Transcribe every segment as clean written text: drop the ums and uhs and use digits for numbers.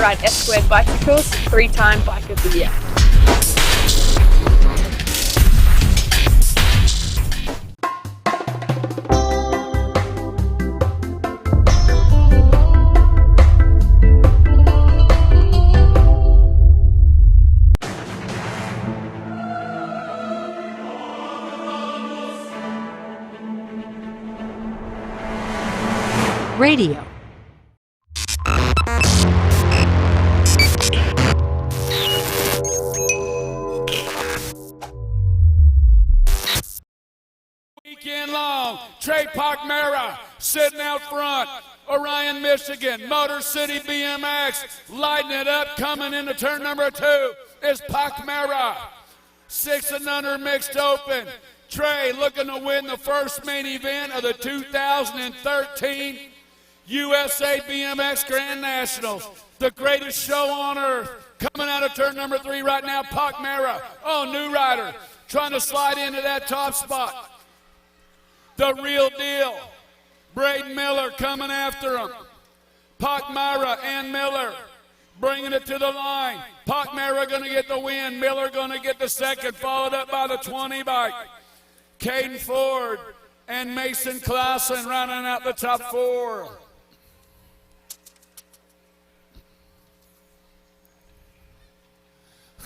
ride S-squared bicycles, 3-time Bike of the Year. Radio. Weekend long, Trey Parkmara sitting out front. Orion, Michigan, Motor City BMX, lighting it up, coming into turn number 2 is Parkmara. 6 and under mixed open. Trey looking to win the first main event of the 2013 USA BMX Grand Nationals. The greatest show on earth. Coming out of turn number 3 right now, Parkmara. Oh, new rider, trying to slide into that top spot. The real deal. Braden Miller coming after him. Parkmara and Miller bringing it to the line. Parkmara going to get the win. Miller going to get the second, followed up by the 20 bike. Caden Ford and Mason Clausen rounding out the top 4.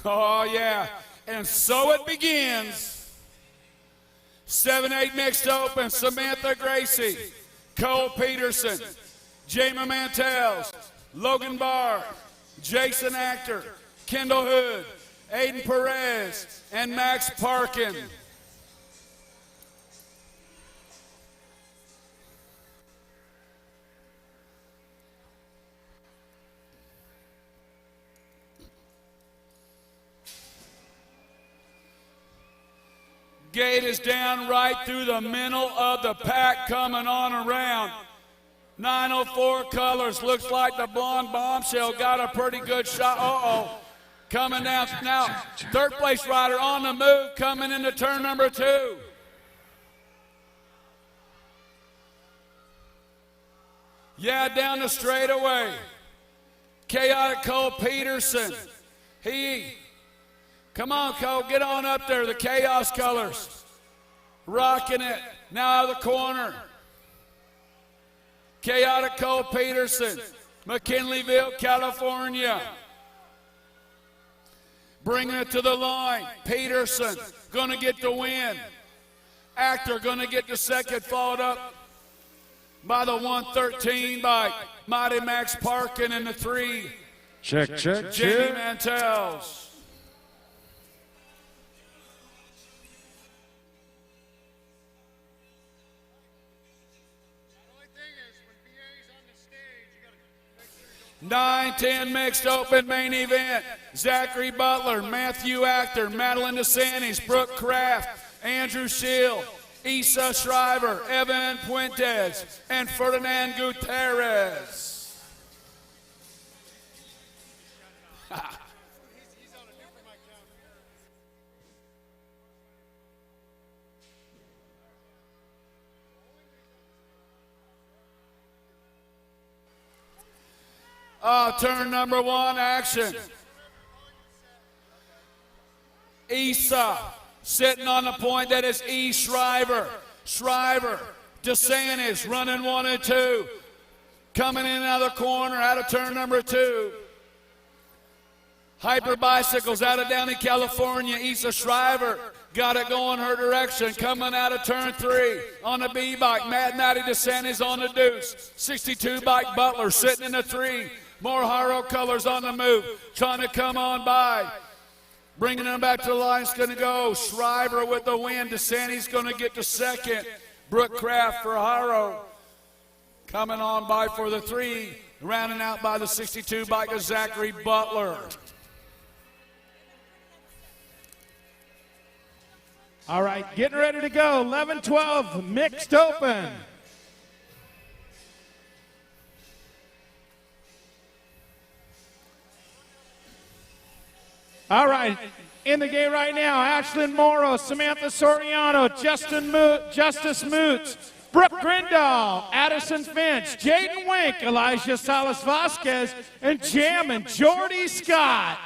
Oh, yeah. And so it begins. 7-8 mixed open. Samantha Gracie, Cole Peterson, Jamie Mantels, Logan Barr, Jason Actor, Kendall Hood, Aiden Perez, and Max Parkin. Gate is down right through the middle of the pack, coming on around. 904 colors, looks like the blonde bombshell got a pretty good shot. Uh-oh, coming down now. Third place rider on the move, coming into turn number 2. Yeah, down the straightaway. Chaotic Cole Peterson. Come on, Cole, get on up there. The Chaos colors. Rocking it. Now out of the corner. Chaotic Cole Peterson, McKinleyville, California. Bringing it to the line. Peterson going to get the win. Actor going to get the second, followed up by the 113 bike. Mighty Max Parkin in the 3. Check. Jamie Mantels. Nine, 10 mixed open main event. Zachary Butler, Matthew Actor, Madeline DeSantis, Brooke Kraft, Andrew Shield, Issa Shriver, Evan Puentes, and Ferdinand Gutierrez. Turn number 1 action. Issa sitting on the point. That is E. Shriver. DeSantis running 1 and 2. Coming in out of the corner, out of turn number 2. Hyper Bicycles out of Downey, California. Issa Shriver got it going her direction. Coming out of turn 3 on the B bike. Matty DeSantis on the deuce. 62 bike Butler sitting in the 3. More Haro colors on the move, trying to come on by. Bringing them back to the line is going to go Shriver with the win. DeSantis going to get the second. Brooke Kraft for Haro. Coming on by for the 3. Rounding out by the 62 bike of Zachary Butler. All right, getting ready to go. 11-12 mixed open. All right, in the game right now, Ashlyn Morrow, Samantha Soriano, Justice Moots, Brooke Grindal, Addison Finch, Jaden Wink, Elijah Salas Vasquez, and Jammin' Jordy Scott.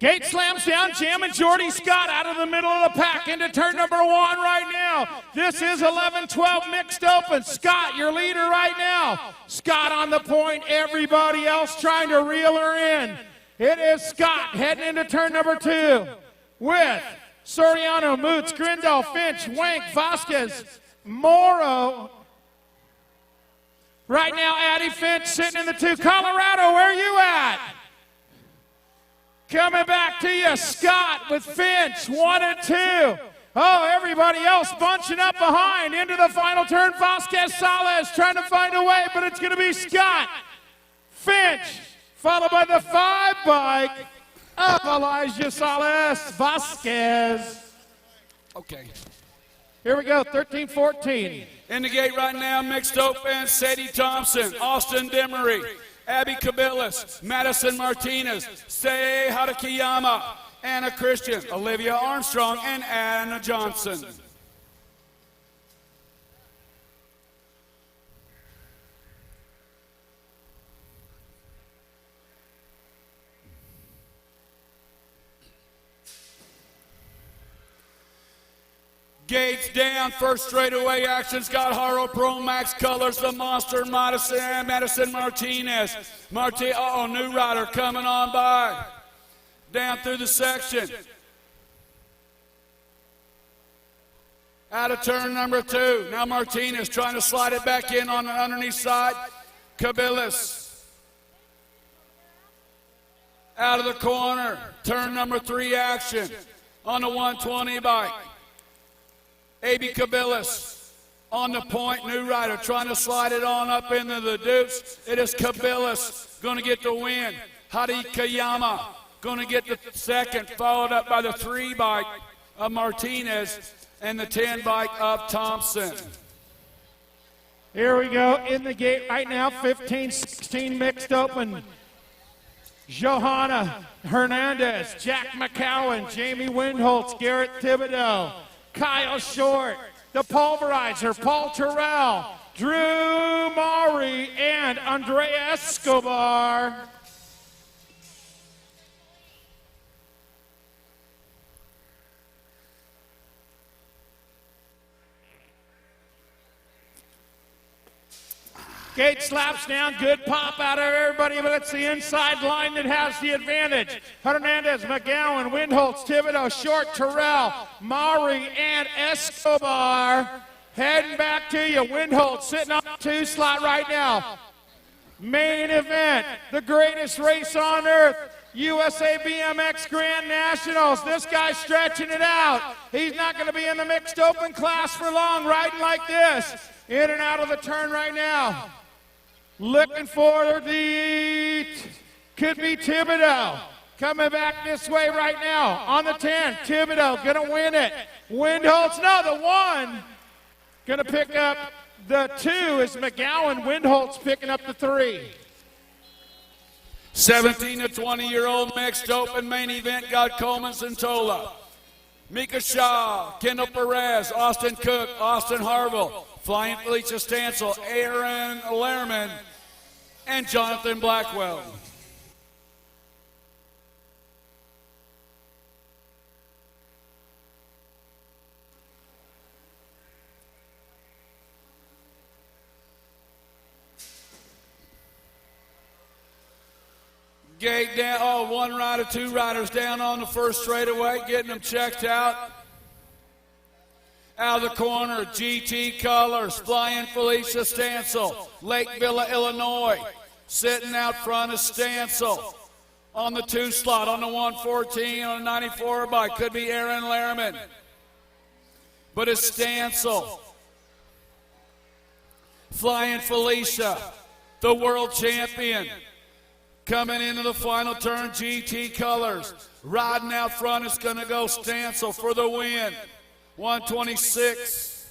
Gate slams down, Jammin' Jordy Scott out of the middle of the pack into turn number 1 right now. This is 11-12 mixed open. Scott, your leader right now. Scott on the point, everybody else trying to reel her in. It is Scott heading into turn number 2 with Soriano, Moots, Grindal, Finch, Wank, Vasquez, Morrow. Right now, Addie Finch sitting in the 2. Colorado, where are you at? Coming back to you, Scott with Finch, 1 and 2. Oh, everybody else bunching up behind into the final turn. Vasquez Salas trying to find a way, but it's going to be Scott, Finch, followed by the 5 bike of Elijah Salas Vasquez. Okay. Here we go, 13-14. In the gate right now, mixed open, Sadie Thompson, Austin Demery, Abby Cabillas, Madison Martinez, Sei Harakiyama, Anna Christian, Olivia Armstrong, and Anna Johnson. Gates down, first straightaway action. Scott Haro, Pro Max Colors, the Monster, Madison Martinez. New rider coming on by. Down through the section. Out of turn number 2. Now Martinez trying to slide it back in on the underneath side. Cabillas. Out of the corner. Turn number 3 action. On the 120 bike. A.B. Cabillas on the point, new rider trying to slide it on up into the deuce. It is Cabillas going to get the win. Hadi Kayama going to get the second, followed up by the 3 bike of Martinez and the 10 bike of Thompson. Here we go in the gate right now, 15-16 mixed open. Johanna Hernandez, Jack McCowan, Jamie Windholtz, Garrett Thibodeau, Kyle Short, the Pulverizer, Paul Terrell, Drew Maury, and Andrea Escobar. Gate slaps down, good pop out of everybody, but it's the inside line that has the advantage. Hernandez, McGowan, Windholtz, Thibodeau, Short, Terrell, Maury, and Escobar. Heading back to you, Windholtz sitting on the 2 slot right now. Main event, the greatest race on earth, USA BMX Grand Nationals. This guy's stretching it out. He's not going to be in the mixed open class for long, riding like this. In and out of the turn right now. Looking for the, could be Thibodeau. Coming back this way right now on the 10. Thibodeau gonna win it. Windholtz, no, the 1. Gonna pick up the 2 is McGowan. Windholtz picking up the 3. 17 to 20-year-old mixed open main event, got Coleman Santola, Mika Shaw, Kendall Perez, Austin Cook, Austin Harville, Flying Felicia Stansel, Aaron Lehrman, and Jonathan Blackwell. Gate down, 1 rider, 2 riders down on the first straightaway, getting them checked out. Out of the corner, GT Colors, Flying Felicia Stansel, Lake Villa, Illinois. Sitting out front is Stansel. On the 2 slot, on the 114, on the 94 bike, could be Aaron Lehrman. But it's Stansel. Flying Felicia, the world champion. Coming into the final turn, GT Colors. Riding out front is going to go Stansel for the win. 126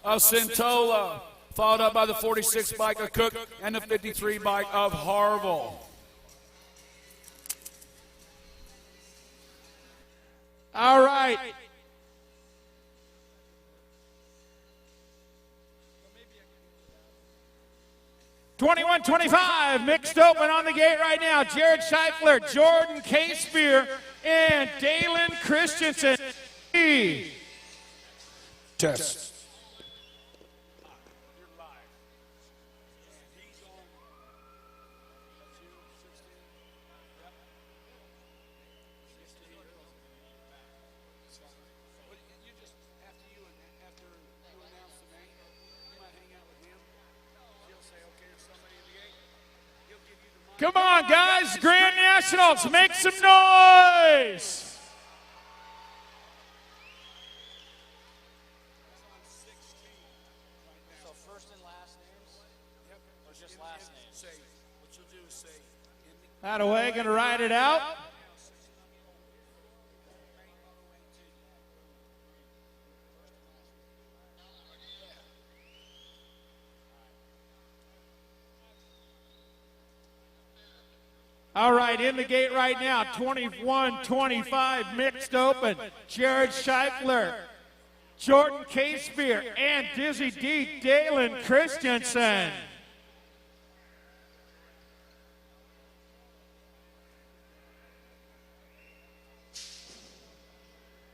of Santola. followed up by the 46 bike of Cook and the 53 bike of Harville. All right. (21-25) mixed open on the gate right now. Jared Scheifler, Jordan K-Spear, and Dalen Christensen. Test. Come on, guys, Grand Nationals, make some noise. So first and last names? Yep. Or just last names? What you'll do is say. That away, gonna ride it out. All right, in the gate right now, 21-25 mixed open. Jared Scheifler, Jordan K-Spear, and Dizzy D. Dalen Christensen.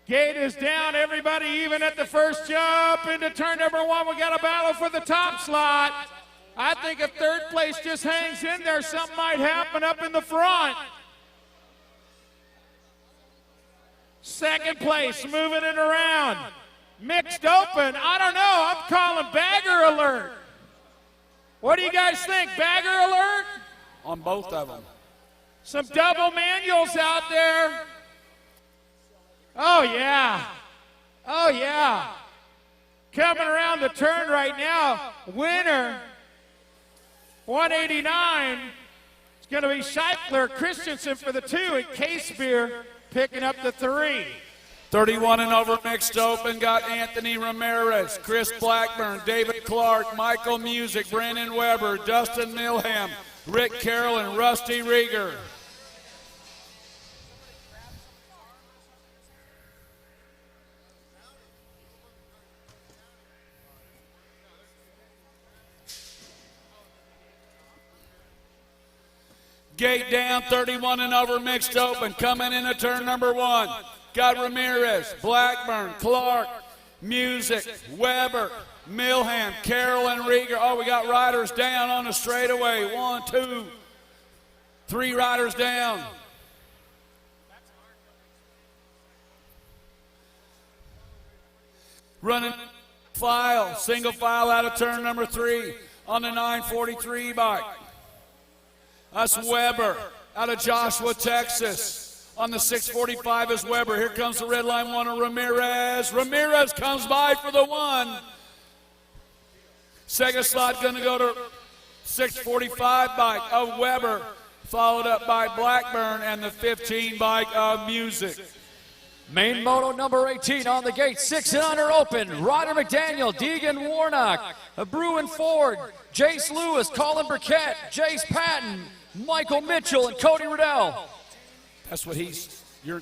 Gate is down, everybody even at the first jump. Into turn number one, we got a battle for the top slot. I think if third place just hangs in there, something might happen up in the front. Second place, moving it around. Mixed open, I don't know, I'm calling bagger alert. What do you guys think, bagger alert? On both of them. Some double manuals out there. Oh yeah, oh yeah. Coming around the turn right now, winner. 189, it's going to be Scheifler, Christensen for the 2, and K-Spear picking up the 3. 31 and over mixed open, got Anthony Ramirez, Chris Blackburn, David Clark, Michael Music, Brandon Weber, Dustin Milham, Rick Carroll, and Rusty Rieger. Gate down, 31 and over mixed open. Coming into turn number one. Got Ramirez, Blackburn, Clark, Music, Weber, Milham, Carroll, and Rieger. Oh, we got riders down on the straightaway. 1, 2, 3 riders down. Running file, single file out of turn number 3 on the 943 bike. That's Weber out of Joshua, Texas. On the 645 is Weber. Here comes the red line one of Ramirez. Ramirez comes by for the 1. Second slot going to go to 645 bike of Weber, followed up by Blackburn and the 15 bike of Music. Main moto number 18 on the gate, 6 and under open. Ryder McDaniel, Deegan Warnock, Bruin Ford, Jace Lewis, Colin Burkett, Jace Patton, Michael Mitchell, and Cody Riddell. That's what you're.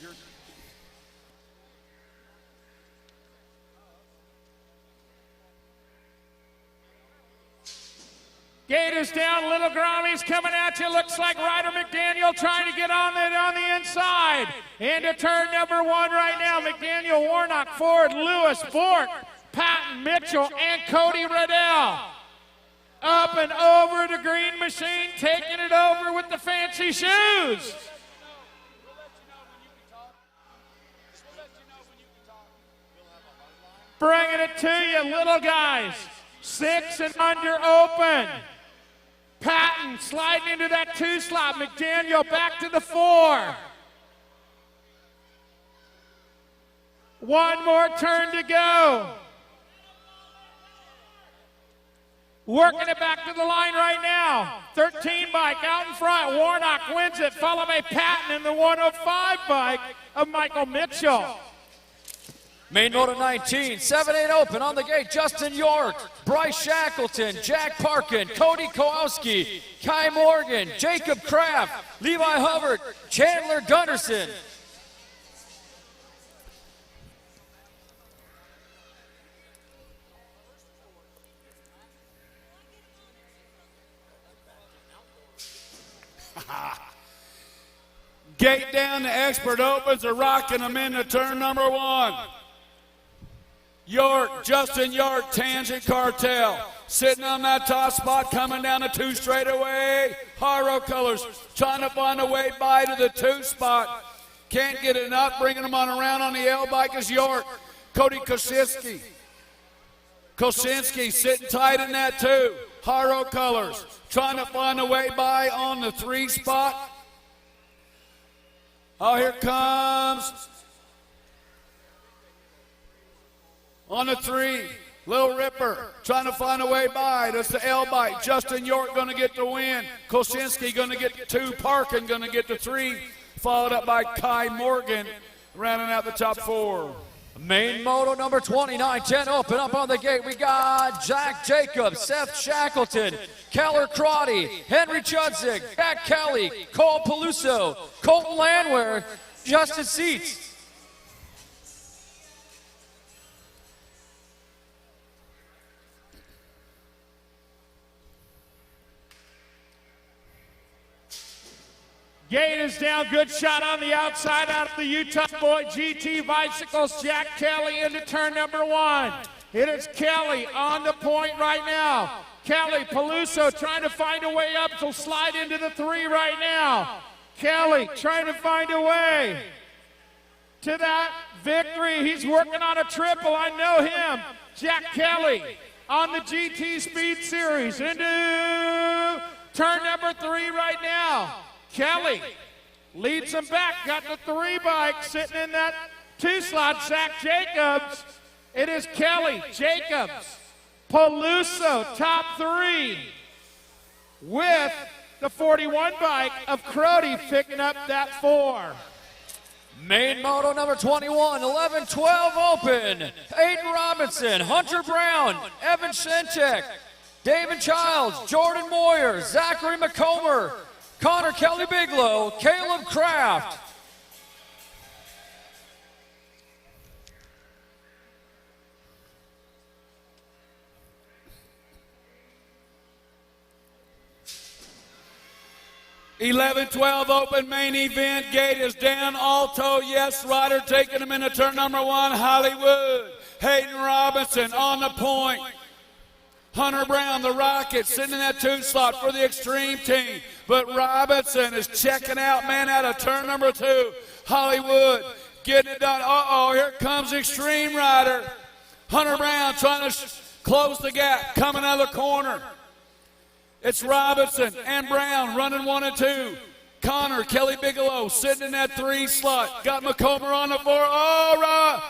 Gate is down, Little Grammy's coming at you. Looks like Ryder McDaniel trying to get on the inside. Into turn number 1 right now. McDaniel, Warnock, Ford, Lewis, Bork, Patton, Mitchell, and Cody Riddell. Up and over the green machine, taking it over with the fancy shoes. Bringing it to you, little guys. 6 and under open. Patton sliding into that 2 slot. McDaniel back to the 4. 1 more turn to go. Working it back to the line right now. 13 bike out in front. Warnock wins it, followed by Patton in the 105 bike of Michael Mitchell. Main moto 19, 7-8 open on the gate. Justin York, Bryce Shackleton, Jack Parkin, Cody Kowalski, Kai Morgan, Jacob Kraft, Levi Hubbard, Chandler Gunderson. Gate down, the expert opens, are rocking them into turn number 1. York, Justin York, Tangent Cartel, sitting on that top spot, coming down the 2 straightaway. Haro Colors trying to find a way by to the 2 spot. Can't get it up, bringing them on around on the L bike is York. Cody Kosinski sitting tight in that 2. Haro Colors trying to find a way by on the 3 spot. Oh, here comes on the 3, Lil Ripper trying to find a way by. That's the L bike. Justin York going to get the win. Kosinski going to get the 2. Parkin going to get the 3. Followed up by Kai Morgan, rounding out the top 4. Main moto number 29, 10 open up on the gate. We got Jack Jacobs, Seth Shackleton, Keller Crotty, Henry Chudzig, Jack Kelly, Cole Peluso, Colton Landwehr, Justin Seats. Gate is down, good shot on the outside out of the Utah boy GT Bicycles, Jack Kelly into turn number 1. It is Kelly on the point right now. Kelly, Peluso trying to find a way up to slide into the 3 right now. Kelly trying to find a way to that victory. He's working on a triple, I know him. Jack Kelly on the GT Speed Series into turn number 3 right now. Kelly leads him back, got the 3 bike sitting in that 2 slot. Zach Jacobs. It is Kelly, Jacobs, Peluso, top 3, with the 41 bike of Crotty picking up that 4. Main moto number 21, 11-12 open. Aiden Robinson, Hunter Brown, Evan Shentek, David Childs, Jordan Moyer, Zachary McComber, Connor Kelly Bigelow, Caleb Kraft. 11-12 open main event. Gate is down. Alto, yes, Ryder taking him into turn number 1. Hollywood, Hayden Robinson on the point. Hunter Brown, the Rocket, sitting in that 2 slot for the Extreme team. But Robinson is checking out, man, out of turn number 2. Hollywood getting it done. Uh-oh, here comes Extreme Rider. Hunter Brown trying to close the gap, coming out of the corner. It's Robinson and Brown running 1 and 2. Connor, Kelly Bigelow sitting in that 3 slot. Got McComber on the 4. All right.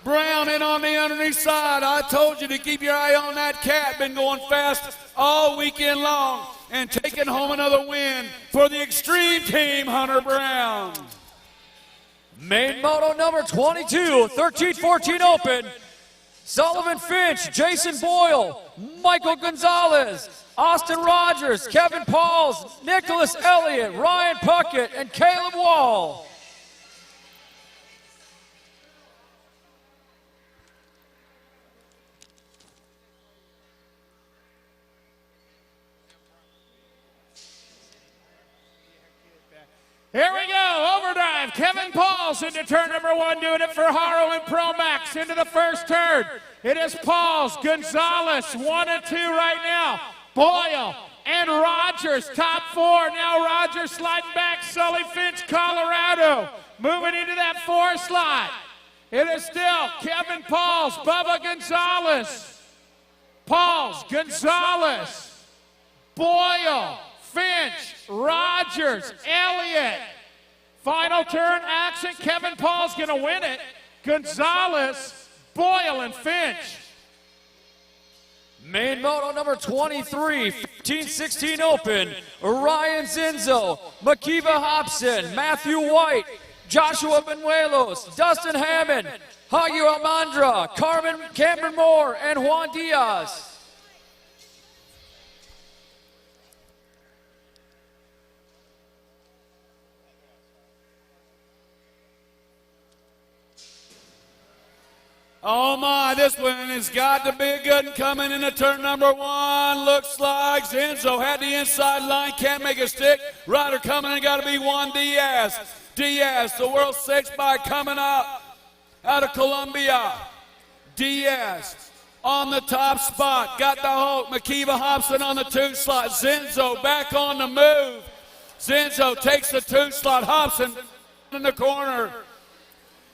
Brown in on the underneath side. I told you to keep your eye on that cat. Been going fast all weekend long and taking home another win for the Extreme team, Hunter Brown. Main moto number 22, 13-14 open. Sullivan Finch, Jason Boyle, Michael Gonzalez, Austin Rogers, Kevin Pauls, Nicholas Elliott, Ryan Puckett, and Caleb Wall. Here we go, overdrive. Kevin Pauls into turn number 1, doing it for Haro and Pro Max into the first turn. It is Pauls, Gonzalez, 1 and 2 right now. Boyle and Rogers, top 4. Now Rogers sliding back, Sully Finch, Colorado, moving into that 4 slot. It is still Kevin Pauls, Bubba Gonzalez. Pauls, Gonzalez, Boyle, Finch, Rogers, Elliott. Final turn action. Kevin Pauls going to win it. Gonzalez, Boyle, and Finch. Main moto number 23, 15-16 open. Ryan Zinzo, Makiva Hobson, Matthew White, Joshua Benuelos, Dustin Hammond, Hayu Almandra, Cameron Moore, and Juan Diaz. Oh my, this one has got to be a good one. Coming into turn number one. Looks like Zenzo had the inside line, can't make a stick. Rider coming in, got to be Juan Diaz. Diaz, the world six bike coming out of Colombia. Diaz on the top spot. Got the Hulk. Makiva Hobson on the 2 slot. Zenzo back on the move. Zenzo takes the 2 slot. Hobson in the corner.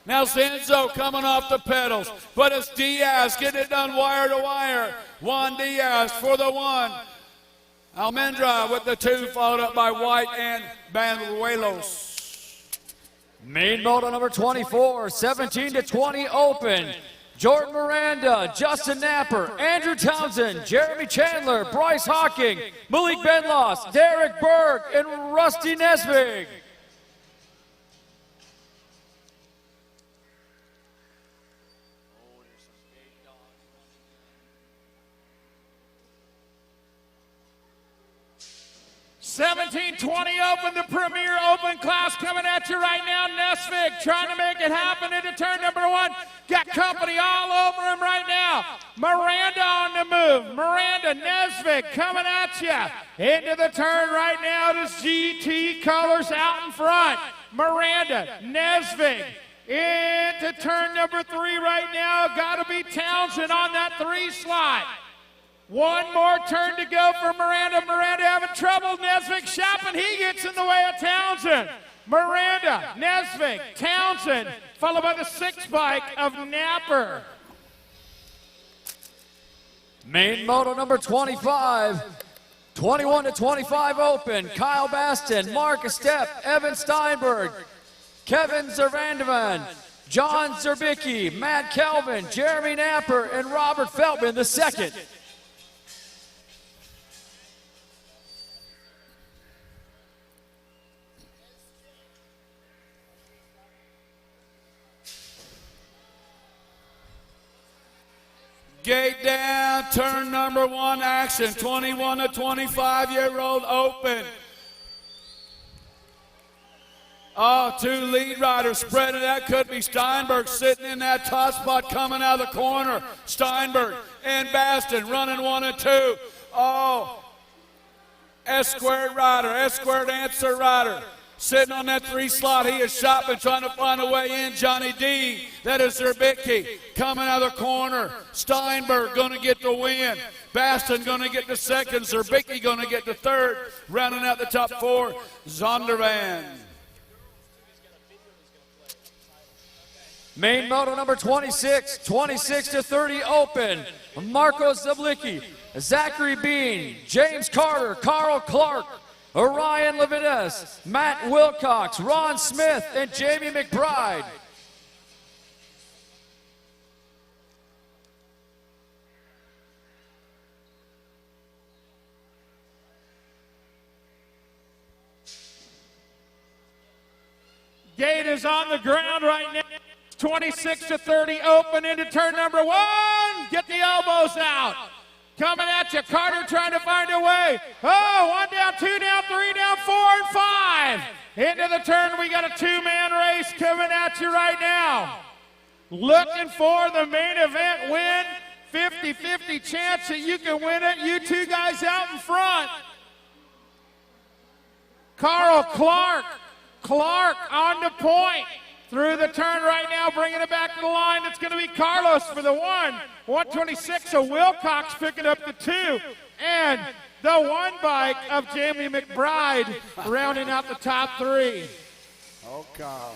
Now Zenzo coming off the pedals, but it's Diaz getting it done wire to wire. Juan Diaz for the 1. Almendra with the 2, followed up by White and Banuelos. Main moto number 24, 17 to 20 open. Jordan Miranda, Justin Napper, Andrew Townsend, Jeremy Chandler, Bryce Hawking, Malik Benlos, Derek Berg, and Rusty Nesbig. $17.20 open, the premier open class coming at you right now. Nesvig trying to make it happen into turn number 1. Got company all over him right now. Miranda on the move. Miranda, Nesvig coming at you. Into the turn right now. It is GT colors out in front. Miranda, Nesvig into turn number 3 right now. Got to be Townsend on that 3 slot. One more turn to go for Miranda. Miranda having trouble. Nesvig shopping. He gets in the way of Townsend. Miranda, Nesvig, Townsend, followed by the 6 bike of Napper. Main moto number 25, 21 to 25 open. Kyle Baston, Mark Estep, Evan Steinberg, Kevin Zervandevan, John Zerbicki, Matt Kelvin, Jeremy Napper, and Robert Feltman the second. Gate down, turn number 1 action, 21 to 25-year-old open. Oh, 2 lead riders spreading out. Could be Steinberg sitting in that top spot coming out of the corner. Steinberg and Baston running 1 and 2. Oh, S-squared rider, S-squared answer rider. Sitting on that 3 slot, he is shopping, trying to find a way in. Johnny D, that is Zerbicki, coming out of the corner. Steinberg going to get the win. Baston going to get the second. Zerbicki going to get the third. Rounding out the top 4, Zondervan. Main moto number 26, 26 to 30 open. Marco Zablicki, Zachary Bean, James Carter, Carl Clark, Orion Levinas, Matt Wilcox, Ron Smith, and Jamie McBride. Gate is on the ground right now. 26 to 30 open into turn number 1. Get the elbows out. Coming at you, Carter trying to find a way. Oh, 1 down, 2 down, 3 down, 4 and 5. Into the turn, we got a 2-man race coming at you right now. Looking for the main event win. 50-50 chance that you can win it. You 2 guys out in front. Carl Clark on the point. Through the turn right now, bringing it back to the line. It's going to be Carlos for the 1. 126, so Wilcox picking up the 2. And the 1 bike of Jamie McBride rounding out the top 3. Okay.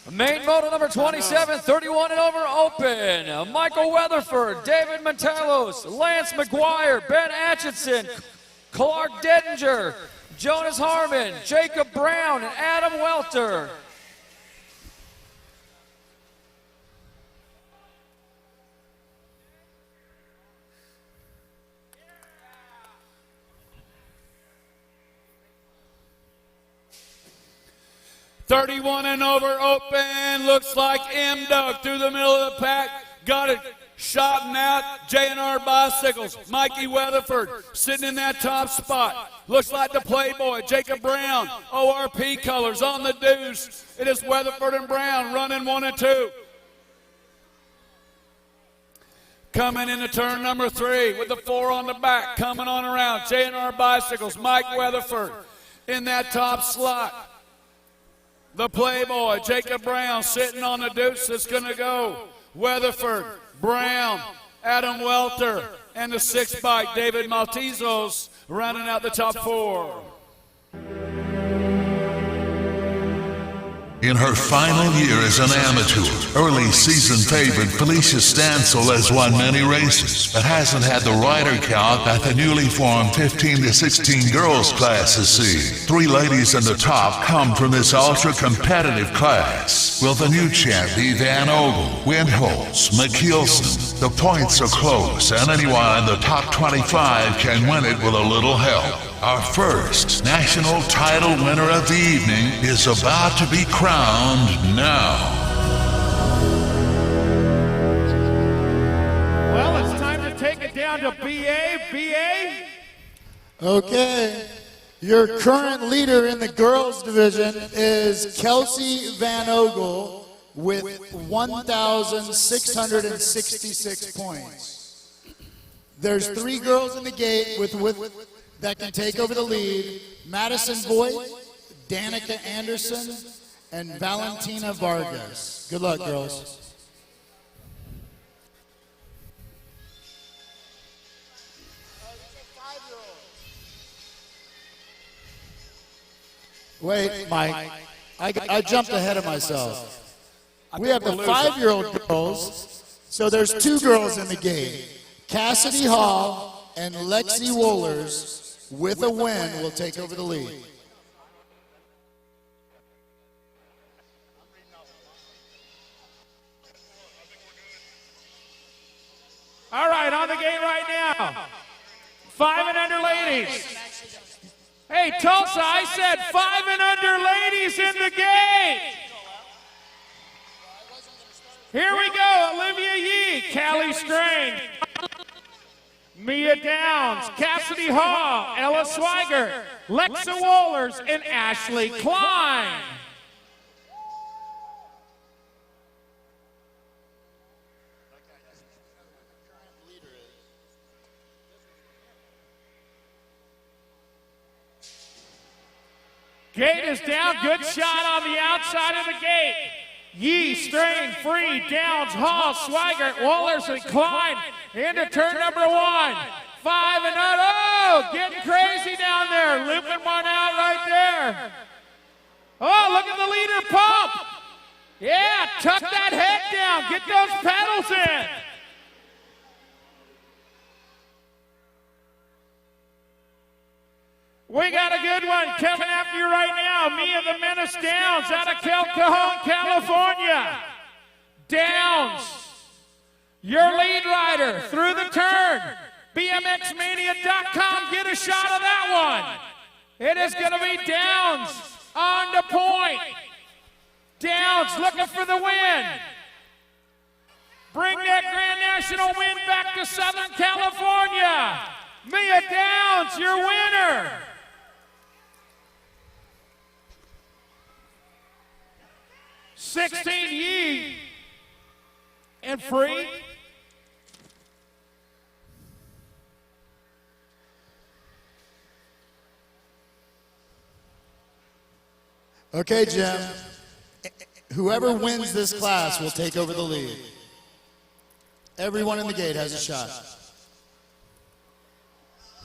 Main moto number 27, 31 and over open. Michael Weatherford, David Montelos, Lance McGuire, Ben Atchison, Clark Dedinger, Jonas Harmon, Jacob Brown, and Adam Welter. 31 and over open. Looks like M. Doug through the middle of the pack. Got it. Shotting out. J&R Bicycles. Mikey Weatherford sitting in that top spot. Looks like the Playboy. Jacob Brown. ORP colors on the deuce. It is Weatherford and Brown running 1 and 2. Coming into turn number 3 with the 4 on the back. Coming on around. J&R Bicycles. Mike Weatherford in that top slot. The Playboy. Jacob Brown sitting on the deuce. That's going to go. Weatherford, Brown, Adam Welter, and the 6 bike, David Maltezos, rounding out the top 4. In her final year as an amateur, early season favorite Felicia Stansel has won many races, but hasn't had the rider count that the newly formed 15 to 16 girls class has seen. 3 ladies in the top come from this ultra-competitive class. Will the new champ be Van Ogle, Windholz, McKeelson? The points are close, and anyone in the top 25 can win it with a little help. Our first national title winner of the evening is about to be crowned now. Well, it's time to take it down to BA. BA? Okay. Your current leader in the girls division is Kelsey Van Ogle with 1,666 points. There's 3 girls in the gate that can take over the lead: Madison Voigt, Danica Anderson, and Valentina Vargas. Good luck, girls. Wait, Mike, I jumped ahead of myself. We have the 5-year-old girls, so there's 2 girls in the gate. Cassidy Hall and Lexi Wohlers, with a win, will take over the lead. All right, on the gate right now. 5 and under ladies. Hey, Tulsa, I said 5 and under ladies in the gate. Here we go. Olivia Yee, Callie Strange, Mia Downs, Cassidy Hall, Ella Swigert, Lexa Wohlers, and Ashley Klein. Gate is down. Good shot on the outside of the gate. Yee, Strain, Free, Downs, Hall, Swigert, Wohlers, and Klein into turn number 1. 5 and out. Oh, getting crazy down there. Looping one out right there. Oh, look at the leader pump. Yeah, tuck that head down. Get those pedals in. We got a good one coming after you right now. Mia the Menace Downs out of El Cajon, California. Downs, your lead rider through the turn. BMXmania.com, get a shot of that one. It is going to be Downs on the point. Downs looking for the win. Bring that Grand National win back to Southern California. Mia Downs, your winner. $16 Yee and Free. Okay, Jim. Whoever wins this class will take over the lead. Everyone in the gate has a shot.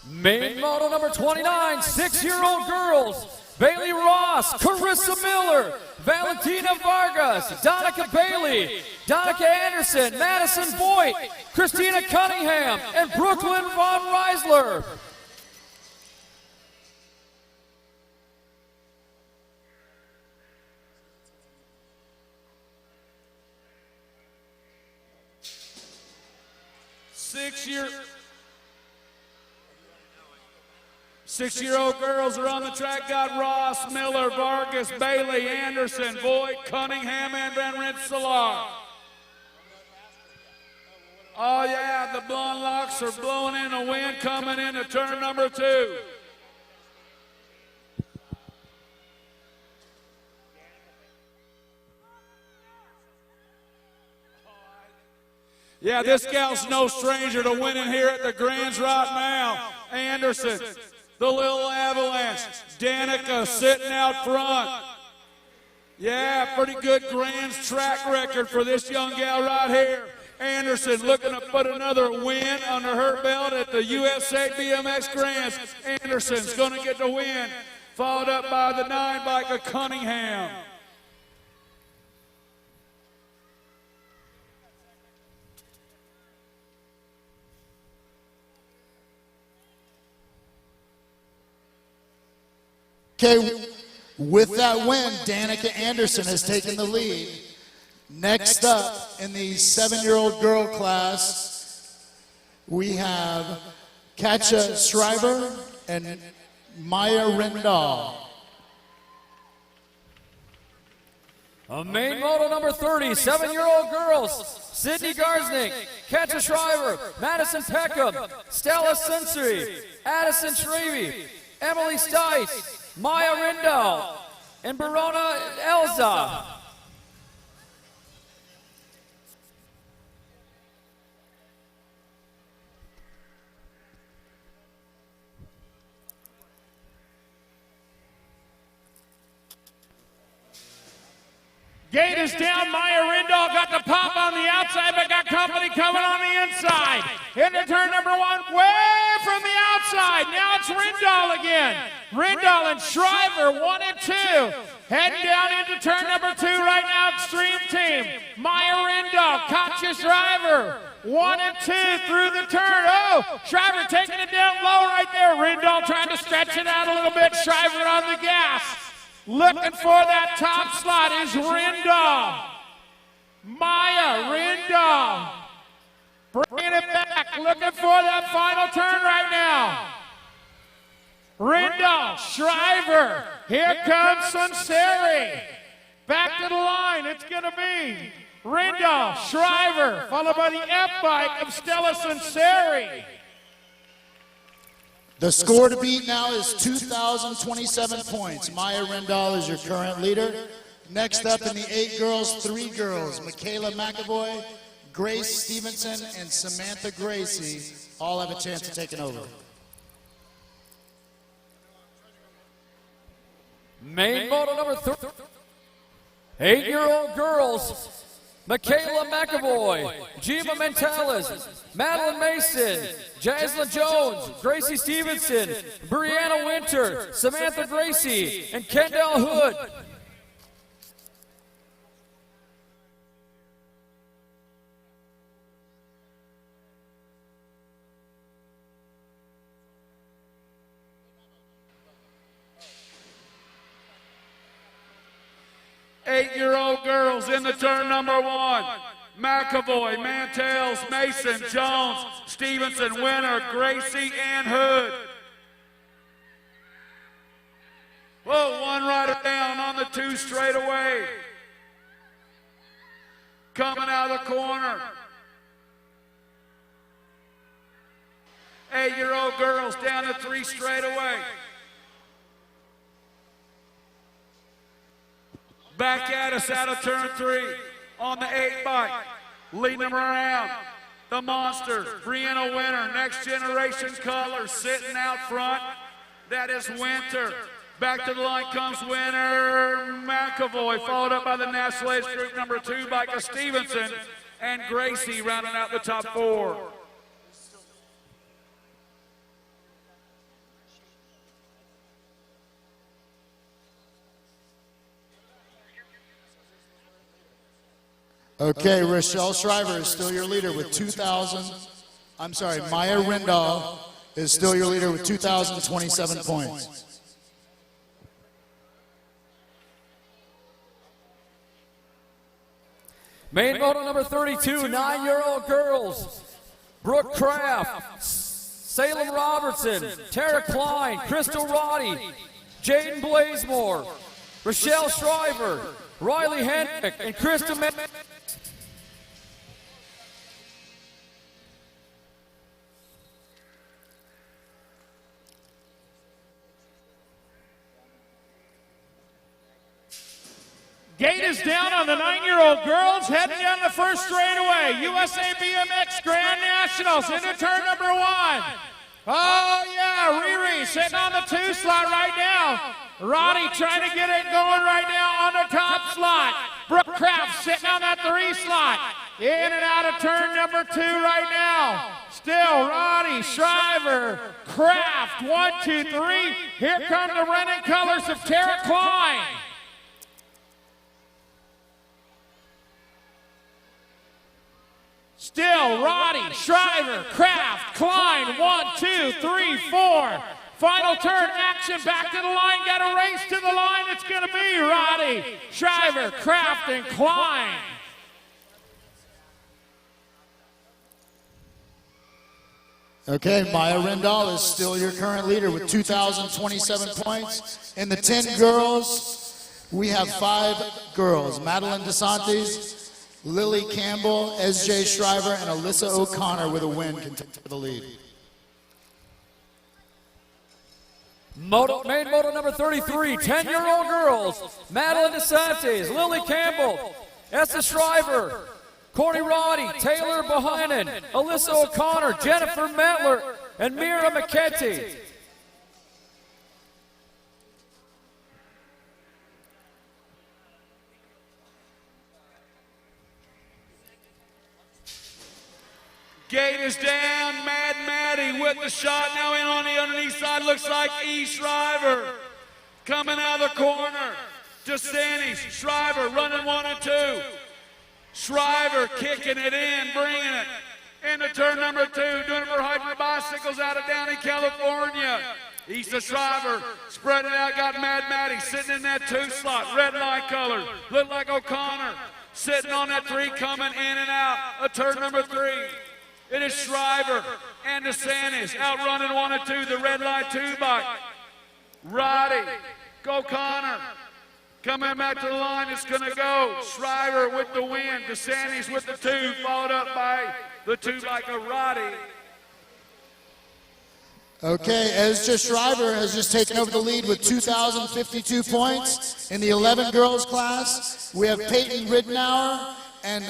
Main model number 29, 6-year-old girls. Bailey Ross, Carissa Miller, Valentina Vargas, Donica Bailey, Donica Anderson, Madison Voigt, Christina Cunningham, and Brooklyn Von Reisler. 6-year-old girls are on the track. Got Ross, Miller, Vargas, Bailey, Anderson, Voigt, Cunningham, and Van Rensselaer. Oh yeah, the blonde locks are blowing in the wind coming into turn number 2. Yeah, this gal's no stranger to winning here at the Grands right now. Anderson, the Little Avalanche, Danica sitting out front. Yeah, pretty good Grands track record for this young gal right here. Anderson looking to put another win under her belt at the USA BMX Grands. Anderson's going to get the win, followed up by the 9 bike of Cunningham. Okay, with that win, Danica Anderson has taken the lead. Next up in the 7-year-old girl class, we have Katja Shriver and Maya Rendall. Main moto number 30, 7-year-old girls, Sydney Garsnick, Katja Shriver, Madison Peckham, Stella Sensory, Addison Shrevey, Emily Stice, Maya Rendall, and Barona Elza. Gate is down. Maya Rendall got the pop on the outside, but got company coming on the inside. Into turn number 1, way from the outside. Now it's Rendall again. Rendall and Shriver, 1 and 2. Heading down into turn number 2 right now, Extreme Team. Maya Rendall, Katja Shriver, 1 and 2 through the turn. Oh, Shriver taking it down low right there. Rendall trying to stretch it out a little bit. Shriver on the gas. Looking for that top slot is Rendall. Maya Rendall. Bringing it back. Looking for that final turn right now. Rendall, Shriver. Here comes Sunseri. Back to the line. It's going to be Rendall, Shriver, followed by the F-bike of Stella Sunseri. The score to beat now is 2,027 points. Maya Rendall is your current leader. Next up in the 8 girls, 3 girls, Michaela McAvoy, Grace Stevenson, and Samantha Gracie all have a chance of taking over. Main moto number 3, 8-year-old girls, Michaela McAvoy, Gima Mentalis, Madeline Mason, Jaslyn Jones, Gracie Stevenson, Brianna Winter, Samantha Gracie, and Kendall Hood. Eight-year-old girls in the turn number 1. McAvoy, Mantels, Mason, Jones, Stevenson, Winter, Gracie, and Hood. Whoa, 1 rider down on the 2 straight away. Coming out of the corner. 8-year-old girls down to 3 straight away. Back at us out of turn 3 on the 8 bike. Leading them around. The monster, Brianna Winter, next generation color, sitting out front. That is Winter. Back to the line comes Winter McAvoy, followed up by the National Age Group number 2 bike of Stevenson and Gracie rounding out the top 4. Okay, Rochelle Shriver is still your leader with 2,000. I'm sorry, Maya Rendall is still your leader with 2,027 points. Main moto number 32, 9-year-old girls, Brooke Kraft, Salem Robertson, Tara Klein, Crystal Roddy, Jaden Blazemore, Rochelle Shriver, Riley Hendrick, and Krista Gate is down on the 9-year-old girls, heading down the first straightaway. USA BMX Grand Nationals into turn number 1. Oh yeah, Riri sitting on the 2 slot right now. Roddy trying to get it going right now on the top slot. Brooke Kraft sitting on that 3 slot. In and out of turn number 2 right now. Still Roddy, Shriver, Kraft, 1, 2, 3. Here come the running colors of Tara Klein. Still Roddy, Shriver, Kraft, Klein, 1, 2, 3, 4. Final turn action, back to the line, got a race to the line. It's going to be Roddy, Shriver, Kraft, and Klein. Okay, Maya Rendall is still your current leader with 2,027 points. In the 10 girls, we have 5 girls. Madeline DeSantis, Lily Campbell, S.J. Shriver, and Alyssa O'Connor with a win contend for the lead. Main moto number 33, 10-year-old girls, Madeline DeSantis, Lily Campbell, Essa Shriver, Courtney Roddy, Taylor Bohinen, Alyssa O'Connor, Jennifer Metler, and Mira McKenty. Gate is down. Mad Maddie with the shot. Now in on the underneath side. Looks like E. Shriver coming out of the corner. DeSantis, Shriver running 1 and 2. Shriver kicking it in, bringing it into turn number 2. Doing it for Hyper Bicycles out of Downey, California. Issa Shriver spreading out. Got Mad Maddie sitting in that 2 slot. Red light color. Look like O'Connor sitting on that 3, coming in and out of turn number 3. It is Shriver and DeSantis outrunning 1 and 2, the red light 2 bike. Roddy, O'Connor coming back to the line. It's going to go. Shriver with the win. DeSantis with the 2, followed up by the 2 bike of Roddy. Okay, Ezra Shriver has just taken over the lead with 2,052 points. In the 11 girls class, we have Peyton Ridenour and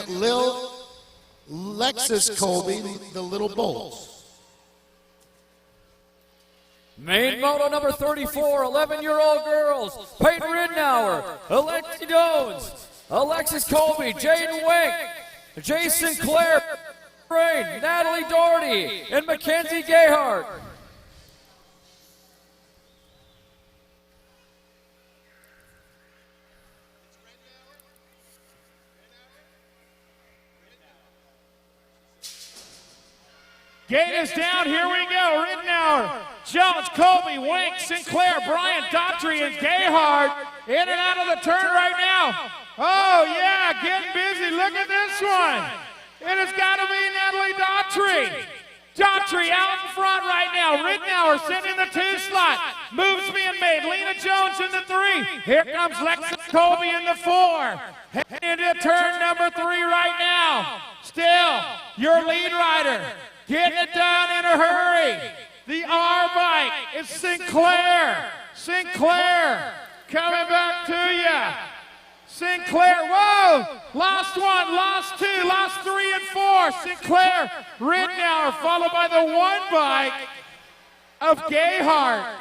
Lexus Colby, the Little Bulls. Main moto number 34, 11-year-old girls, Peyton Ridenour, Alexi Jones, Alexis Colby, Jaden Wink, Jason Clare, Rain, Natalie Doherty, and Mackenzie Gayhart. Gate is down, here we go. Ridenour, Jones, Colby, Wink, Sinclair, Bryant, Daughtry, and Gayhart in and out of the turn right now. Oh yeah, getting busy, look at this one. It has got to be Natalie Daughtry. Daughtry out in front right now. Ridenour sitting in the 2 slot. Moves being made. Lena Jones in the 3. Here comes Lexus Colby in the 4. Heading into turn number 3 right now. Still, your lead rider. Getting it done in a hurry. The R bike is Sinclair. Sinclair coming back to you. Sinclair, whoa! Lost 1, lost 2, lost 3 and 4. Sinclair, Ridenour, followed by the 1 bike of Gayhart.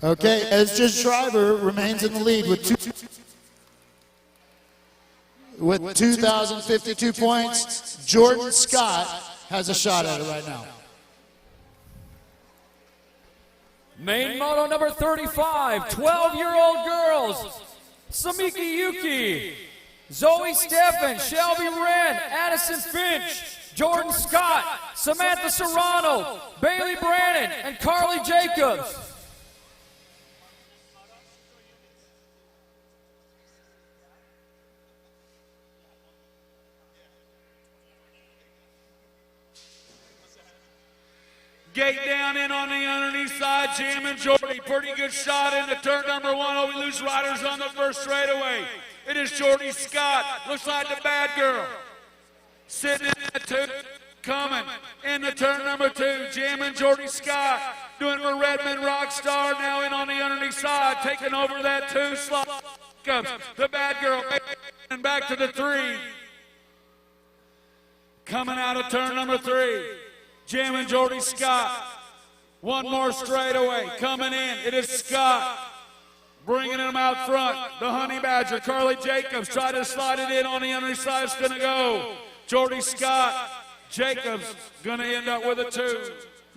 Okay, Ezra Shriver remains in the lead with 2,052 points. Jordan Scott has a shot at it right now. Main moto number 35, 12-year-old girls, Samiki Yuki, Zoe Steffen, Shelby Wren, Addison Finch, Jordan Scott, Samantha Serrano, Bailey Brannon, and Carly Jacobs. Gate down in on the underneath side, jamming Jordy. Pretty good shot into turn number 1. Oh, we lose riders on the first straightaway. It is Jordy Scott. Looks like the bad girl. Sitting in the 2, coming into turn number 2, jamming Jordy Scott. Doing for Redmond Rockstar, now in on the underneath side, taking over that 2 slot. Comes the bad girl, and back to the 3. Coming out of turn number 3, jamming Jordy Scott. One more straightaway, coming in, it is Scott. Bringing him out front, the Honey Badger, Carly Jacobs, try to slide it in on the underneath side, it's gonna go. Jordy Scott, Jacobs, gonna end up with a 2.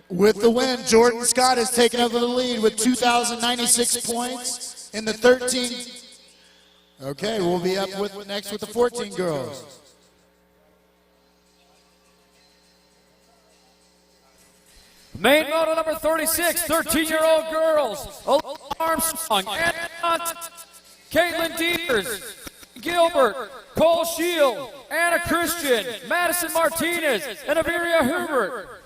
With the win, Jordan Scott has taken over the lead with 2,096 points in the 13. Okay, we'll be up with next with the 14 girls. Main moto number 36, 13-year-old girls. Armstrong, Anna Hunt, Caitlin Dieters, Gilbert, Cole Shield, Anna Christian, Madison Martinez, and Averia Hubert.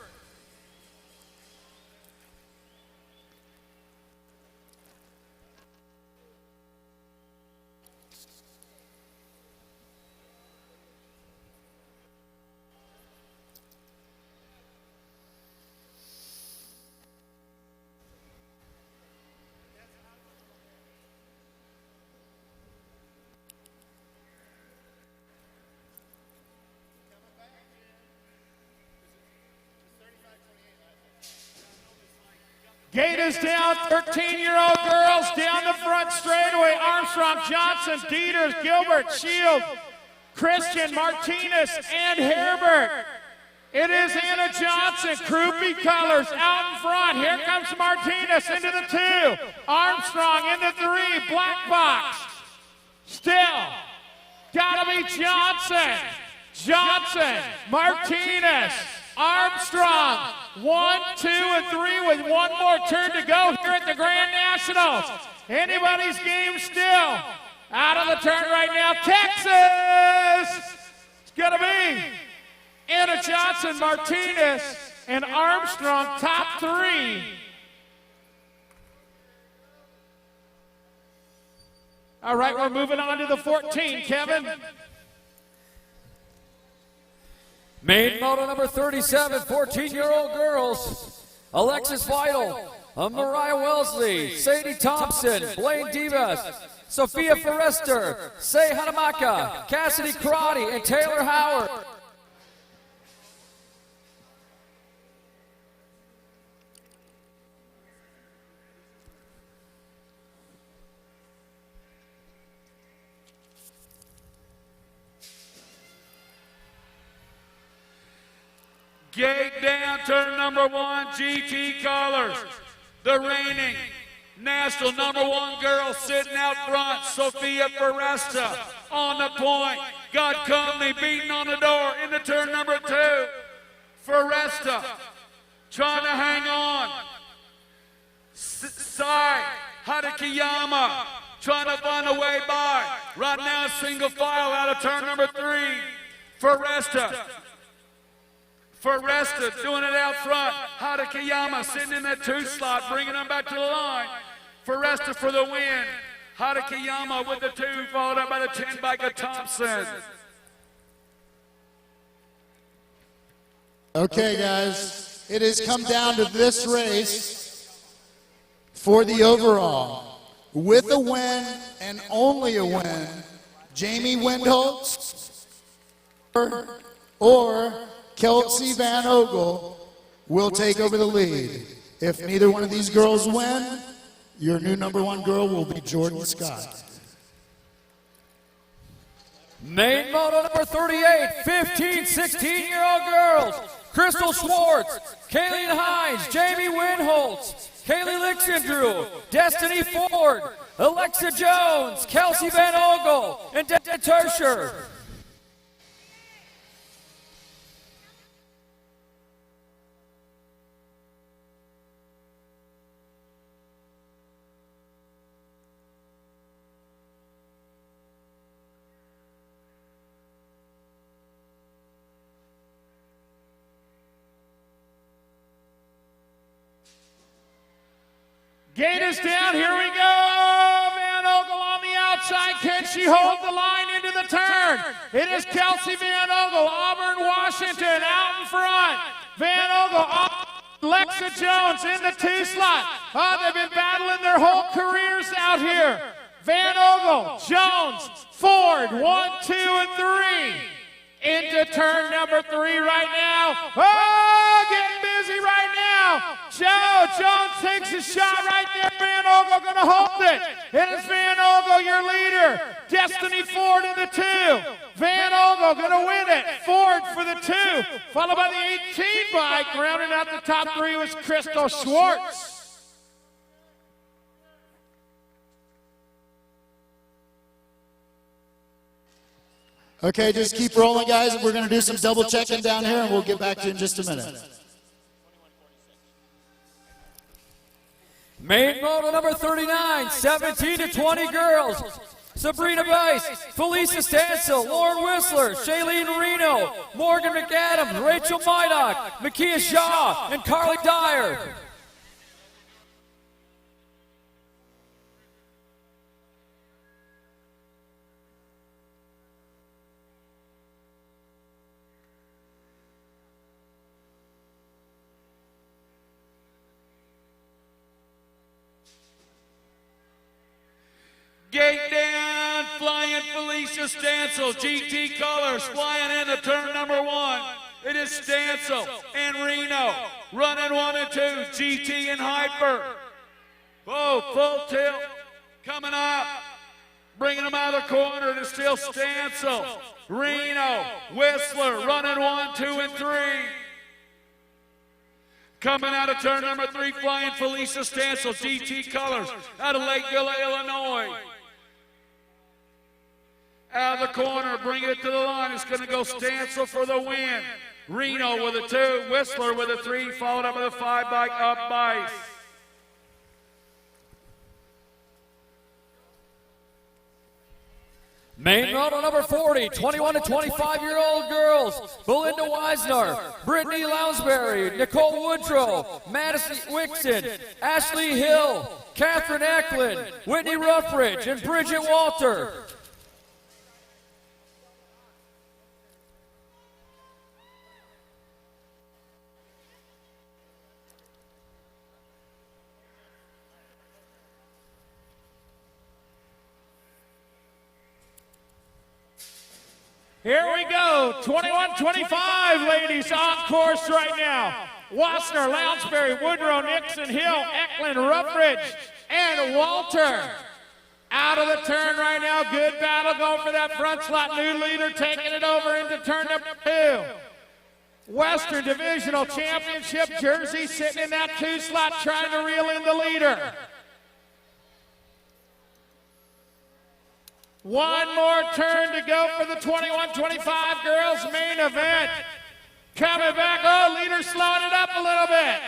Gate is down, 13-year-old girls down the front straightaway. Armstrong, Johnson, Dieters, Gilbert, Shield, Christian, Martinez, and Herbert. It is Anna Johnson, Krupe colors out in front. Here comes Martinez into the 2. Armstrong into 3, black box. Still, gotta be Johnson. Johnson, Martinez, Armstrong. 1, 2, and 3 with one more turn to go here at the Grand Nationals. Anybody's game still. Out of the turn right now, Texas. It's gonna be Anna Johnson, Martinez, and Armstrong, top 3. All right, we're moving on to the 14, Kevin. Main moto number 37, 14-year-old girls. Alexis Vital, Mariah Wellesley, Sadie Thompson, Blaine Divas, Sophia Forrester, Sei Hanamaka, Cassidy Karate, and Taylor Howard. Gate down, turn number 1, GT colors. The reigning national number 1 girl sitting out front, Sophia Forresta on the point. Got company beating on the door into turn number 2. Forresta trying to hang on. Sai Hadakiyama trying to find a way by. Right now, single file out of turn number 3. Forresta doing it out front. Hadakiyama sitting in that 2 slot, bringing them back to the line. Forresta for the win. Hadakiyama with the 2, followed up by the 10 by Thompson. Okay, guys, it has come down to this race for the overall. With a win and only a win, Jamie Windholtz or Kelsey Van Ogle will take over the lead. If neither one of these girls win, your new number 1 girl will be Jordan Scott. Main moto number 38, 15, 16-year-old girls. Crystal Schwartz, Kayleen Hines, Jamie Windholtz, Kaylee Lixendrew, Destiny Ford, Alexa Jones, Kelsey Van Ogle, and Detta Tersher. Gate is down. Here we go. Van Ogle on the outside. Can she hold the line into the turn? It is Kelsey Van Ogle, Auburn, Washington, out in front. Van Ogle, Lexa Jones in the 2 slot. Oh, they've been battling their whole careers out here. Van Ogle, Jones, Ford, 1, 2, and 3. Into turn number 3 right now. Oh, getting busy right now. Jones takes a shot right there. Van Ogle going to hold it. It is Van Ogle, your leader. Destiny Ford in the 2. Van Ogle going to win it. Ford for the 2. Followed by the 18 bike. Rounding out the top 3 was Crystal Schwartz. Okay, just keep rolling, guys. We're going to do some double checking down here, and we'll get back to you in just a minute. Main moto number 39, 17 to 20 girls. Sabrina Bice, Felicia Stansel, Lauren Whistler, Shailene Reno, Morgan McAdams, Rachel Mydock, Makia Shaw, and Carly Dyer. Gate down, flying Felicia Stansel, GT colors, flying into turn number 1. It is Stansel and Reno, running 1 and 2, GT and Hyper. Oh, full tilt, coming up, bringing them out of the corner. It is still Stansel, Reno, Whistler, running 1, 2, and 3. Coming out of turn number 3, flying Felicia Stansel, GT colors, out of Lakeville, Illinois. Out of the corner, bringing it to the line. It's going to go Stansel for the win. Reno with a 2, Whistler with a 3, followed up with a 5 bike up Bice. Main moto number 40, 21 to 25-year-old girls. Belinda Weisner, Brittany Lounsbury, Nicole Woodrow, Madison Wixon, Ashley Hill, Catherine Eklund, Whitney Ruffridge, and Bridget Walter. Here we go, 21-25, ladies, on course right now. Wassner, Lounsbury, Woodrow, Nixon, Hill, Eklund, Ruffridge, and Walter. Out of the turn right now, good battle going for that front slot. New leader taking it over into turn number 2. Western Divisional Championship jersey sitting in that 2 slot trying to reel in the leader. One more turn to go for the 21-25 girls main event. Coming back, oh, leader slowing it up a little bit.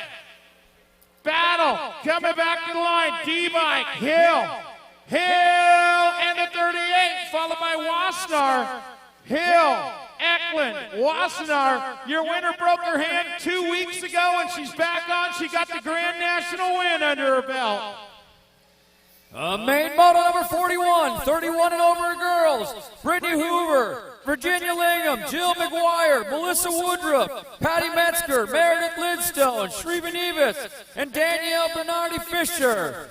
Battle, coming back to the line, D-Bike, Hill, and the 38, followed by Wassner, Hill, Eklund, Wassner. Your winner broke her hand 2 weeks ago, and she's back on. She got the Grand National win under her belt. Main moto number 41, 31 and over girls. Brittany Hoover, Virginia Lingham, Jill McGuire, Melissa Woodruff, Patty Metzger, Meredith Lidstone, Shriva Nevis, and Danielle Bernardi Fisher.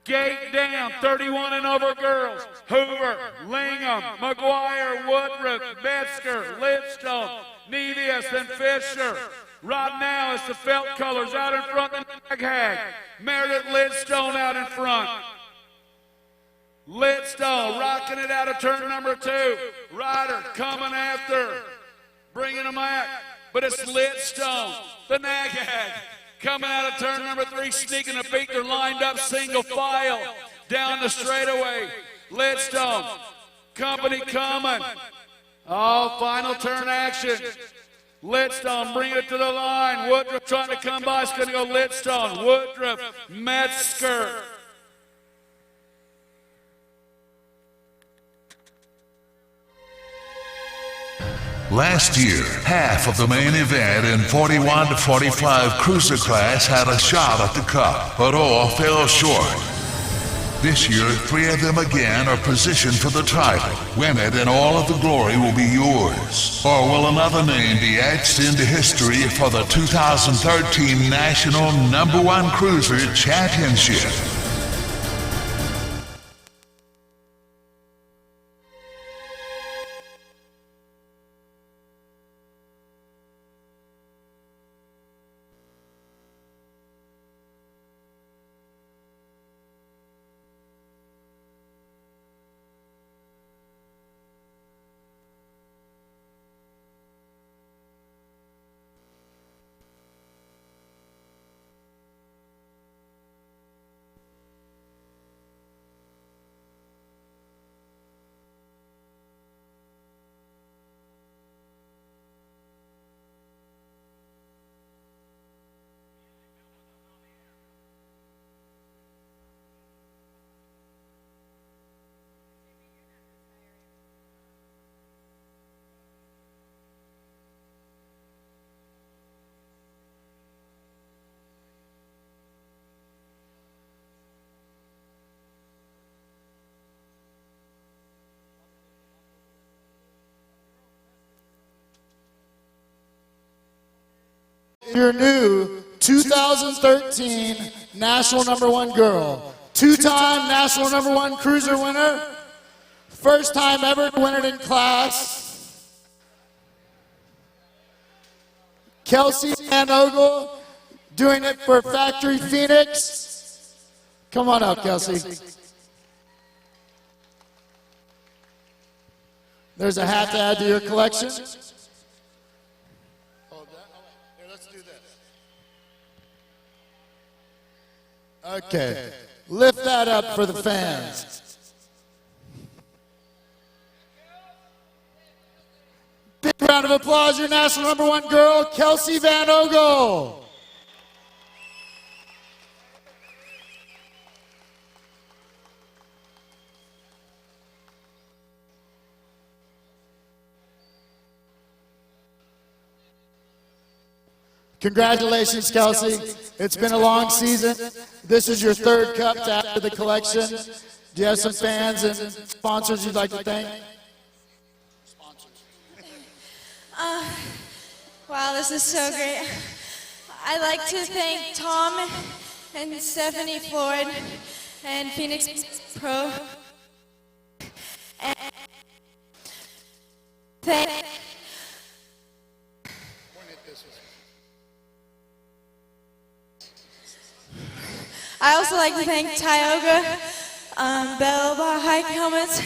Gate down, 31 and over girls. Hoover, Lingham, McGuire, Woodruff, Metzger, Lidstone, Nevius, and Fisher. Right now it's the felt colors out in front of the Hag. Meredith Lidstone out in front. Lidstone rocking it out of turn number 2. Ryder coming after, bringing them out. But it's Lidstone, the Nag-Hag. Coming out of turn number 3, sneaking a beat. They're lined up single file down the straightaway. Lidstone, company coming. Oh, final turn action. Lidstone, bring it to the line. Woodruff trying to come by. It's going to go Lidstone. Woodruff, Metzger. Last year, half of the main event in 41 to 45 cruiser class had a shot at the cup, but all fell short. This year, 3 of them again are positioned for the title. Win it and all of the glory will be yours. Or will another name be etched into history for the 2013 National #1 Cruiser Championship? Your new 2013 National #1 girl, 2-time National #1 Cruiser winner, first time ever to win it in class, Kelsey Van Ogle, doing it for Factory Phoenix. Come on up, Kelsey. There's a hat to add to your collection. Okay, lift that up for the fans. Big round of applause, your National #1 girl, Kelsey Van Ogle. Congratulations, Kelsey. It's been a long season. This is your 3rd cup to add to the collection. Do you have some fans and sponsors you'd like to thank? Wow, this is so great. I'd like to thank Tom and Stephanie Floyd and Phoenix Pro. And I also like to thank Tioga, Bell Hike Helmets,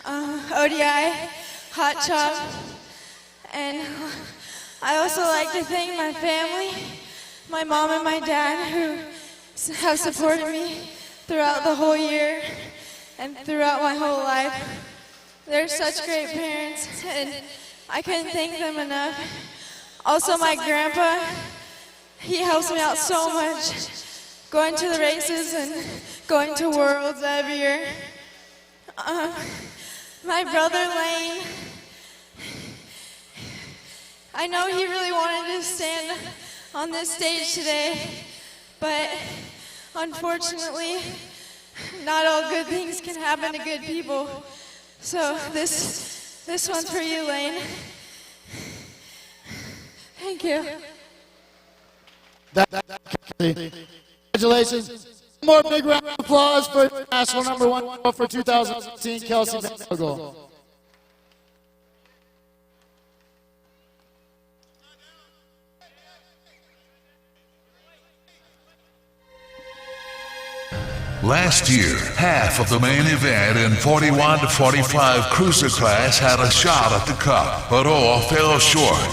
ODI, Hot Chop, and I also like to thank my family, my mom and my dad, who have supported me throughout the whole year and throughout my whole life. They're such great parents, and I couldn't thank them enough. Also, my grandpa, he helps me out so much, going to the races and going to Worlds every year. My brother Lane, I know he really wanted to stand on this stage today, but unfortunately, not all good things can happen to good people. So this one's for you, Lane. Thank you. Congratulations. One more big round of applause for National #1 for 2016, Kelsey Van Ogle. Last year, half of the main event in 41 to 45 cruiser class had a shot at the cup, but all fell short.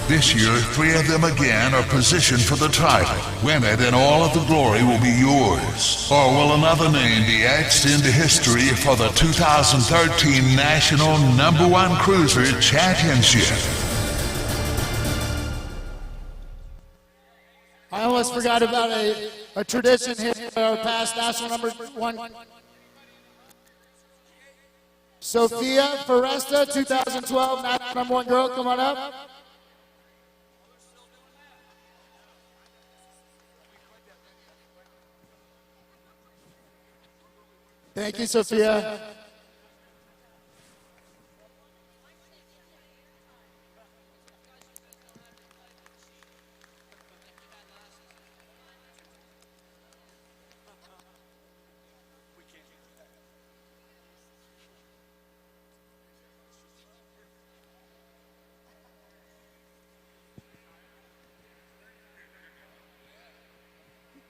This year, 3 of them again are positioned for the title. Win it and all of the glory will be yours. Or will another name be etched into history for the 2013 National #1 Cruiser Championship? I almost forgot about a tradition here, past national number 1. Sophia Foresta, 2012 national number 1 girl, come on up. Thank you, Sophia.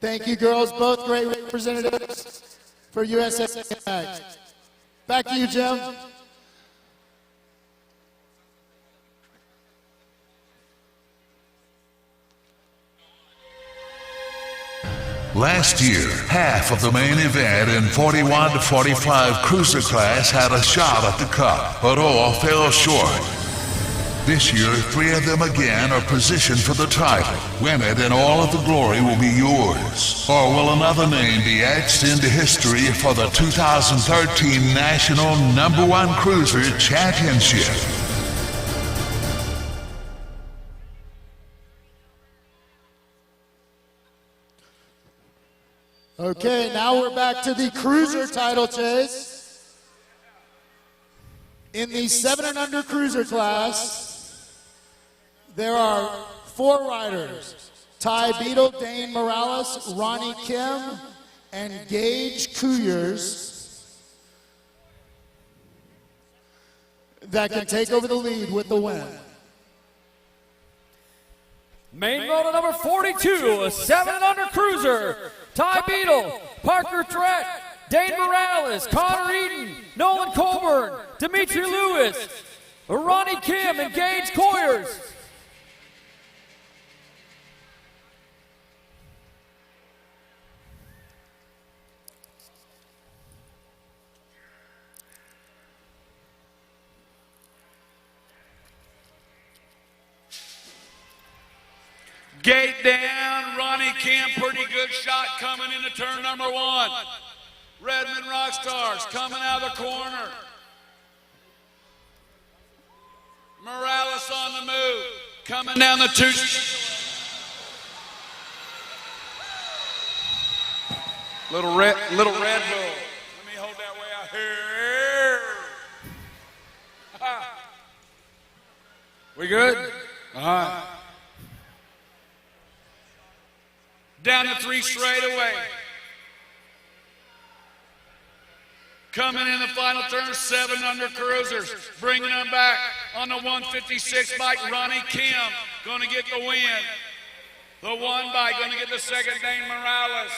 Thank you, girls. Both great representatives for USA. Back to you, Jim. Last year, half of the main event in 41 to 45 cruiser class had a shot at the cup, but all fell short. This year, 3 of them again are positioned for the title. Win it and all of the glory will be yours. Or will another name be etched into history for the 2013 National Number 1 Cruiser Championship? Okay, now we're back to the cruiser title chase. In the 7 and under cruiser class, there are 4 riders: Ty Beadle, Dane Morales, Ronnie Kim, and Gage Kuyers that can take over the lead with the win. Main moto number 42, a 7 and under cruiser. Ty Beadle, Parker Threat, Dane Morales, Connor Eaton, Nolan Colburn, Dimitri Lewis, Ronnie Kim, and Gage Coyers. Gate down, Ronnie Kim, pretty good shot coming into turn number 1. Redmond Rockstars coming out of the corner. Morales on the move, coming down the 2. Little Red Bull. Let me hold that way out here. We good? All right. Down the 3 straight away. Coming in the final turn, 7 under cruisers. Bringing them back on the 156 bike, Ronnie Kim. Going to get the win. The 1 bike going to get the second, Dane Morales.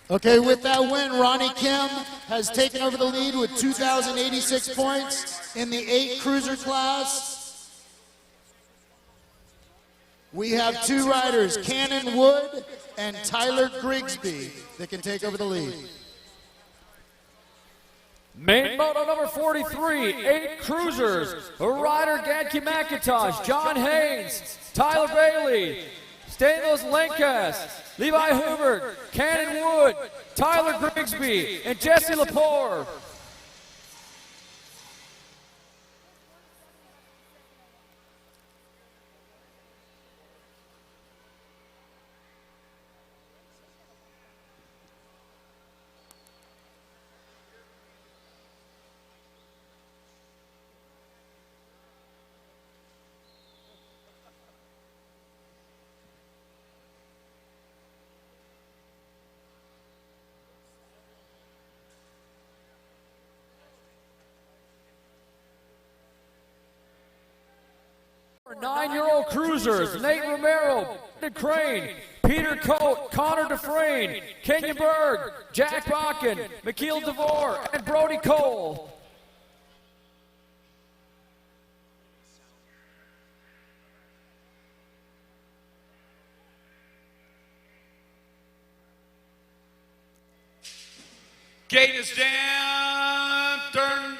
Okay, with that win, Ronnie Kim has taken over the lead with 2,086 points in the 8 cruiser class. We have 2 riders, Cannon Wood and Tyler Grigsby, that can take over the lead. Main moto number 43, 8 cruisers. A rider, Ganke McIntosh, John Haynes, Tyler Bailey, Stanos Lenkas, Levi Hubert, Cannon Wood, Tyler Grigsby, and Jesse Lepore. Nine-year-old cruisers, Nate Romero, Brandon Crane, Peter Coate, Connor Dufresne, Kenyon Berg, Jack Bakken, McKeel DeVore, and Brody Cole. Gate is down, turn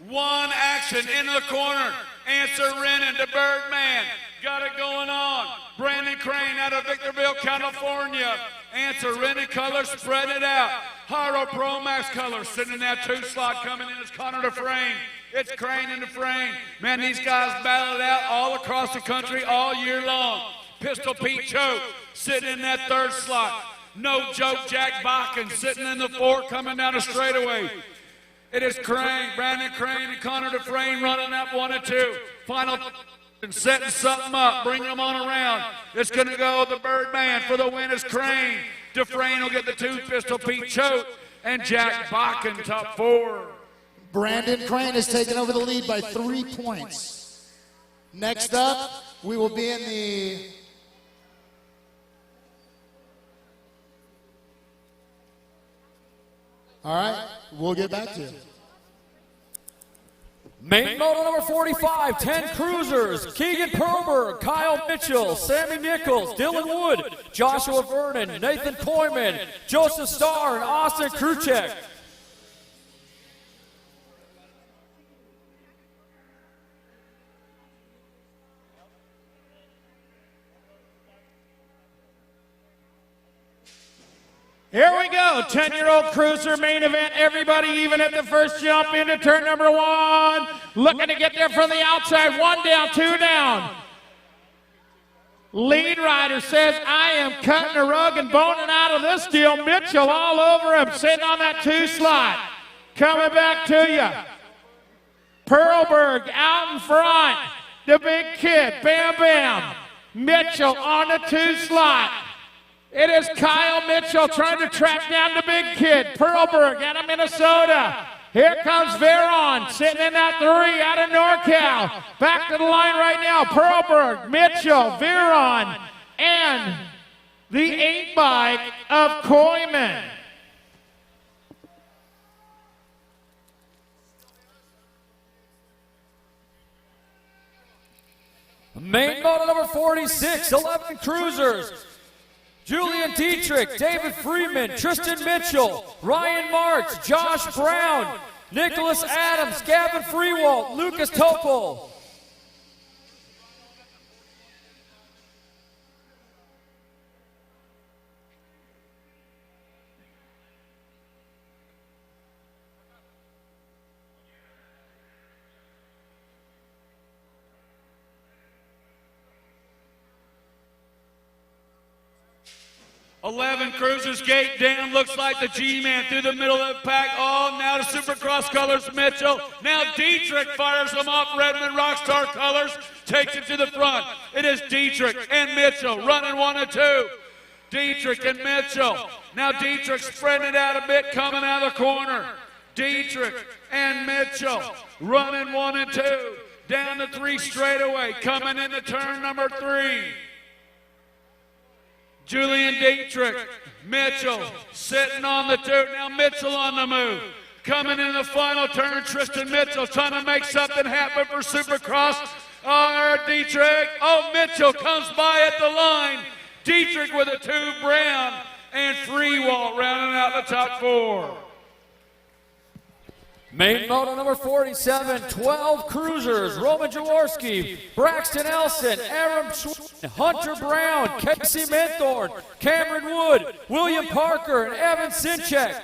1 action into the corner. Answer Rennan to Birdman. got it going on. Brandon Crane out of Victorville, California. Answer, Rennie color, spread it out. Haro Pro Max color, sitting in that 2 slot, coming in as Connor Dufresne. It's Crane in the frame. Man, these guys battled it out all across the country all year long. Pistol Pete Choke, sitting in that 3rd slot. No Joke Jack Bakken, sitting in the 4, coming down the straightaway. It is Crane, Brandon Crane and Connor Dufresne running up 1 and 2. Final and setting something up, bringing them on around. It's going to go the Birdman. For the win is Crane. Dufresne will get the 2, Pistol Pete Choke, and Jack Bakken top 4. Brandon Crane has taken over the lead by 3 points. Next up, we will be in the all right, we'll get back to you. Main moto number 45, 10 cruisers, Keegan Perlberg, Kyle Mitchell, Sammy Nichols, Dylan Wood, Joshua Vernon, Nathan Koyman, Joseph Starr, and Austin Kruchek. Here we go, 10-year-old cruiser main event. Everybody even at the first jump into turn number 1. Looking to get there from the outside. 1 down, 2 down. Lead rider says, I am cutting a rug and boning out of this deal. Mitchell all over him, sitting on that 2 slot. Coming back to you. Perlberg out in front. The big kid, Bam Bam. Mitchell on the 2 slot. It is Kyle Mitchell trying to track down the big kid, Perlberg out of Minnesota. Here comes Veron, sitting in that 3 out of NorCal. Back to the line right now, Perlberg, Mitchell, Veron, and the 8 bike of Koyman. Main moto number 46, 11 cruisers. Julian Dietrich, David Freeman, Tristan Mitchell, Ryan Marks, Josh Brown, Nicholas Adams, Gavin Freewalt, Lucas Topol. $11 cruisers, gate down, looks like the G-Man through the middle of the pack. Oh, now the Supercross colors, Mitchell. Now Dietrich fires them off Redmond Rockstar colors, takes it to the front. It is Dietrich and Mitchell running 1 and 2. Dietrich and Mitchell. Now Dietrich spreading it out a bit, coming out of the corner. Dietrich and Mitchell running 1 and 2. Down the 3 straightaway, coming into turn number 3. Julian Dietrich, Mitchell sitting on the 2. Now Mitchell on the move. Coming in the final turn, Tristan Mitchell trying to make something happen for Supercross. Oh, Dietrich. Oh, Mitchell comes by at the line. Dietrich with a 2 Brown and Freewalt rounding out the top 4. Main moto number 47, 12 cruisers, Roman Jaworski, Braxton Elson, Aaron Schwinn, Hunter Brown, Casey Menthorn, Cameron Wood, William Parker, and Evan Sinchek.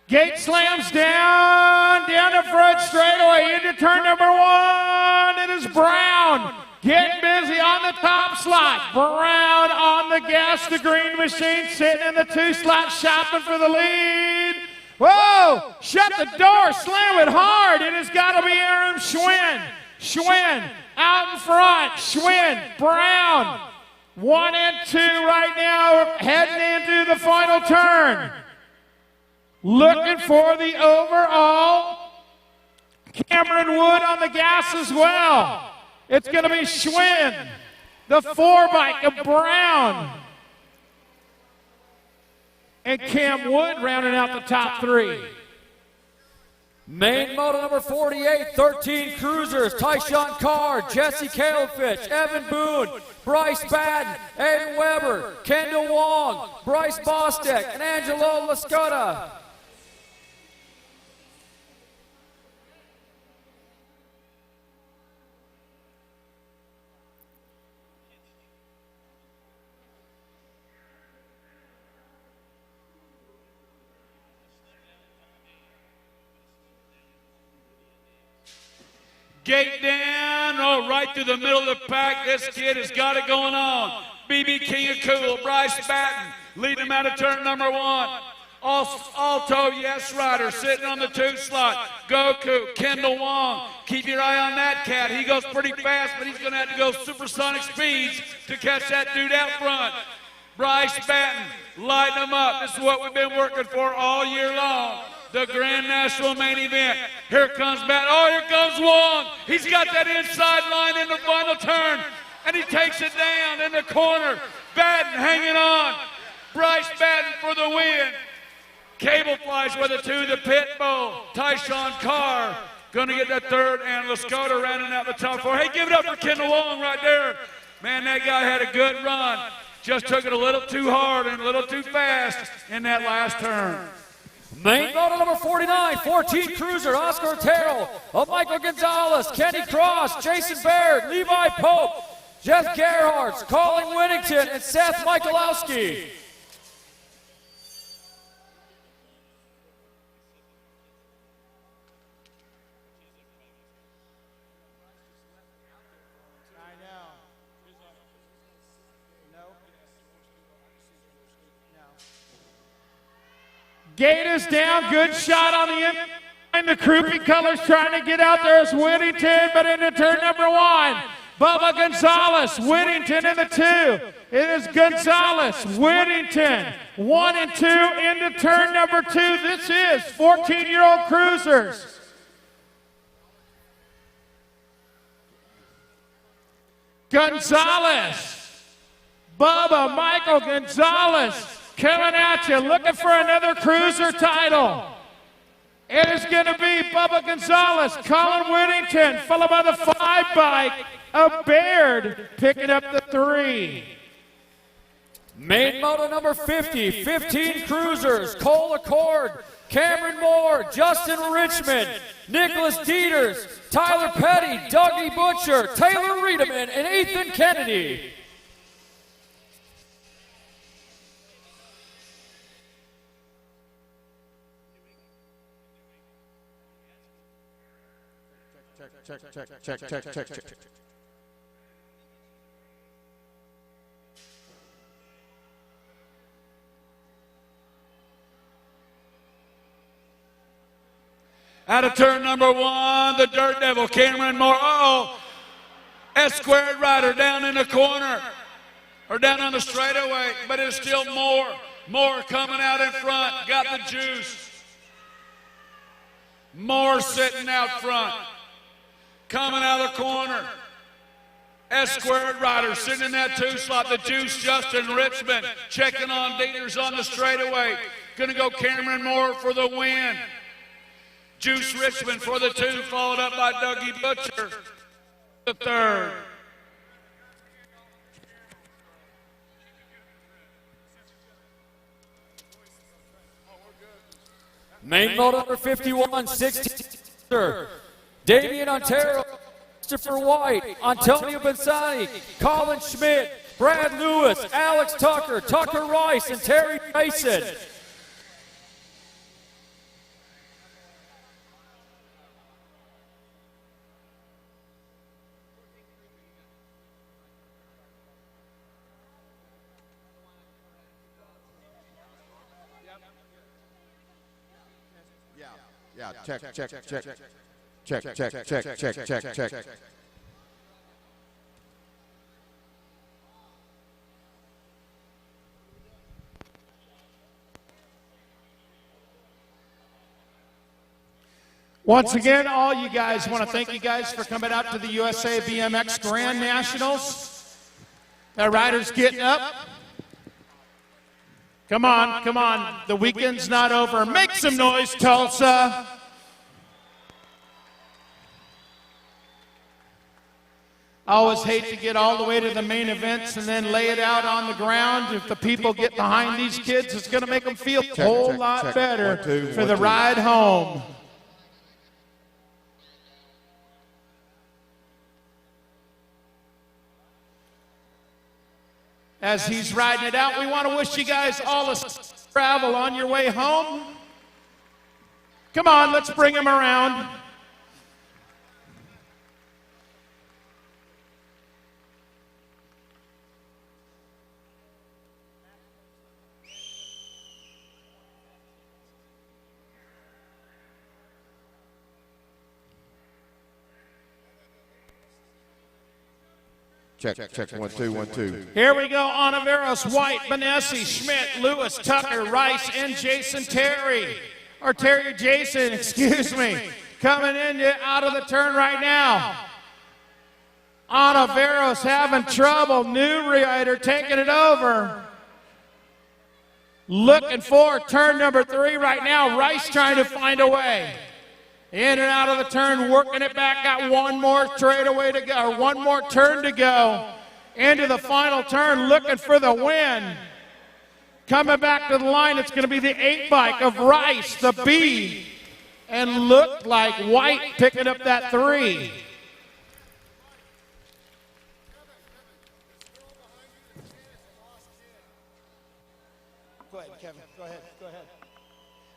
Gate slams down the front straightaway into turn number 1. It is Brown getting busy on the top slot. Brown on the gas, the green machine sitting in the 2 slot, shopping for the lead. Whoa! Shut the door, slam it hard. It has got to be Aaron Schwinn. Schwinn out in front. Schwinn, Brown. 1 and 2 right now, heading into the final turn. Looking for the overall. Cameron Wood on the gas as well. It's going to be Schwinn, the 4 bike of Brown. and Cam Wood rounding out the top 3. Main moto number 48, 13 cruisers, Tyshawn Carr, Jesse Kalefish, Evan Boone, Bryce Batten, Aiden Weber, Kendall Wong, Bryce Bostek, and Angelo Lascota. Gate down, oh, right through the middle of the pack. This kid has got it going on. BB King of Cool, Bryce Batten, leading him out of turn number 1. Alto, Yes Rider, sitting on the 2 slot. Goku, Kendall Wong, keep your eye on that cat. He goes pretty fast, but he's going to have to go supersonic speeds to catch that dude out front. Bryce Batten, lighting him up. This is what we've been working for all year long. The Grand National main event. Here comes Batten. Oh, here comes Wong. He's got that inside line in the final turn, and he takes it down in the corner. Batten hanging on. Bryce Batten for the win. Cable flies with it to the pit bull. Tyshawn Carr going to get that 3rd, and Lascota rounding out the top 4. Hey, give it up for Kendall Wong right there. Man, that guy had a good run. Just took it a little too hard and a little too fast in that last turn. Main moto number 49, 14 cruiser, Oscar Otero, Michael Gonzalez, Kenny Cross, Jason Baird, Levi Pope, Jeff Gerhardt, Colin Whittington, and Seth Michalowski. Gate is down, good shot on the inside. The Crouppy colors trying to get out there is Whittington, but into turn number 1. Bubba Gonzalez, Whittington in the 2. It is Gonzalez, Whittington, 1 and 2 into turn number 2. This is 14-year-old cruisers. Gonzalez, Bubba, Michael Gonzalez, coming at you, looking for another cruiser title. It is going to be Bubba Gonzalez, Colin Whittington, followed by the 5 bike of Baird, picking up the 3. Main moto number 50, 15 cruisers, Cole Accord, Cameron Moore, Justin Richmond, Nicholas Dieters, Tyler Petty, Dougie Butcher, Taylor Riedemann, and Ethan Kennedy. Check. Out of turn number 1, the Dirt Devil, Cameron Moore. Uh-oh. S-squared rider down in the corner, or down on the straightaway, but it's still Moore. Moore coming out in front, got the juice. Moore sitting out front. Coming out of the corner. S-squared rider sitting in that 2 slot. The juice, Justin Richmond, checking on Dieters on the straightaway. Going to go Cameron Moore for the win. Juice Richmond for the 2, followed up by Dougie Butcher, the 3rd. Main moto number 51, 16, Damian Ontario, Christopher White, Antonio Bensani, Colin Schmidt, Brad Lewis, Alex Tucker, Tucker Rice, and Terry Mason. Yeah, check. Once again, all you guys, want to thank you guys for coming out to the USA BMX Grand Nationals. That rider's getting up. Come on, come on. The weekend's not over. Make some noise, Tulsa. I always hate to get all the way to the main events and then lay it out on the ground. If the people get behind these kids, it's going to make them feel a whole lot better for the ride home. As he's riding it out, we want to wish you guys all a travel on your way home. Come on, let's bring him around. Check, 1, 2, 1, 2. Here we go. Onaveros, White, Benessi, Schmidt, Lewis, Tucker, Rice, and Jason Terry. Or Terry Jason, excuse me. Coming in out of the turn right now. Onaveros having trouble. New rider taking it over. Looking for turn number 3 right now. Rice trying to find a way. In and out of the turn, working it back. Got one more straightaway to go, or one more turn to go. Into the final turn, looking for the win. Coming back to the line, it's going to be the 8 bike of Rice, the B. And looked like White picking up that 3. Go ahead, Kevin. Go ahead.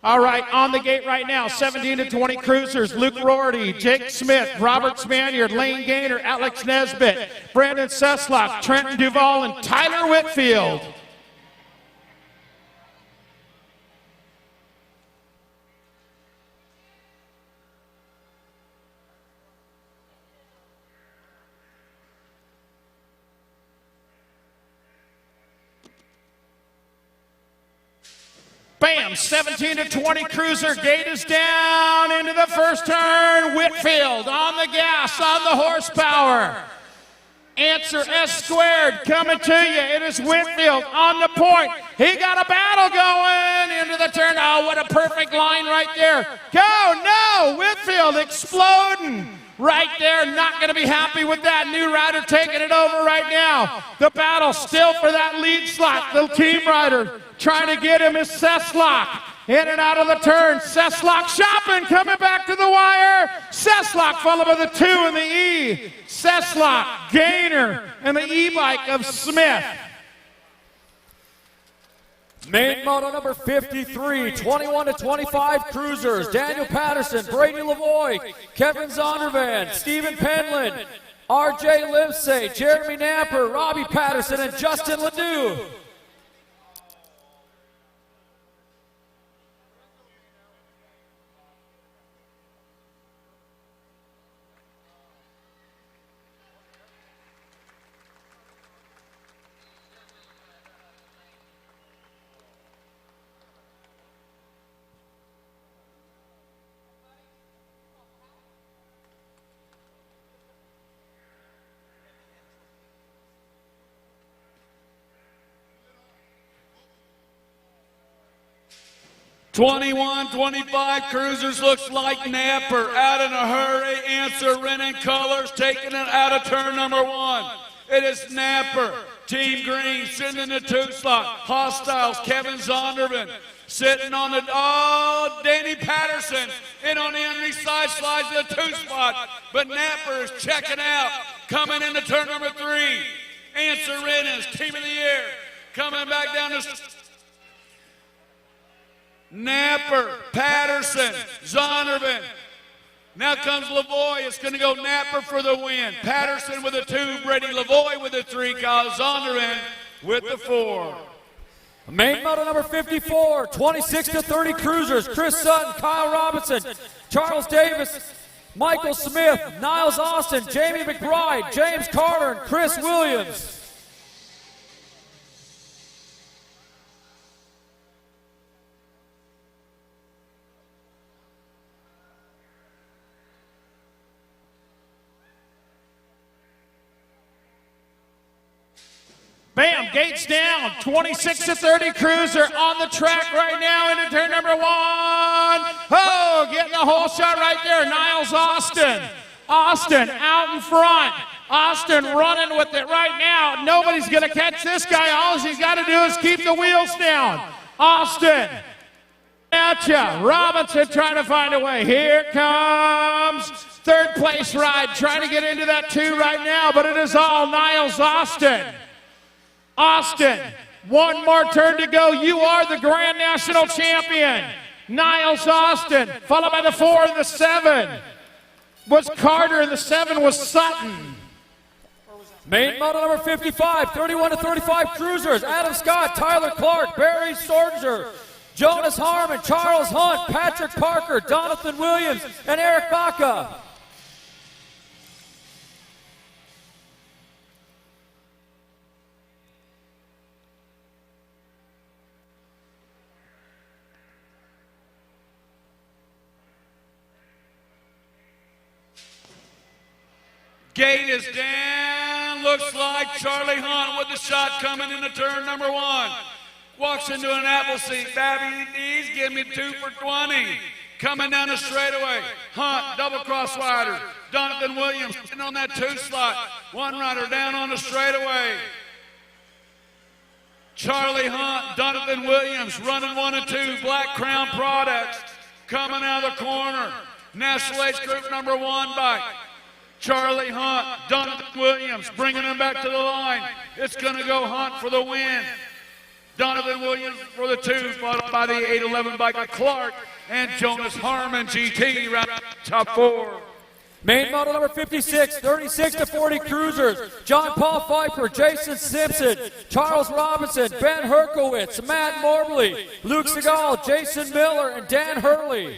All right, on the gate right now, 17 to 20 cruisers. Luke Rorty, Jake Smith, Robert Spaniard, Lane Gaynor, Alex Nesbitt, Brandon Seslock, Trenton Duvall, and Tyler Whitfield. Bam, 17 to 20 cruiser, gate is down into the first turn. Whitfield on the gas, on the horsepower. Answer S squared coming to you. It is Whitfield on the point. He got a battle going into the turn. Oh, what a perfect line right there. Go, no, Whitfield exploding. Right there, not going to be happy with that. New rider taking it over right now. The battle still for that lead slot. The team rider trying to get him is Seslock. In and out of the turn. Seslock shopping, coming back to the wire. Seslock followed by the 2 and the E. Seslock, Gaynor, and the E-bike of Smith. Main moto number 53, 21 to 25 cruisers. Daniel Patterson, Brady Lavoie, Kevin Zondervan, Stephen Penland, RJ Livesay, Jeremy Napper, Robbie Patterson, and Justin Ledoux. '21, '25 cruisers looks like Napper out in a hurry. Answer renting colors taking it out of turn number 1. It is Napper. Team Green sitting in the 2 slot. Hostiles, Kevin Zondervan sitting on the, Danny Patterson in on the enemy side, slides to the 2 spot. But Napper is checking out. Coming into turn number 3. Answer Rennes, team of the year. Coming back down to Napper, Patterson, Zondervan. Now comes Lavoie. It's going to go Napper for the win. Patterson with a 2, Brady Lavoie with a 3, Kyle Zondervan with the 4. Main moto number 54, 26 to 30 cruisers. Chris Sutton, Kyle Robinson, Charles Davis, Michael Smith, Niles Austin, Jamie McBride, James Carter, and Chris Williams. Bam, gates down. 26 to 30 cruiser on the track right now into turn number 1. Oh, getting a whole shot right there. Niles Austin. Austin out in front. Austin running with it right now. Nobody's going to catch this guy. All he's got to do is keep the wheels down. Austin. At ya. Robinson trying to find a way. Here comes third place ride. Trying to get into that 2 right now, but it is all Niles Austin. Austin, one more turn to go. You are the Grand National Champion. Niles Austin, followed by the 4 and the 7 was Carter, and the 7 was Sutton. Main model number 55, 31 to 35 cruisers. Adam Scott, Tyler Clark, Barry Sorger, Jonas Harmon, Charles Hunt, Patrick Parker, Jonathan Williams, and Eric Baca. Gate is down. Looks like Charlie Hunt with the shot coming into turn number 1. Walks into an apple seat. Babby D's, give me 2 for 20. Coming down the straightaway. Hunt, double cross rider. Jonathan Williams sitting on that 2 slot. One rider down on the straightaway. Charlie Hunt, Jonathan Williams running 1 and 2. Black Crown Products coming out of the corner. National Age Group number 1 bike. Charlie Hunt, Jonathan Williams bringing him back to the line. It's going to go Hunt for the win. Jonathan Williams for the 2, followed by the 811 bike of Clark and Jonas Harmon GT round top 4. Main model number 56, 36 to 40 cruisers. John Paul Pfeiffer, Jason Simpson, Charles Robinson, Ben Herkowitz, Matt Mobley, Luke Segal, Jason Miller, and Dan Hurley.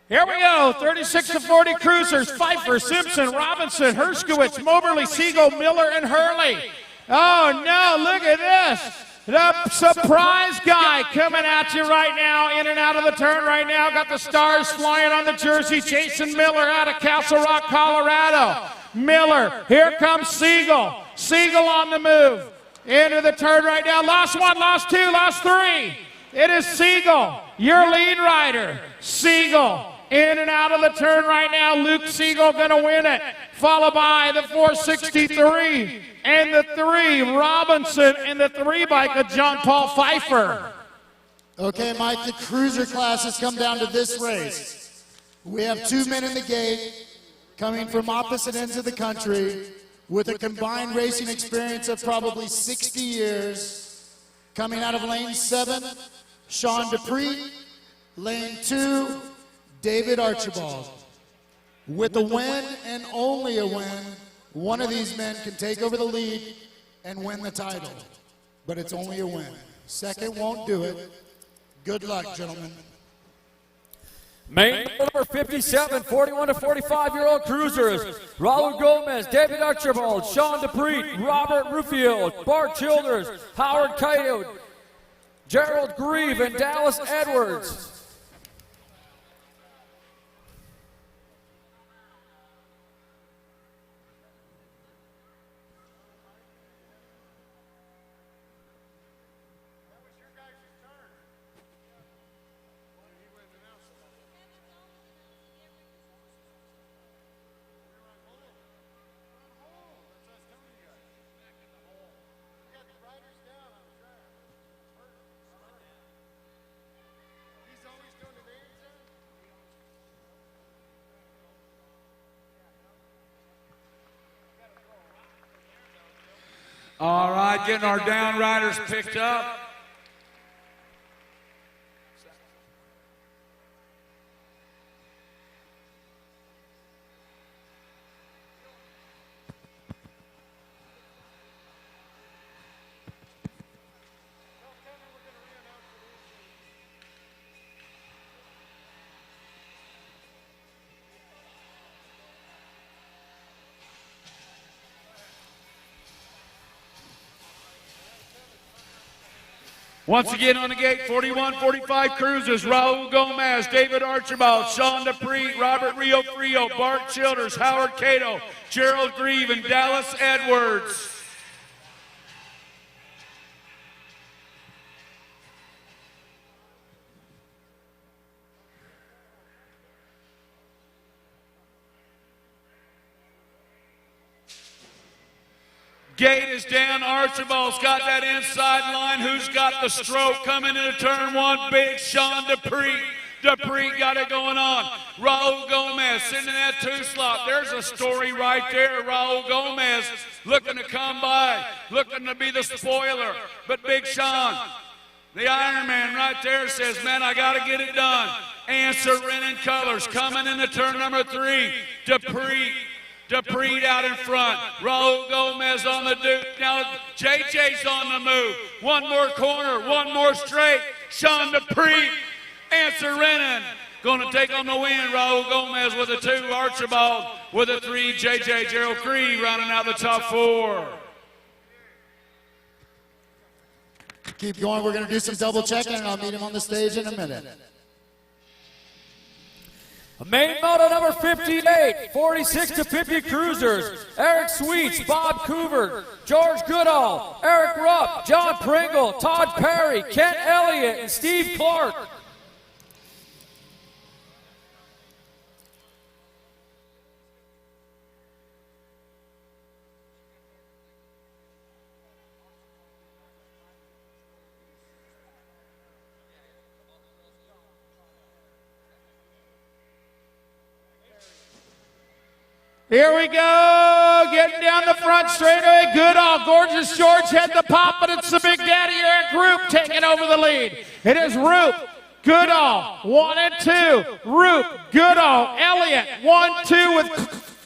Here we go, 36 to 40 cruisers, Pfeiffer, Simpson, Robinson, Herskowitz, Moberly, Siegel, Miller, and Hurley. Oh no, look at this. The surprise guy coming at you right now, in and out of the turn right now. Got the stars flying on the jersey. Jason Miller out of Castle Rock, Colorado. Miller, here comes Siegel. Siegel on the move. Into the turn right now. Lost 1, lost 2, lost 3. It is Siegel, your lead rider. Siegel. In and out of the turn right now. Luke Siegel going to win it. Followed by the 463 and the 3, Robinson, and the 3 bike of John Paul Pfeiffer. Okay, Mike, the cruiser classes come down to this race. We have 2 men in the gate coming from opposite ends of the country with a combined racing experience of probably 60 years. Coming out of lane 7, Sean Dupree. Lane 2, David Archibald. With a win and only a win, one of these men can take over the lead and win the title. But it's only a win. Second won't do it. Good luck, gentlemen. Main number 57, 41 to 45-year-old cruisers. Raul Gomez, David Archibald, Sean Dupree, Robert Ruffield, Bart Childers, Howard Coyote, Gerald Grieve, and Dallas Edwards. All right, getting our down riders picked up. Once again on the gate, 41-45 cruisers, Raul Gomez, David Archibald, Sean Dupree, Robert Rio Frio, Bart Childers, Howard Cato, Gerald Grieve, and Dallas Edwards. Gate is down. Archibald's got that inside line. Who's got the stroke coming into turn one? Big Sean Dupree. Dupree got it going on. Raul Gomez sitting in that two slot. There's a story right there. Raul Gomez looking to come by, looking to be the spoiler. But Big Sean, the Iron Man right there, says, man, I got to get it done. Answer Rennan Colors coming into turn number three. Dupree out in front. Raul Gomez on the Duke. Now JJ's on the move. One more corner, one more straight. Sean Dupree, Answer Rennan. Going to take on the win. Raul Gomez with a 2. Archibald with a 3. JJ Gerald Cree rounding out the top 4. Keep going. We're going to do some double checking, and I'll meet him on the stage in a minute. Main moto number 58, 46 to 50 cruisers. Eric Sweets, Bob Couvert, George Goodall, Eric Rupp, John Pringle, Todd Perry, Kent Elliott, and Steve Clark. Here we go, getting down the front straightaway. Goodall, Gorgeous George had the pop, but it's the Big Daddy Eric Roop taking over the lead. It is Roop, Goodall, 1 and 2. Roop, Goodall, Elliott, 1, 2 with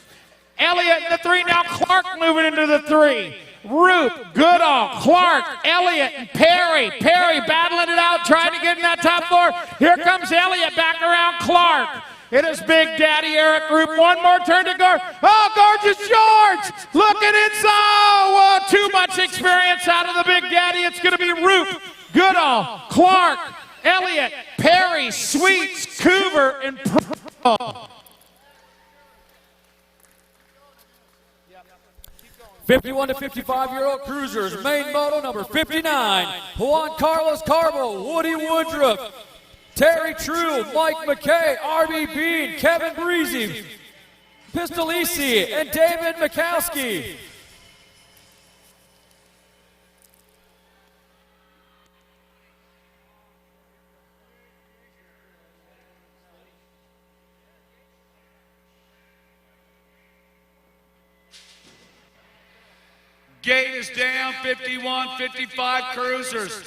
Elliott in the 3. Now Clark moving into the 3. Roop, Goodall, Clark, Elliott, and Perry. Perry battling it out, trying to get in that top 4. Here comes Elliott back around Clark. It is Big Daddy Eric Roop. One more turn to guard. Oh, Gorgeous George looking inside. Oh, too much experience out of the Big Daddy. It's going to be Roop, Goodall, Clark, Elliott, Perry, Sweets, Coover, and Pearl. 51 to 55-year-old cruisers, main moto number 59, Juan Carlos Carbo, Woody Woodruff, Terry True, Mike McKay, R.B. Bean, Kevin Breezy, Pistolisi, and David Mikowski. Gate is down, 51, 55 cruisers.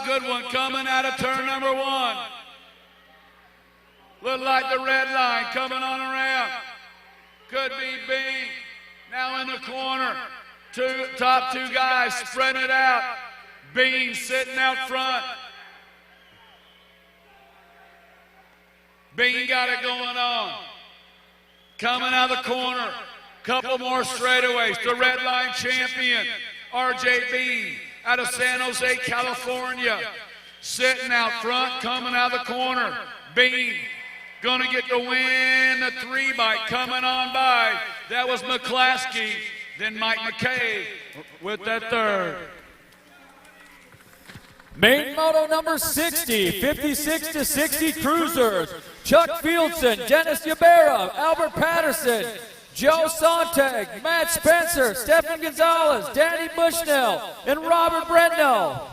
Good one coming out of turn number 1. Look like the red line coming on around. Could be Bean. Now in the corner. Top 2 guys spreading it out. Bean sitting out front. Bean got it going on. Coming out of the corner. Couple more straightaways. The red line champion, RJ Bean, out of San Jose, California. Sitting out front, coming out of the corner. Bean, gonna get the win. The 3 bike coming on by. That was McClaskey. Then Mike McKay with that 3rd. Main moto number 60, 56 to 60 cruisers. Chuck Fieldson, Dennis Yabera, Albert Patterson, Joe Sontag, Matt Spencer, Stephen Gonzalez, Danny Bushnell, and Robert Brendel.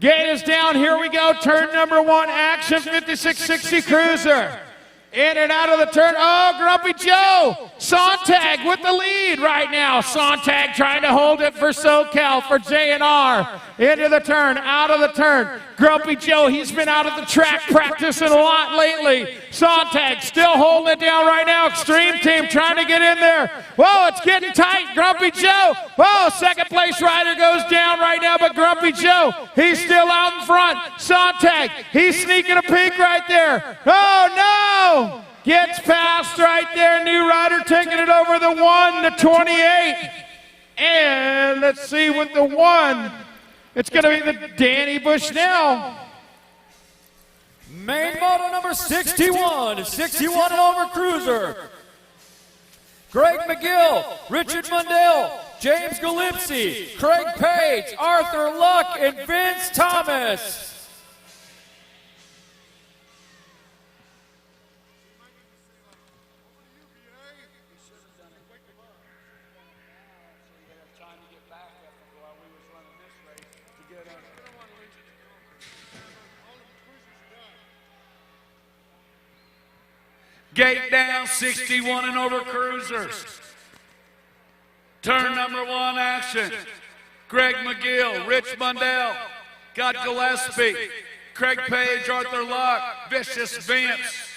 Gate is down. Here we go. Turn number 1, action, 5660 cruiser. In and out of the turn. Oh, Grumpy Joe. Sontag with the lead right now. Sontag trying to hold it for SoCal, for JNR. Into the turn, out of the turn. Grumpy Joe, he's been out of the track practicing a lot lately. Sontag still holding it down right now. Extreme Team trying to get in there. Whoa, it's getting tight. Grumpy Joe. Whoa, second place rider goes down right now, but Grumpy Joe, he's still out in front. Sontag, he's sneaking a peek right there. Oh, no! Gets past right there. New rider taking it over the 1 to 28. And let's see with the 1. It's going to be the Danny Bushnell. Main model number 61, 61 and over cruiser. Greg McGill, Richard Mundell, James Galipsy, Craig Page, Arthur Luck, and Vince Thomas. Gate down, 61 and over cruisers. Turn number 1 action. Greg McGill, Rich Mundell, got Gillespie, Craig Page, Arthur Locke, Vicious Vince.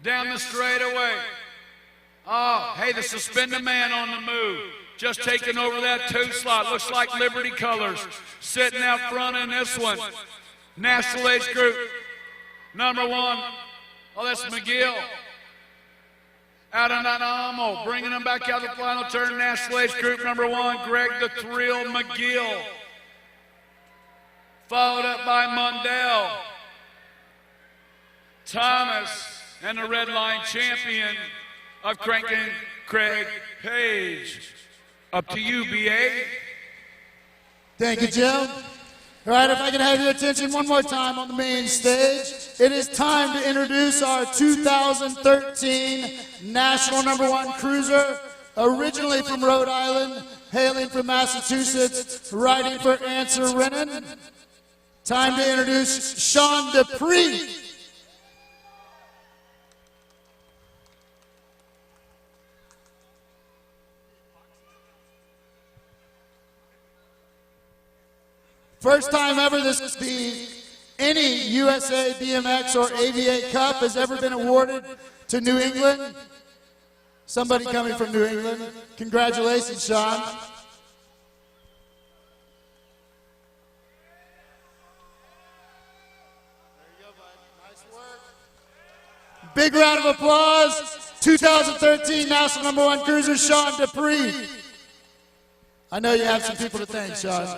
Down the straightaway. Oh, hey, the suspended man on the move. Just taking over that 2 slot. Looks like Liberty Colors. Sitting out front in this one. National age group, number 1. Oh, that's McGill. Out on that Amo, bringing him back out the final turn. National age group, number 1, Greg the Thrill McGill. Followed up by Mundell. Thomas, and the red line champion of cranking, Craig Page. Up to you, BA. Thank you, Jim. All right, if I can have your attention one more time on the main stage. It is time to introduce our 2013 National number 1 cruiser, originally from Rhode Island, hailing from Massachusetts, riding for Answer Renan. Time to introduce Sean Dupree. First time ever any USA BMX or AVA Cup has ever been awarded to New England. Somebody coming from New England. Congratulations, Sean. Big round of applause. 2013 National number 1 cruiser, Sean Dupree. I know you have some people to thank, Sean.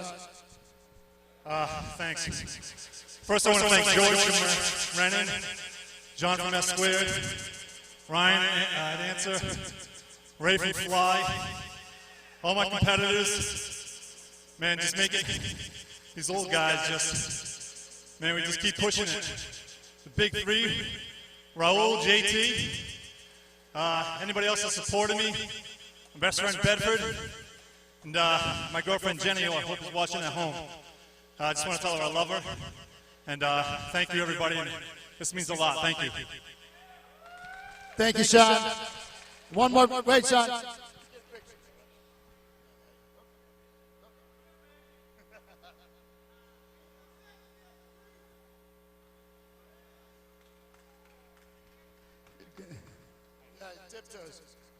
Thanks. First, I want to thank George from Renan, John from S Squared, Ryan at Answer, Ray from Fly, all my competitors. Man, just make it. These old guys man, we just keep pushing it. The big 3, Raul, JT, anybody else that supported me, my best friend Bedford, and my girlfriend Jenny, who I hope is watching at home. I just want to tell her I love her, and thank you, everybody. And this means a lot. Thank you. Thank you, Sean. One more. Wait, Sean.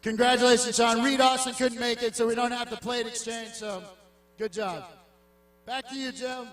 Congratulations, Sean. Reed Austin couldn't make it, so we don't have the plate exchange, so good job. Back to you, Jim.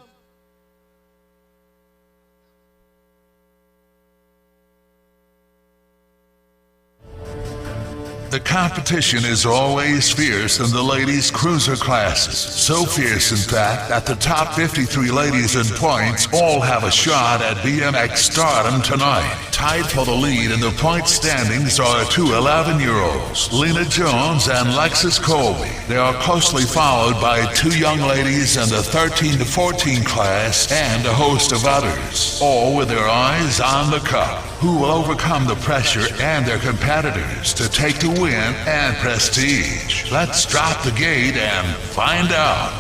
The competition is always fierce in the ladies' cruiser classes. So fierce, in fact, that the top 53 ladies in points all have a shot at BMX stardom tonight. Tied for the lead in the point standings are 2 11-year-olds, Lena Jones and Lexus Colby. They are closely followed by 2 young ladies in the 13 to 14 class and a host of others, all with their eyes on the cup. Who will overcome the pressure and their competitors to take the win and prestige? Let's drop the gate and find out.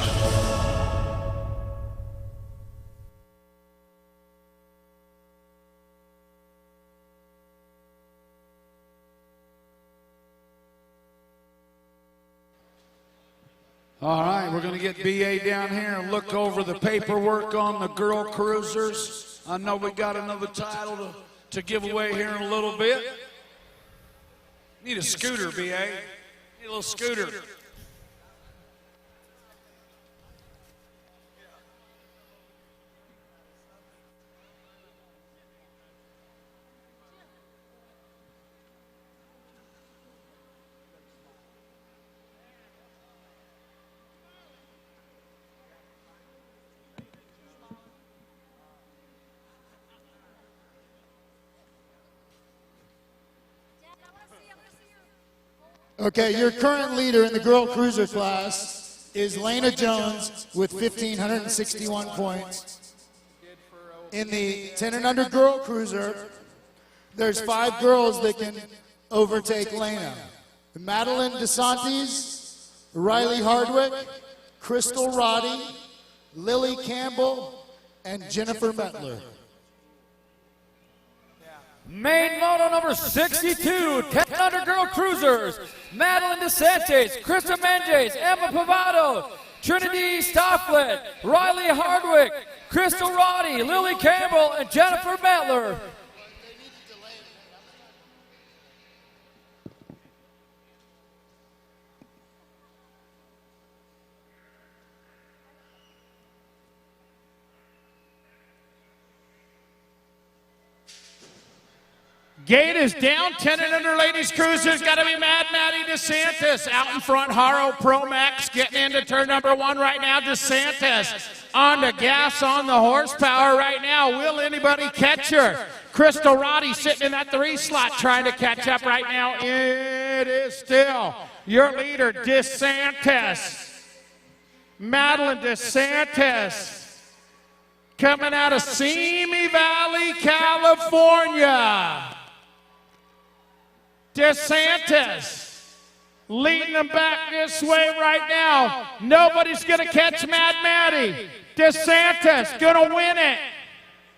All right, we're going to get BA down here and look over the paperwork on the girl cruisers. I know we got another title to give away here in a little bit. Need a scooter, BA. Need a little scooter. Okay, your current leader in the girl cruiser class is Lena Jones with 1,561 points. In the 10 and under girl cruiser, there's 5 girls that can overtake Lena. Madeline DeSantis, Riley Hardwick, Crystal Roddy, Lily Campbell, and Jennifer Metler. Main moto number 62, 10 under girl cruisers, Madeline DeSantis, Krista Menges, Emma Pavado, Trinity Stofflet, Riley Hardwick, Crystal Roddy, Lily Campbell, and Jennifer Metler. Gate is down, 10 and under ladies cruisers, got to be Mad Maddie DeSantis. Out in front, Haro Pro Max getting into turn number 1 right now. DeSantis on the gas, on the horsepower right now. Will anybody catch her? Crystal Roddy sitting in that 3 slot trying to catch up right now. It is still your leader, DeSantis. Madeline DeSantis. Coming out of Simi Valley, California. DeSantis leading them back this way right now. Nobody's going to catch Mad Maddie. DeSantis going to win it.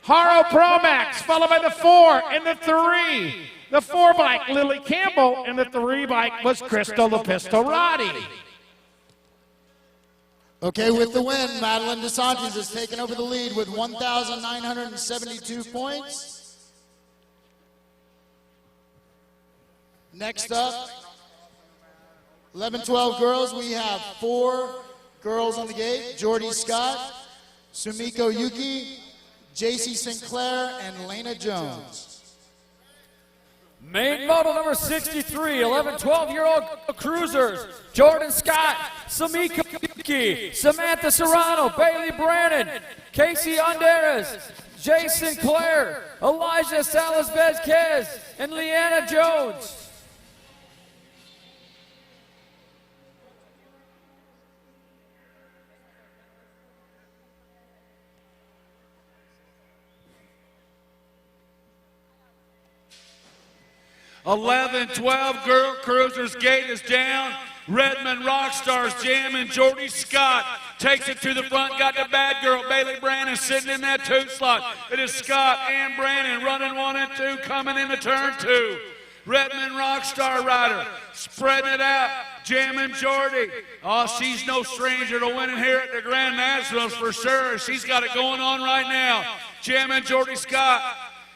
Haro Pro Max followed by the 4 and the 3. The 4 bike, Lily Campbell, and the 3 bike was Crystal the Pistol Roddy. Okay, with the win, Madeline DeSantis has taken over the lead with 1,972 points. Next up, 11-12 girls, we have 4 girls on the gate. Jordy Scott, Sumiko Yuki, JC Sinclair, and Lena Jones. Main model number 63, 11-12-year-old cruisers, Jordan Scott, Sumiko Yuki, Samantha Serrano, Bailey Brannon, Casey Underes, Jay Sinclair, Elijah Salas Vezquez, and Leanna Jones. Eleven, 12 girl cruisers, gate is down. Redmond Rockstars jamming. Jordy Scott takes it to the front, got the bad girl, Bailey Brannon, sitting in that 2 slot. It is Scott and Brannon running 1 and 2, coming into turn 2. Redmond Rockstar rider, spreading it out, jamming Jordy. Oh, she's no stranger to winning here at the Grand Nationals for sure. She's got it going on right now. Jamming Jordy Scott.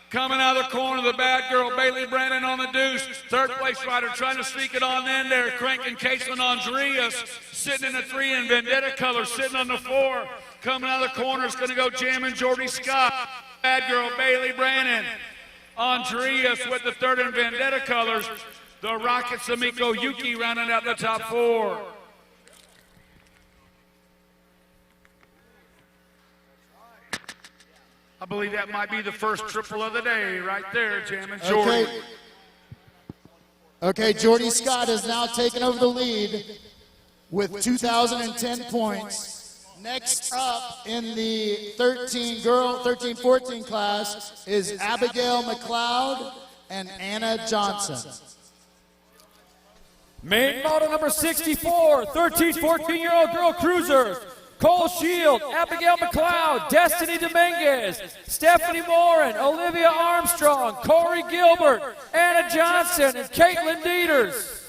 Coming out of the corner, the bad girl, Bailey Brannon on the deuce. 3rd place rider trying to sneak it on in there. Cranking Caitlin Andreas, sitting in the 3 in Vendetta color, sitting on the 4. Coming out of the corner is going to go jamming Jordy Scott. Bad girl, Bailey Brannon. Andreas with the 3rd in Vendetta colors. The Rocket Sumiko Yuki rounding out the top 4. I believe that might be the first triple of the day right there, jamming Jordy. Okay, Jordy Scott has now taken over the lead with 2,010 points. Next up in the 13-14 class is Abigail McLeod and Anna Johnson. Main model number 64, 13-14-year-old girl cruisers. Cole Shield, Abigail McLeod, Destiny Dominguez, Stephanie Morin, Olivia Armstrong, Corey Gilbert, Anna Johnson, and Caitlin Dieters.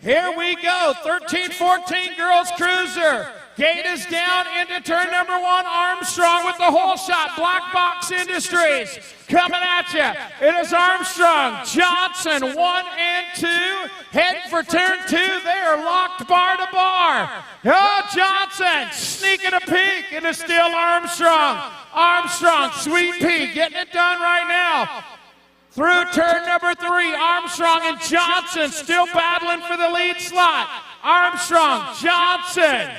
Here we go, 13-14 girls cruiser. Gate is down into turn number 1. Armstrong with the hole shot. Black Box Industries coming at you. It is Armstrong, Johnson, 1 and 2. Heading for turn 2. They are locked bar to bar. Oh, Johnson sneaking a peek. It is still Armstrong. Armstrong, Sweet Pea, getting it done right now. Through turn number 3, Armstrong and Johnson still battling for the lead slot. Armstrong, Johnson.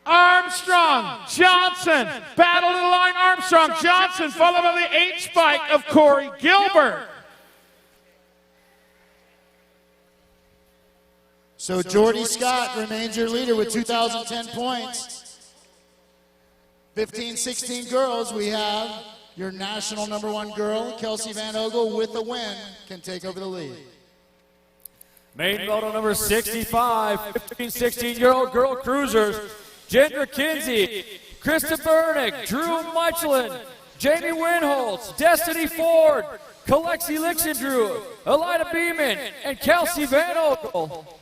Armstrong, Johnson, battle to the line, Armstrong, Johnson, followed by the H-spike of Corey Gilbert. So Jordy Scott remains your leader with 2,010 points. 15-16 girls, we have your national #1 girl, Kelsey Van Ogle, with a win, can take over the lead. Main moto number 65, 15-16-year-old girl cruisers, Kendra Kinsey, Krista Bernick, Drew Michelin, Jamie Winholtz, Destiny Ford, Kalexi Lixendrew, Elida Beeman, and Kelsey Van Ogle.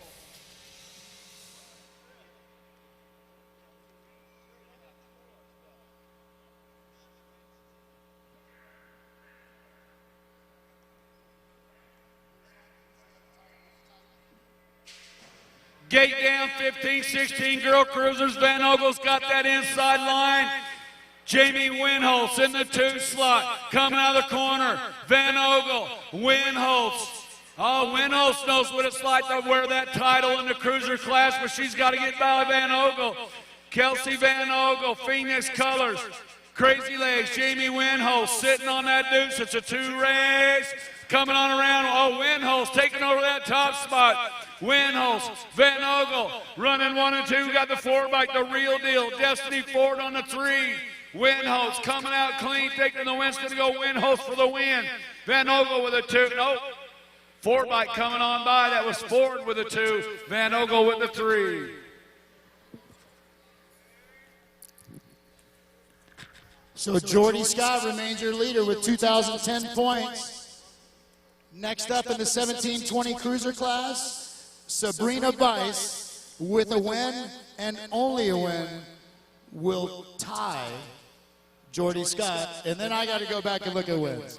Gate down, 15-16 girl cruisers. Van Ogle's got that inside line. Jamie Winholtz in the 2 slot, coming out of the corner. Van Ogle, Winholtz. Oh, Winholtz knows what it's like to wear that title in the cruiser class, but she's got to get by Van Ogle. Kelsey Van Ogle, Phoenix Colors, Crazy Legs, Jamie Winholtz sitting on that deuce. It's a 2 race. Coming on around, oh, Winholtz taking over that top spot. Winholtz, Van Ogle, running 1 and 2, got the 4-bike, the real deal. Destiny Ford on the 3. Winholtz coming out clean, taking the win. It's going to go Winholtz for the win. Van Ogle with a 2. Nope. 4-bike coming on by. That was Ford with a 2. Van Ogle with the 3. So Jordy Scott remains your leader with 2,010 points. Next up in the 17-20 cruiser class, Sabrina Bice with a win and only a win will tie Jordy Scott. And then I got to go back and look at wins.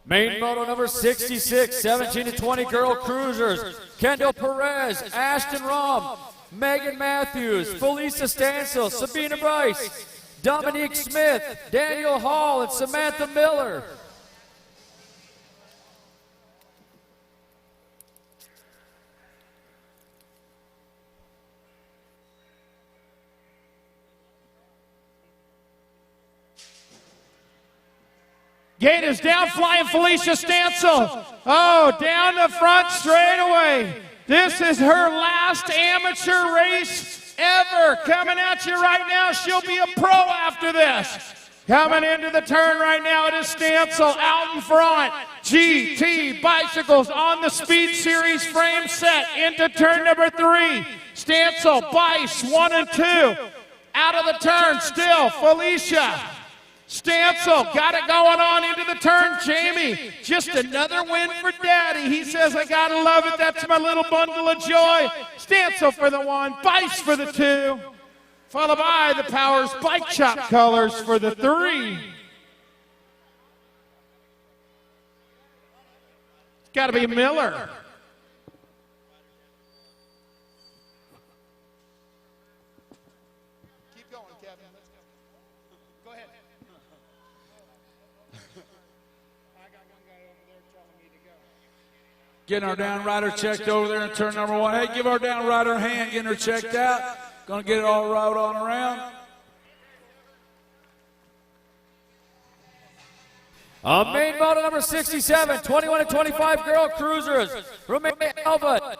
Main moto number 66, 17-20 girl cruisers, Kendall Perez, Ashton Rom, Megan Matthews, Felisa Stansel, Sabina Bryce, Dominique Smith, Daniel Hall, and Samantha Miller. Gate is down, flying Felicia Stansel. Oh, down the front straightaway. This is her last amateur race ever. Coming at you right now. She'll be a pro after this. Coming into the turn right now, it is Stansel out in front. GT Bicycles on the Speed Series frame set into turn number 3. Stansel, Bice, 1 and 2. Out of the turn still, Felicia. Stansel got it going on into the turn. Jamie, just another win for Daddy. He says, I gotta love it. That's my little bundle of joy. Stansel for the 1, Bice for the 2. Followed by the Powers Bike Shop Colors for the 3. It's gotta be Miller. Getting our down rider checked over there in turn number 1. Hey, give our down rider a hand, getting her checked out. Gonna get it all right on around. Main moto number 67, 21-25 girl cruisers, Romania Alva,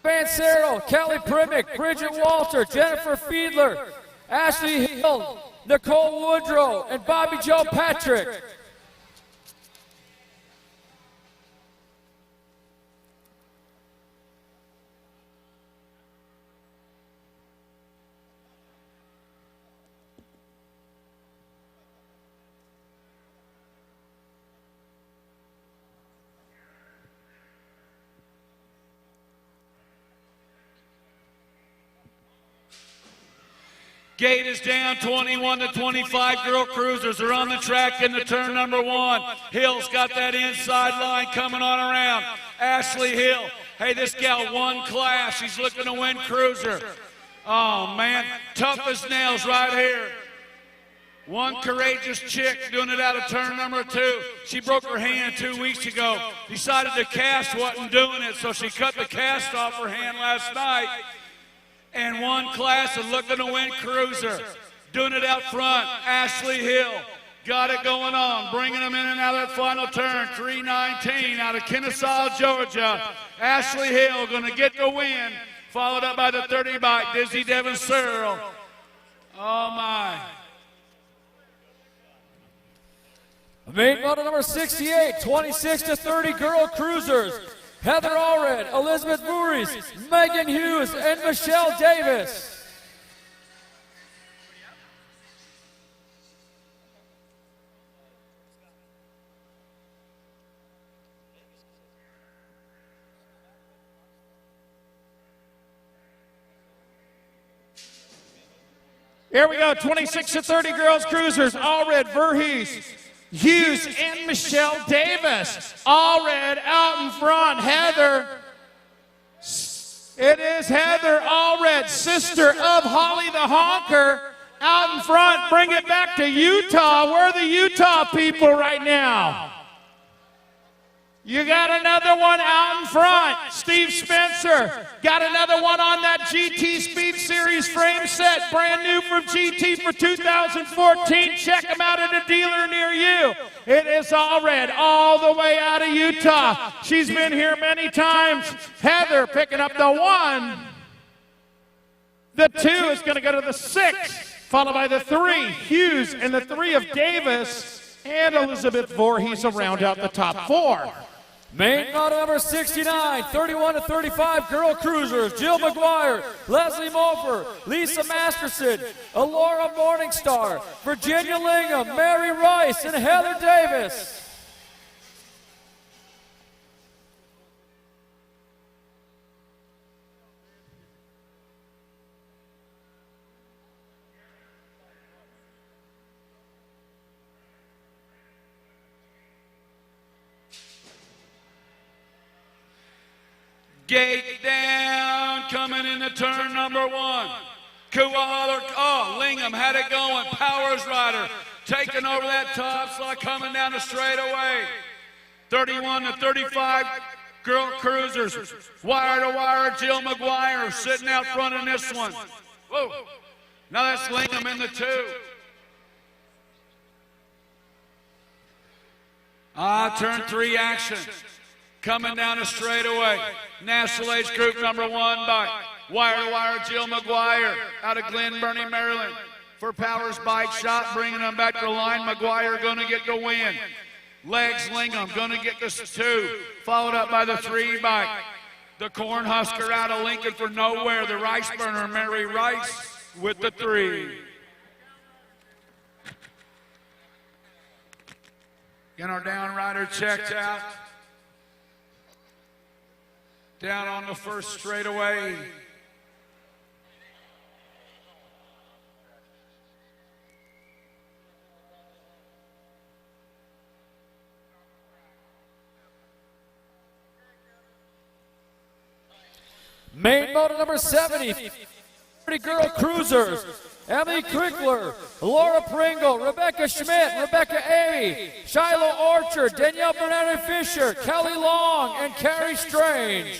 Van Serrell, Kelly Primick, Bridget Walter, Jennifer Fiedler, Ashley Hill, Nicole Woodrow, and Bobby Joe Patrick. Gate is down 21 to 25. Girl cruisers are on the track into turn number 1. Hill's got that inside line coming on around. Ashley Hill. Hey, this gal won class. She's looking to win cruiser. Oh, man. Tough as nails right here. One courageous chick doing it out of turn number 2. She broke her hand 2 weeks ago. Decided the cast wasn't doing it, so she cut the cast off her hand last night. And won class and looking to win cruiser. Doing it out front, Ashley Hill. Got it going on, bringing them in and out of that final turn. 3:19 out of Kennesaw, Georgia. Ashley Hill going to get the win. Followed up by the 30 by Dizzy Devon Searle. Oh, my. Main model number 68, 26 to 30 girl cruisers. Heather Allred, Elizabeth Voorhees, Megan Hughes, and Michelle Davis. Here we go, 26 to 30 girls cruisers. Allred, Voorhees, Hughes, and Michelle Davis. Allred out in front. Heather. It is Heather Allred, sister of Holly the Honker, out in front. Bring it back to Utah. Where are the Utah people right now? You got another one out in front. Steve Spencer got another one on that GT Speed Series frame set. Brand new from GT for 2014. Check them out at a dealer near you. It is Allred all the way out of Utah. She's been here many times. Heather picking up the 1. The 2 is going to go to the 6, followed by the 3, Hughes, and the 3 of Davis, and Elizabeth Voorhees will round out the top 4. Main model number 69, 31 to 35 girl cruisers. Jill McGuire, Leslie Mofer, Lisa Masterson, Alora Morningstar, Virginia Lingham, Mary Rice, and Heather Davis. Gate down, coming into turn number 1. Lingham had it going. Powers Rider taking over that top slot, coming down the straightaway. 31 to 35 girl cruisers. Wire to wire, Jill McGuire sitting out front in this one. Whoa. Now that's Lingham in the 2. Turn 3 action. Coming down the straightaway. National Age Group number 1 by Wire to Wire Jill McGuire out of Glen Burnie, Maryland. For Powers Bike Shop, bringing them back to the line. McGuire going to get the win. Legs Lingham going to get this 2. Followed up by the 3 by the Cornhusker out of Lincoln for Nowhere. The Rice Burner, Mary Rice with the 3. Get our down rider checked out. Down on the first straightaway. Main motor number 70, 30 girl cruisers. Emily Crickler, Laura Pringle, Rebecca Schmidt, Rebecca A., Shiloh Orchard, Danielle Bernard Fisher, Kelly Long, and Carrie Strange.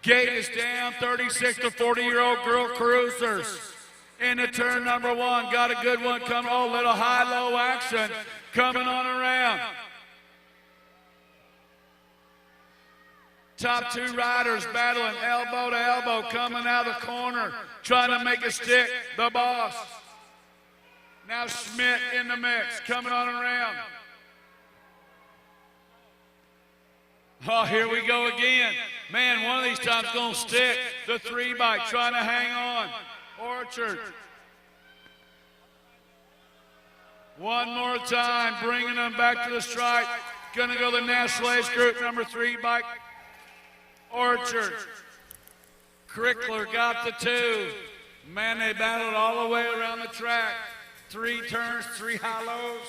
Gate is down, 36 to 40-year-old girl cruisers. Into turn number 1, got a good one coming. Oh, little high-low action coming on around. Top 2 riders battling elbow to elbow, coming out of the corner, trying to make it stick. The Boss. Now Schmidt in the mix, coming on around. Oh, here we go again. Man, one of these times going to stick. The 3-bike trying to hang on. Orchard. One more time, bringing them back to the stripe. Going to go the national age group, number 3 bike. Orchard. Crickler got the 2. Man, they battled all the way around the track. 3 turns, 3 high-lows.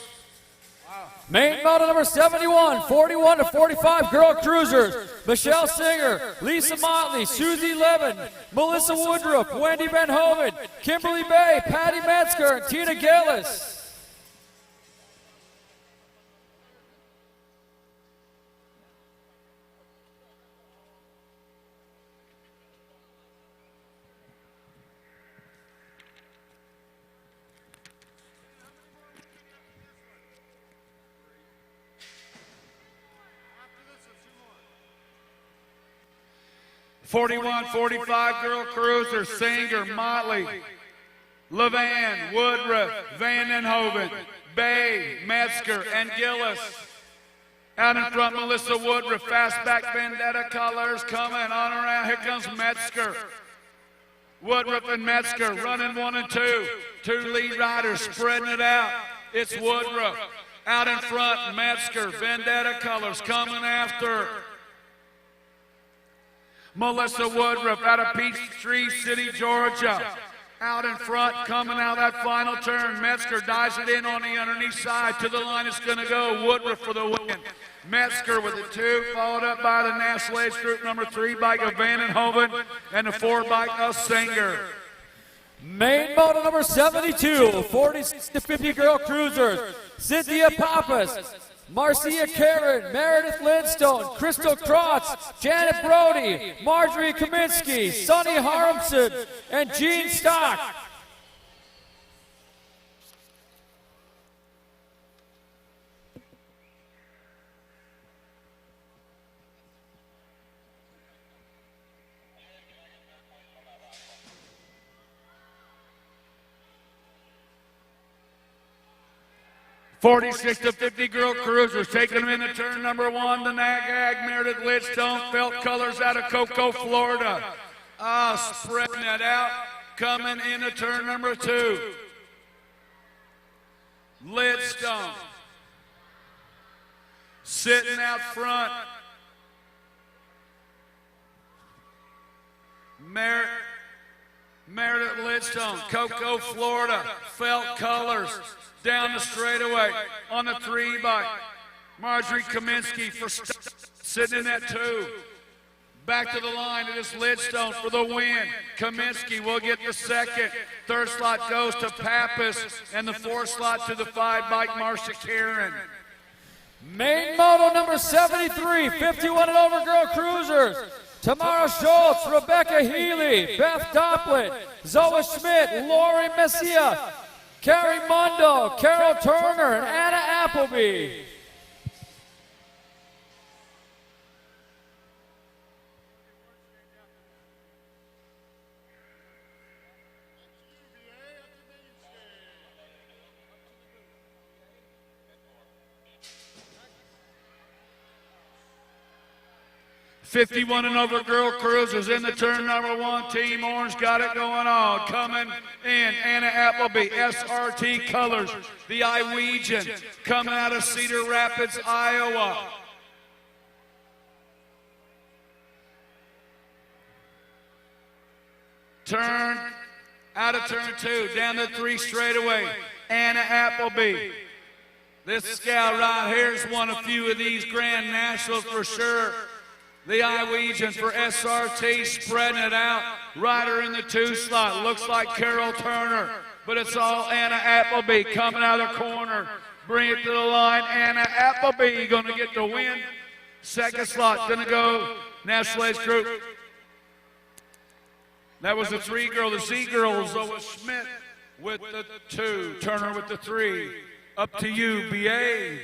Main moto number 71, 41 to 45 girl cruisers. Michelle Singer, Lisa Motley, Susie Levin, Melissa Woodruff, Wendy Van Hoven, Kimberly Bay, Patty Metzger, and Tina Gillis. 41, 45 girl cruisers, Singer, Motley, Levan, Woodruff, Vandenhoven, Bay, Metzger, and Gillis. Out in front, Melissa Woodruff, fastback Vendetta colors coming on around. Here comes Metzger. Woodruff and Metzger running 1 and 2. 2 lead riders spreading it out. It's Woodruff. Out in front, Metzger, Vendetta colors coming after. Melissa Woodruff out of Peachtree City, Georgia. Out in front, coming out that final turn. Metzger dives it in on the underneath side. To the line it's going to go. Woodruff for the win. Metzger with the 2, followed up by the national age group number 3 bike of Vandenhoven and the 4 bike of Singer. Main moto number 72, 46 to 50 girl cruisers. Cynthia Pappas, Marcia Karen, Meredith Lindstone, Crystal Krotz, Janet Brody, Marjorie Kaminsky, Sonny Harmson, and Jean Stock. .46 to 50 girl cruisers, taking them into turn number 1, the Nag-Ag, Meredith Lidstone, felt colors out of Cocoa, Florida. Spreading it out, coming into turn number 2. Lidstone. Sitting out front. Meredith Lidstone, Cocoa, Florida, felt colors. Down the straightaway on the 3 bike. Marjorie Kaminsky for sitting in that 2. Back to the line, it is Lidstone for the win. Kaminsky will get the 2nd. 3rd slot goes to Pappas, and the 4th slot to the 5 bike, Marcia Karen. Main moto number 73, 51 and over girl cruisers. Tamara Schultz, Rebecca Healy, Beth Dopplet, Zoe Schmidt, Lori Messia, Carrie Mundo, Carol Turner, and Anna Appleby. .51 and over girl cruisers in the turn number 1. Team Orange got it going on. Coming in, Anna Appleby, SRT colors. The Iowegian coming out of Cedar Rapids, Iowa. Turn, out of turn 2, down the 3 straightaway. Anna Appleby. This gal right here has won a few of these Grand Nationals for sure. The Iowegian for SRT spreading it out. Rider in the 2 slot. Looks like Carol Turner, but it's all Anna Appleby coming out of the corner. Bring it to the line. Anna Appleby going to get the win. 2nd slot going to go National Age Group. That was the 3 girl. The Z girl was Zoe Schmidt with the 2. Turner with the 3. Up to you, BA.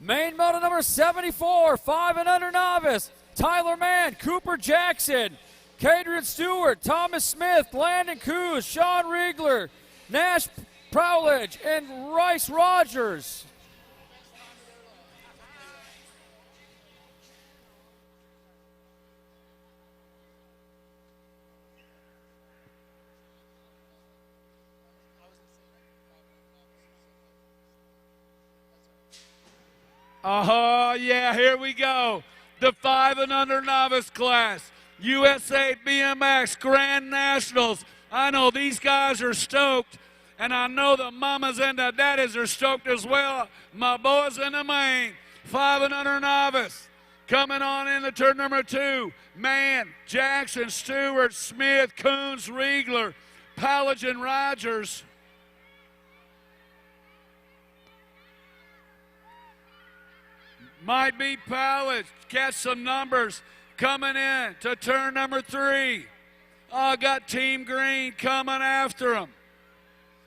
Main moto number 74, 5 and under novice, Tyler Mann, Cooper Jackson, Cadrian Stewart, Thomas Smith, Landon Coos, Sean Riegler, Nash Prowledge, and Rice Rogers. Oh, yeah, here we go. The 5 and under novice class. USA BMX Grand Nationals. I know these guys are stoked, and I know the mamas and the daddies are stoked as well. My boys in the main. 5 and under novice. Coming on in the turn number 2. Mann, Jackson, Stewart, Smith, Coons, Riegler, Pallage, and Rogers. Might be Pallage. Catch some numbers coming in to turn number 3. Oh, got Team Green coming after him.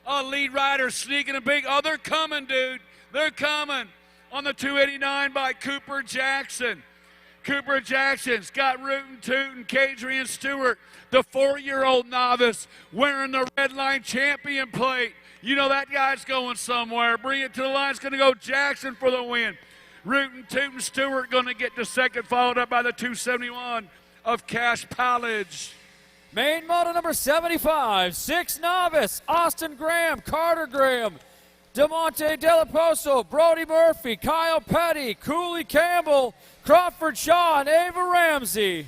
Oh, lead rider sneaking a big. Oh, they're coming, dude. They're coming on the 289 by Cooper Jackson. Cooper Jackson's got Rootin' Tootin', Cadrian Stewart, the 4-year-old novice wearing the red line champion plate. You know that guy's going somewhere. Bring it to the line. It's going to go Jackson for the win. Rootin' Tootin' Stewart going to get the second, followed up by the 271 of Cash Pallage. Main moto number 75, 6 novice, Austin Graham, Carter Graham, DeMonte Delaposo, Brody Murphy, Kyle Petty, Cooley Campbell, Crawford Shaw, and Ava Ramsey.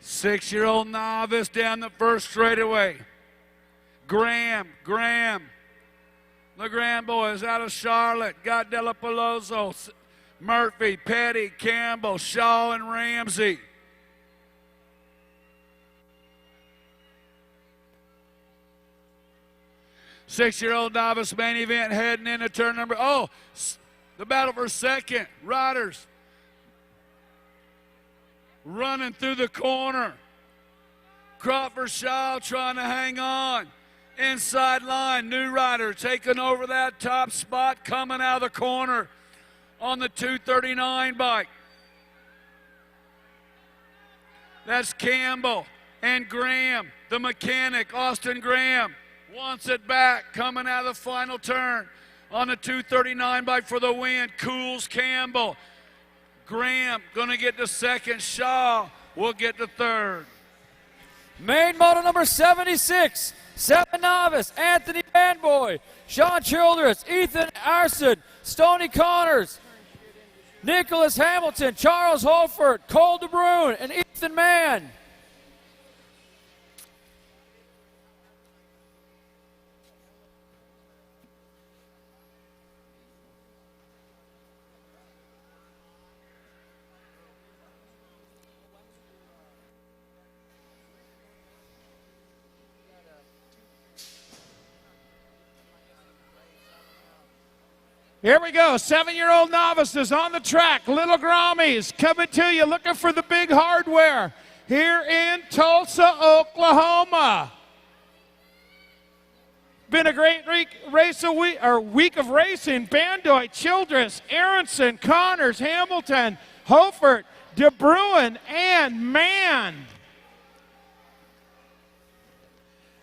Six-year-old novice down the first straightaway. Graham. The Graham boys out of Charlotte. Got Delapalooza, Murphy, Petty, Campbell, Shaw, and Ramsey. Six-year-old novice main event heading into turn number. Oh, the battle for second. Riders running through the corner. Crawford Shaw trying to hang on. Inside line, new rider taking over that top spot, coming out of the corner on the 239 bike. That's Campbell and Graham, the mechanic, Austin Graham, wants it back, coming out of the final turn on the 239 bike for the win. Cools Campbell. Graham going to get the second. Shaw will get the third. Main moto number 76, 7 novice, Anthony Vanboy, Sean Childress, Ethan Arson, Stoney Connors, Nicholas Hamilton, Charles Holford, Cole DeBrune, and Ethan Mann. Here we go. 7-year-old novices on the track. Little Grommies coming to you, looking for the big hardware here in Tulsa, Oklahoma. Been a great week of racing. Bandoy, Childress, Aronson, Connors, Hamilton, Hofert, DeBruin, and Mann.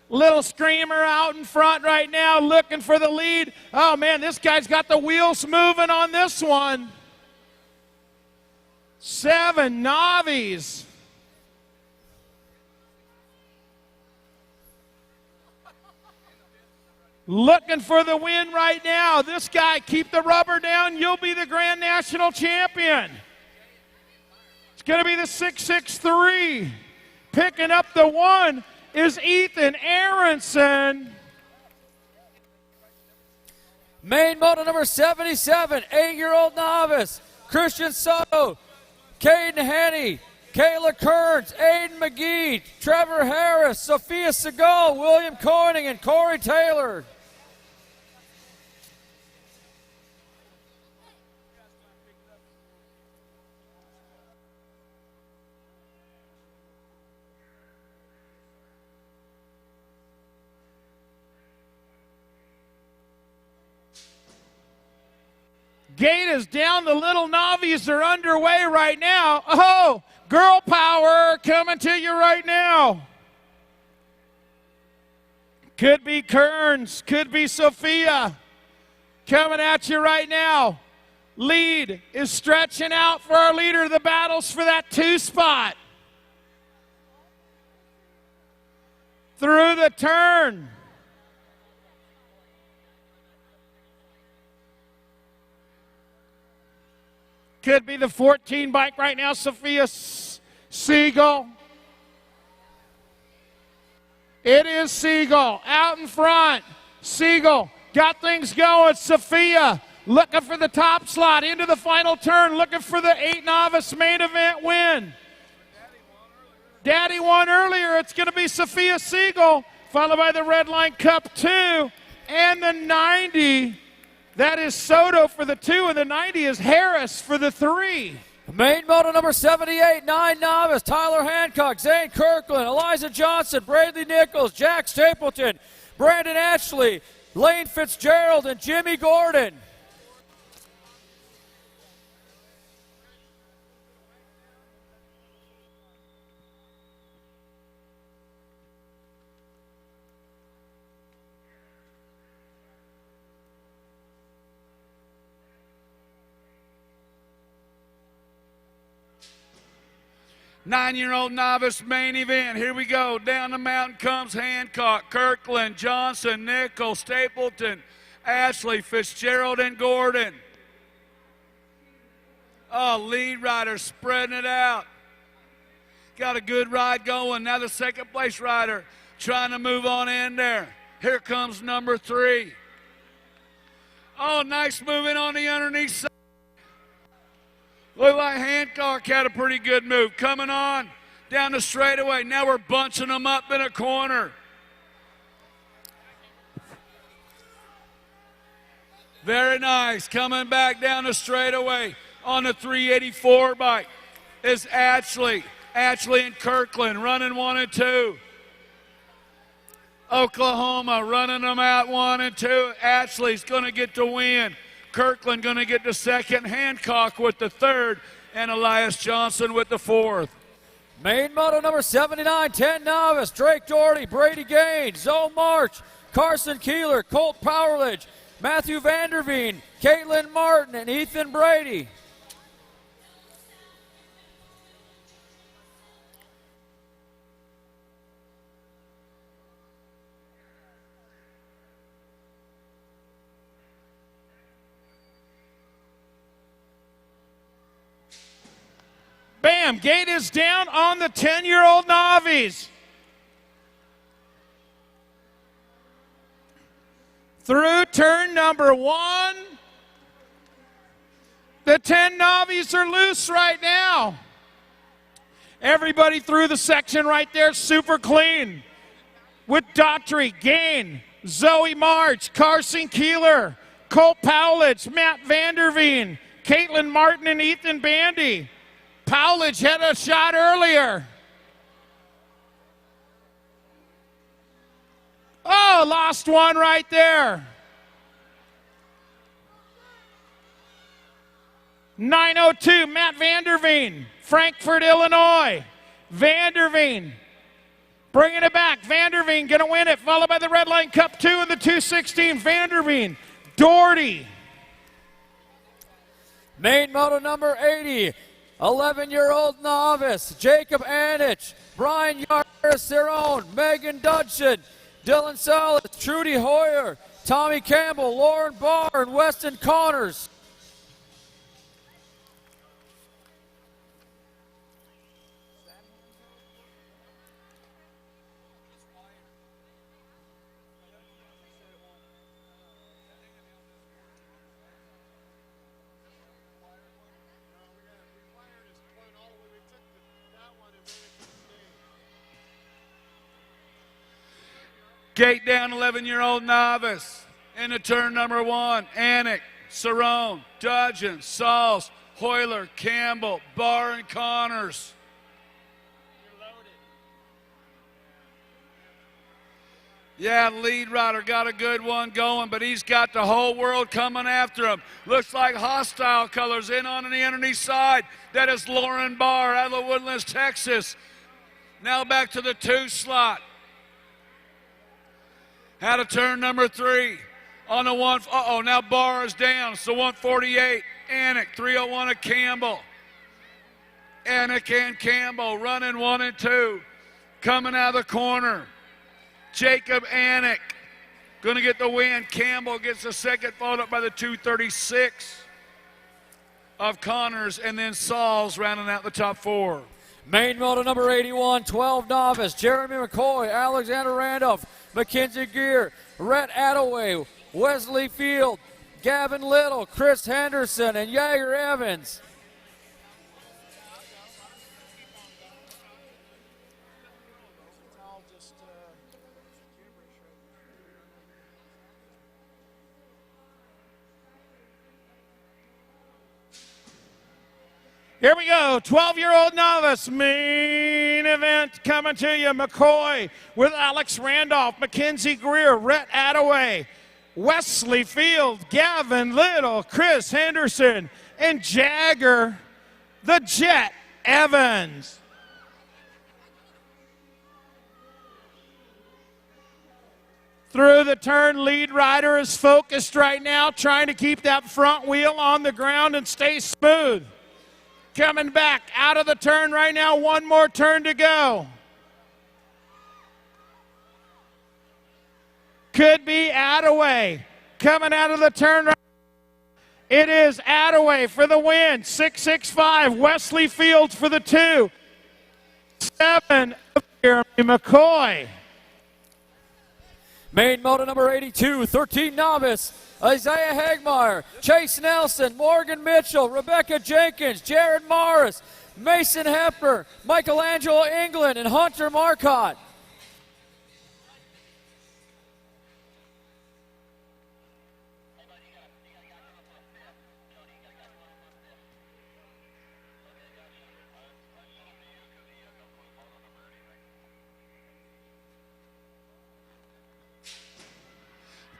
Little Screamer out in front right now looking for the lead. Oh, man, this guy's got the wheels moving on this one. 7 novies. Looking for the win right now. This guy, keep the rubber down. You'll be the Grand National Champion. It's going to be the 663. Picking up the 1 is Ethan Aronson. Main moto number 77, 8-year-old novice, Christian Soto, Caden Henney, Kayla Kearns, Aiden McGee, Trevor Harris, Sophia Segal, William Corning, and Corey Taylor. Gate is down. The little novices are underway right now. Oh, girl power coming to you right now. Could be Kearns, could be Sophia coming at you right now. Lead is stretching out for our leader of the battles for that 2 spot. Through the turn. Could be the 14 bike right now, Sophia Siegel. It is Siegel out in front. Siegel got things going. Sophia looking for the top slot into the final turn, looking for the 8 novice main event win. Daddy won earlier. It's going to be Sophia Siegel, followed by the Red Line Cup 2 and the 90. That is Soto for the 2, and the 90 is Harris for the 3. Main moto number 78, 9 novice, Tyler Hancock, Zane Kirkland, Eliza Johnson, Bradley Nichols, Jack Stapleton, Brandon Ashley, Lane Fitzgerald, and Jimmy Gordon. Nine-year-old novice main event. Here we go. Down the mountain comes Hancock, Kirkland, Johnson, Nichols, Stapleton, Ashley, Fitzgerald, and Gordon. Oh, lead rider spreading it out. Got a good ride going. Now the second place rider trying to move on in there. Here comes number 3. Oh, nice moving on the underneath side. Looked like Hancock had a pretty good move. Coming on down the straightaway. Now we're bunching them up in a corner. Very nice. Coming back down the straightaway on the 384 bike is Ashley. Ashley and Kirkland running 1 and 2. Oklahoma running them out 1 and 2. Ashley's going to get the win. Kirkland going to get the second, Hancock with the third, and Elias Johnson with the 4th. Main moto number 79, 10 novice, Drake Doherty, Brady Gaines, Zoe March, Carson Keeler, Colt Powerledge, Matthew Vanderveen, Caitlin Martin, and Ethan Brady. Bam, gate is down on the 10-year-old novice. Through turn number 1. The 10 novices are loose right now. Everybody through the section right there, super clean. With Daughtry, Gain, Zoe March, Carson Keeler, Colt Powledge, Matt Vanderveen, Caitlin Martin, and Ethan Bandy. Powledge had a shot earlier. Oh, lost one right there. 902, Matt Vanderveen, Frankfort, Illinois. Vanderveen bringing it back. Vanderveen going to win it, followed by the Red Line Cup 2 and the 216. Vanderveen, Doherty. Main moto number 80. 11-year-old novice, Jacob Anich, Brian Yaris-Cerrone, Megan Dudson, Dylan Salas, Trudy Hoyer, Tommy Campbell, Lauren Barr, and Weston Connors. Gate down, 11-year-old novice. Into turn number 1, Anik, Cerrone, Dudgeon, Sauls, Hoyler, Campbell, Barr, and Connors. Yeah, lead rider got a good one going, but he's got the whole world coming after him. Looks like hostile colors in on the underneath side. That is Lauren Barr out of the Woodlands, Texas. Now back to the 2 slot. Had a turn number 3 on the 1. Now Barr is down. So 148, Anik, 301 of Campbell. Anik and Campbell running 1 and 2. Coming out of the corner. Jacob Anik going to get the win. Campbell gets the second, followed up by the 236 of Connors, and then Sauls rounding out the top 4. Main moto number 81, 12 novice, Jeremy McCoy, Alexander Randolph, Mackenzie Gear, Rhett Attaway, Wesley Field, Gavin Little, Chris Henderson, and Jaeger Evans. Here we go, 12-year-old novice main event coming to you. McCoy with Alex Randolph, Mackenzie Greer, Rhett Attaway, Wesley Field, Gavin Little, Chris Henderson, and Jagger the Jet Evans. Through the turn, lead rider is focused right now, trying to keep that front wheel on the ground and stay smooth. Coming back out of the turn right now, one more turn to go. Could be Attaway coming out of the turn right. It is Attaway for the win, 665. Wesley Fields for the 2. 7 of Jeremy McCoy. Main moto number 82, 13 novice, Isaiah Hagmeyer, Chase Nelson, Morgan Mitchell, Rebecca Jenkins, Jared Morris, Mason Hepper, Michelangelo England, and Hunter Marcotte.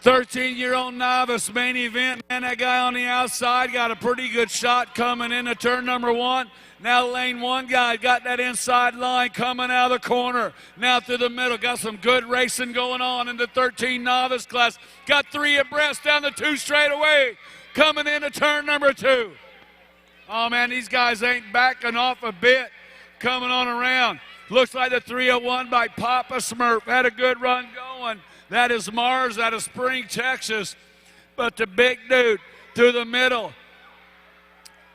Thirteen-year-old novice main event. Man, that guy on the outside got a pretty good shot coming into turn number 1. Now lane 1 guy got that inside line coming out of the corner. Now through the middle. Got some good racing going on in the 13 novice class. Got 3 abreast down the 2 straightaway. Coming into turn number 2. Oh, man, these guys ain't backing off a bit. Coming on around. Looks like the 301 by Papa Smurf had a good run going. That is Mars out of Spring, Texas. But the big dude through the middle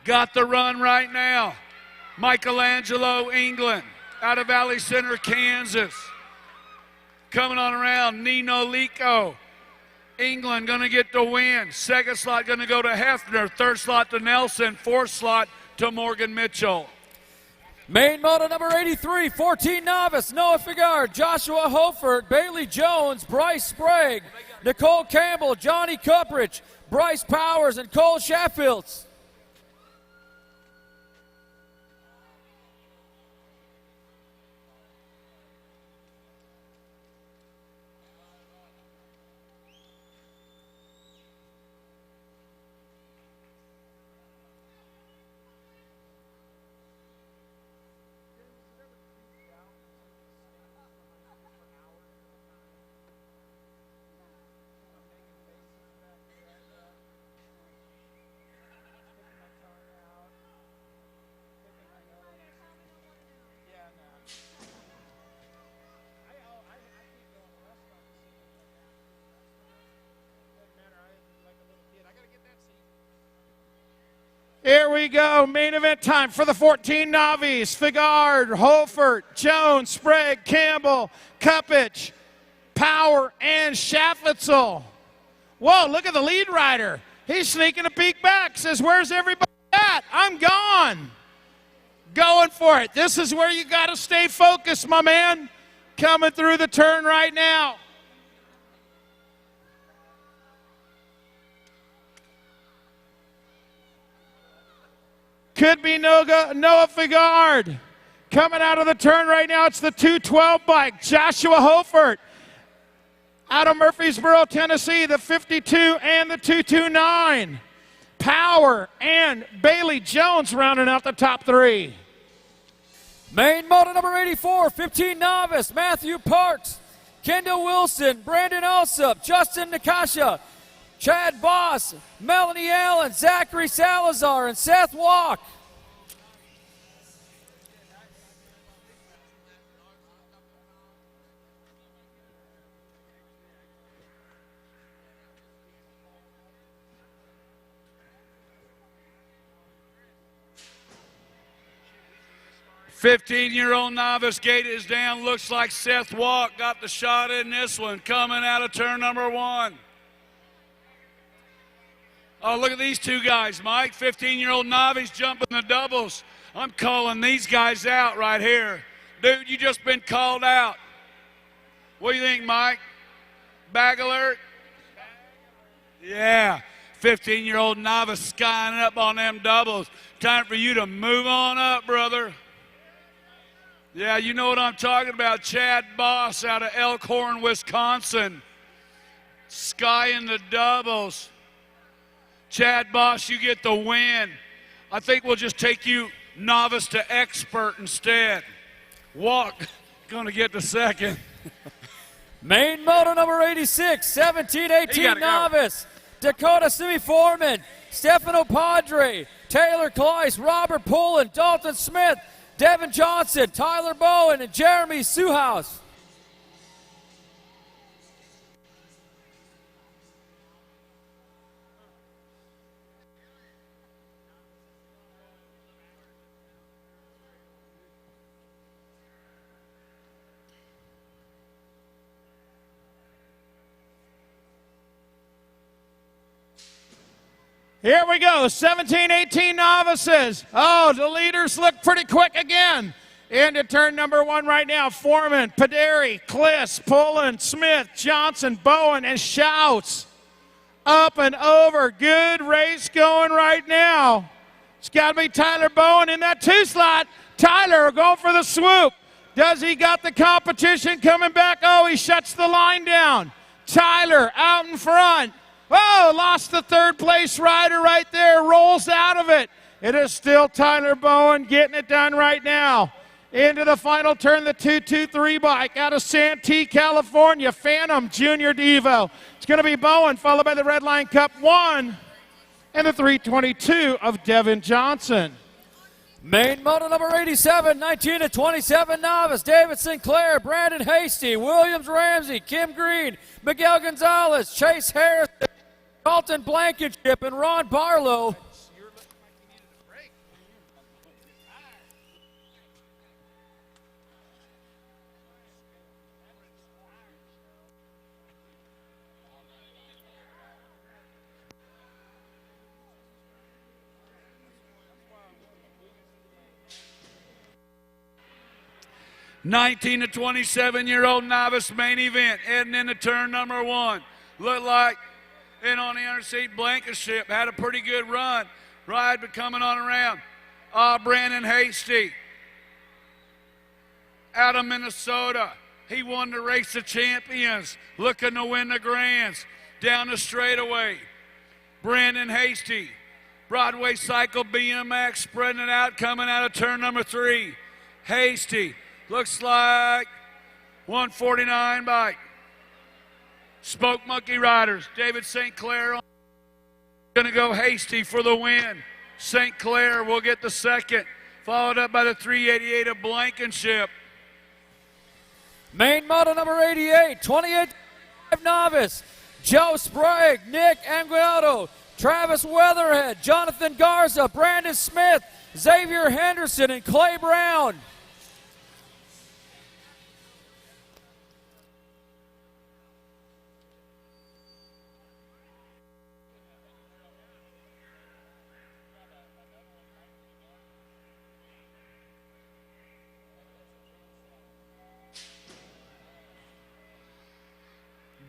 got the run right now. Michelangelo England out of Valley Center, Kansas. Coming on around, Nino Lico. England going to get the win. Second slot going to go to Hefner. Third slot to Nelson. Fourth slot to Morgan Mitchell. Main moto number 83, 14 novice, Noah Figard, Joshua Hofert, Bailey Jones, Bryce Sprague, Nicole Campbell, Johnny Cuprich, Bryce Powers, and Cole Sheffields. Here we go, main event time for the 14 novice. Figard, Hofert, Jones, Sprague, Campbell, Cuppich, Power, and Schaffetzel. Whoa, look at the lead rider. He's sneaking a peek back, says, where's everybody at? I'm gone. Going for it. This is where you got to stay focused, my man. Coming through the turn right now. Could be Noah Figard. Coming out of the turn right now, it's the 212 bike. Joshua Hofert. Out of Murfreesboro, Tennessee, the 52 and the 229. Power and Bailey Jones rounding out the top three. Main moto number 84, 15 novice, Matthew Parks, Kendall Wilson, Brandon Alsop, Justin Nakasha, Chad Boss, Melanie Allen, Zachary Salazar, and Seth Walk. Fifteen-year-old novice gate is down. Looks like Seth Walk got the shot in this one, coming out of turn number 1. Oh, look at these two guys, Mike. 15-year-old novice jumping the doubles. I'm calling these guys out right here. Dude, you just been called out. What do you think, Mike? Bag alert? Yeah. 15-year-old novice skying up on them doubles. Time for you to move on up, brother. Yeah, you know what I'm talking about. Chad Boss out of Elkhorn, Wisconsin. Skying the doubles. Chad Boss, you get the win. I think we'll just take you novice to expert instead. Walk, gonna get the second. Main moto number 86, 17-18 novice, Dakota Simi Foreman, Stefano Padre, Taylor Kleiss, Robert Pullen, Dalton Smith, Devin Johnson, Tyler Bowen, and Jeremy Suhouse. Here we go, 17-18 novices. Oh, the leaders look pretty quick again. Into turn number 1 right now. Foreman, Paderi, Kliss, Pullen, Smith, Johnson, Bowen, and Shouts. Up and over. Good race going right now. It's got to be Tyler Bowen in that 2 slot. Tyler going for the swoop. Does he got the competition coming back? Oh, he shuts the line down. Tyler out in front. Oh, lost the 3rd place rider right there, rolls out of it. It is still Tyler Bowen getting it done right now. Into the final turn, the 223 bike out of Santee, California, Phantom Junior Devo. It's going to be Bowen, followed by the Red Line Cup 1 and the 322 of Devin Johnson. Main moto number 87, 19-27 novice, David Sinclair, Brandon Hasty, Williams Ramsey, Kim Green, Miguel Gonzalez, Chase Harris, Dalton Blankenship, and Ron Barlow. Nineteen to 27-year-old novice main event, heading into turn number 1. Looked like in on the underseat, Blankenship had a pretty good run. Ride, but coming on around. Brandon Hasty out of Minnesota. He won the Race of Champions, looking to win the Grands. Down the straightaway, Brandon Hasty. Broadway Cycle BMX spreading it out, coming out of turn number 3. Hasty. Looks like 149 bike. Spoke Monkey Riders. David St. Clair going to go Hasty for the win. St. Clair will get the second, followed up by the 388 of Blankenship. Main moto number 88, 28 novice, Joe Sprague, Nick Anguiato, Travis Weatherhead, Jonathan Garza, Brandon Smith, Xavier Henderson, and Clay Brown.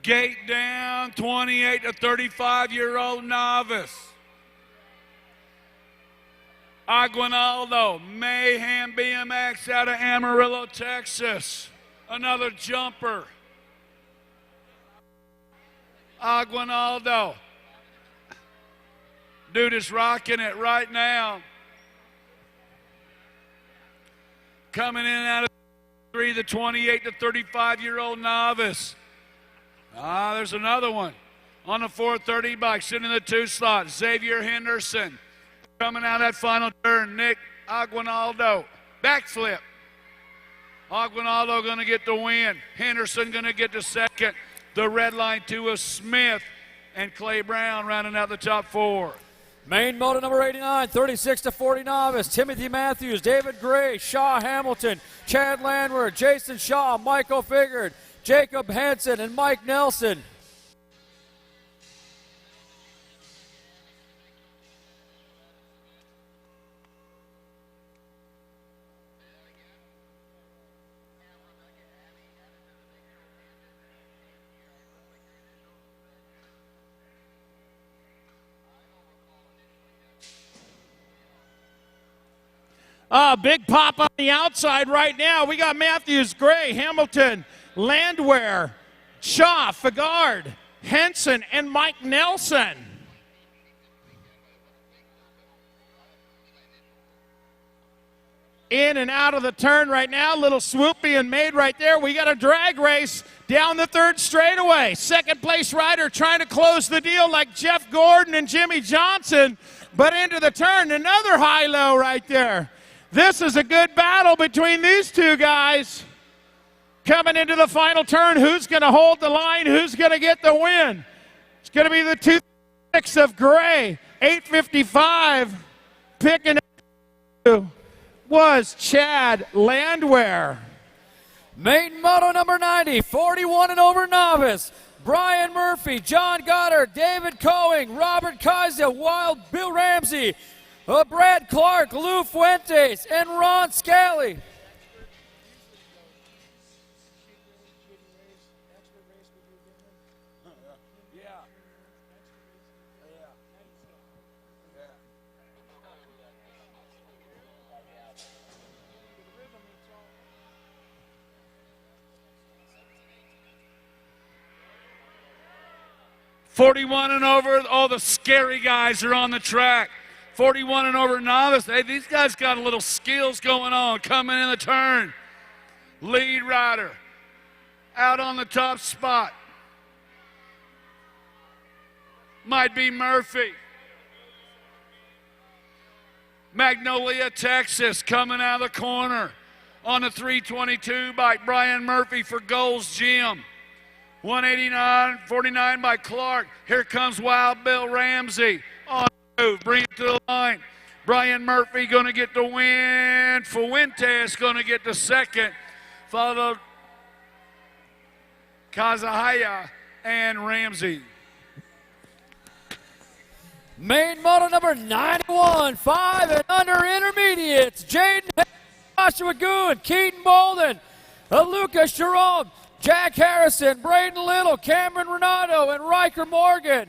Gate down, 28 to 35-year-old novice. Aguinaldo, Mayhem BMX out of Amarillo, Texas. Another jumper. Aguinaldo. Dude is rocking it right now. Coming in out of the 28 to 35-year-old novice. There's another one. On the 430 bike, sitting in the 2 slot, Xavier Henderson. Coming out that final turn, Nick Aguinaldo. Backflip. Aguinaldo going to get the win. Henderson going to get the second. The red line to a Smith. And Clay Brown rounding out the top 4. Main moto number 89, 36 to 40 novice. Timothy Matthews, David Gray, Shaw Hamilton, Chad Landwehr, Jason Shaw, Michael Figured, Jacob Henson, and Mike Nelson. Big pop on the outside right now. We got Matthews, Gray, Hamilton, Landwehr, Shaw, Fagard, Henson, and Mike Nelson. In and out of the turn right now. Little swoop being made right there. We got a drag race down the 3rd straightaway. Second place rider trying to close the deal like Jeff Gordon and Jimmy Johnson. But into the turn, another high-low right there. This is a good battle between these two guys. Coming into the final turn, who's going to hold the line? Who's going to get the win? It's going to be the 2-6 of Gray. 8:55. Picking up was Chad Landwehr. Main moto number 90, 41 and over novice. Brian Murphy, John Goddard, David Coing, Robert Kaiser, Wild Bill Ramsey, Brad Clark, Lou Fuentes, and Ron Scally. Yeah. 41 and over, all the scary guys are on the track. 41 and over novice. Hey, these guys got a little skills going on coming in the turn. Lead rider out on the top spot. Might be Murphy. Magnolia, Texas, coming out of the corner on the 322 by Brian Murphy for Gold's Gym. 189.49 by Clark. Here comes Wild Bill Ramsey. On the move, bring it to the line. Brian Murphy going to get the win. Fuentes going to get the second. Followed Kazahaya and Ramsey. Main moto number 91, 5 and under intermediates. Jaden, Joshua Goon, Keaton Bolden, Lucas Jerome, Jack Harrison, Braden Little, Cameron Renato, and Riker Morgan.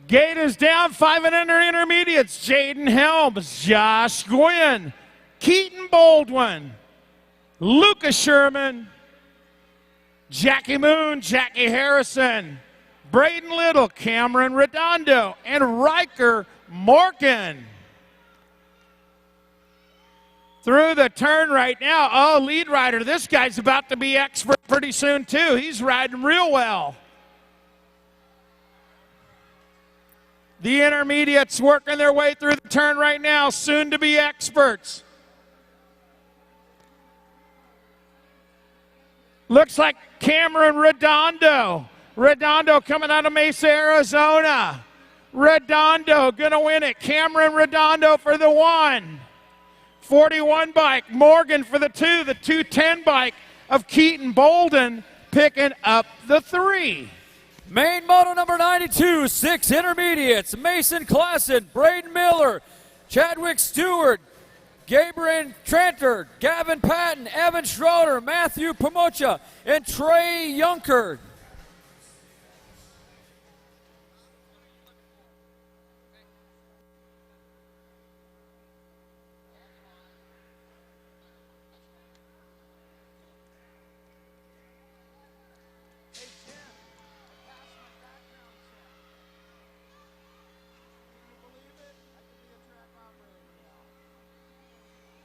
Gate is down, 5 and under intermediates. Jaden Helms, Josh Gwynn, Keaton Baldwin, Lucas Sherman, Jackie Moon, Jackie Harrison, Braden Little, Cameron Redondo, and Riker Morgan. Through the turn right now. Oh, lead rider. This guy's about to be expert pretty soon, too. He's riding real well. The intermediates working their way through the turn right now, soon to be experts. Looks like Cameron Redondo. Redondo coming out of Mesa, Arizona. Redondo gonna win it. Cameron Redondo for the 1. 41 bike, Morgan for the 2. The 210 bike of Keaton Bolden picking up the 3. Main moto number 92, 6 intermediates. Mason Klassen, Braden Miller, Chadwick Stewart, Gabriel Tranter, Gavin Patton, Evan Schroeder, Matthew Pomocha, and Trey Yunker.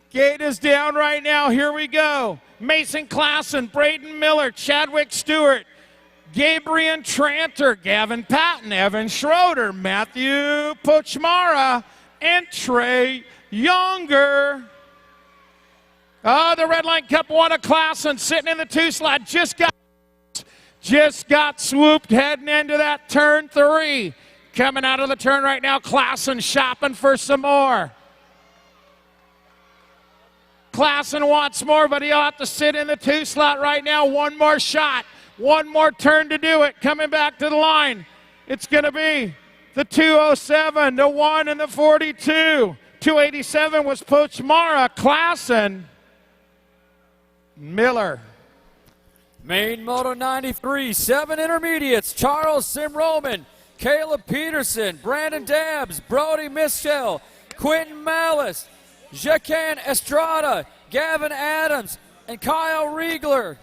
Gate is down right now. Here we go. Mason Klassen, Braden Miller, Chadwick Stewart, Gabriel Tranter, Gavin Patton, Evan Schroeder, Matthew Pochmara, and Trey Younger. Oh, the Red Line Cup won a Klassen sitting in the 2 slot. Just got swooped heading into that turn 3. Coming out of the turn right now, Klassen shopping for some more. Klassen wants more, but he'll have to sit in the 2 slot right now. One more shot, one more turn to do it. Coming back to the line, it's going to be the 207, the 1, and the 42. 287 was Pochmara, Klassen, Miller. Main Moto 93, 7 intermediates, Charles Simroman, Caleb Peterson, Brandon Dabbs, Brody Mischel, Quentin Malice, Jacan Estrada, Gavin Adams, and Kyle Riegler.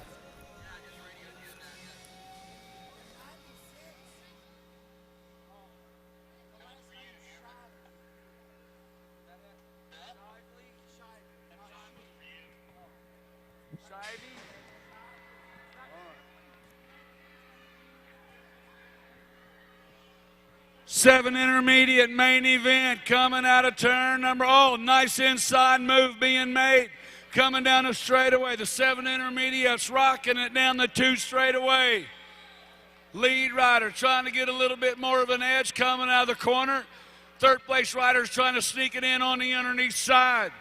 Seven intermediate main event coming out of turn number, oh, nice inside move being made. Coming down the straightaway, the 7 intermediates rocking it down the 2 straightaway. Lead rider trying to get a little bit more of an edge coming out of the corner. Third place rider's trying to sneak it in on the underneath side.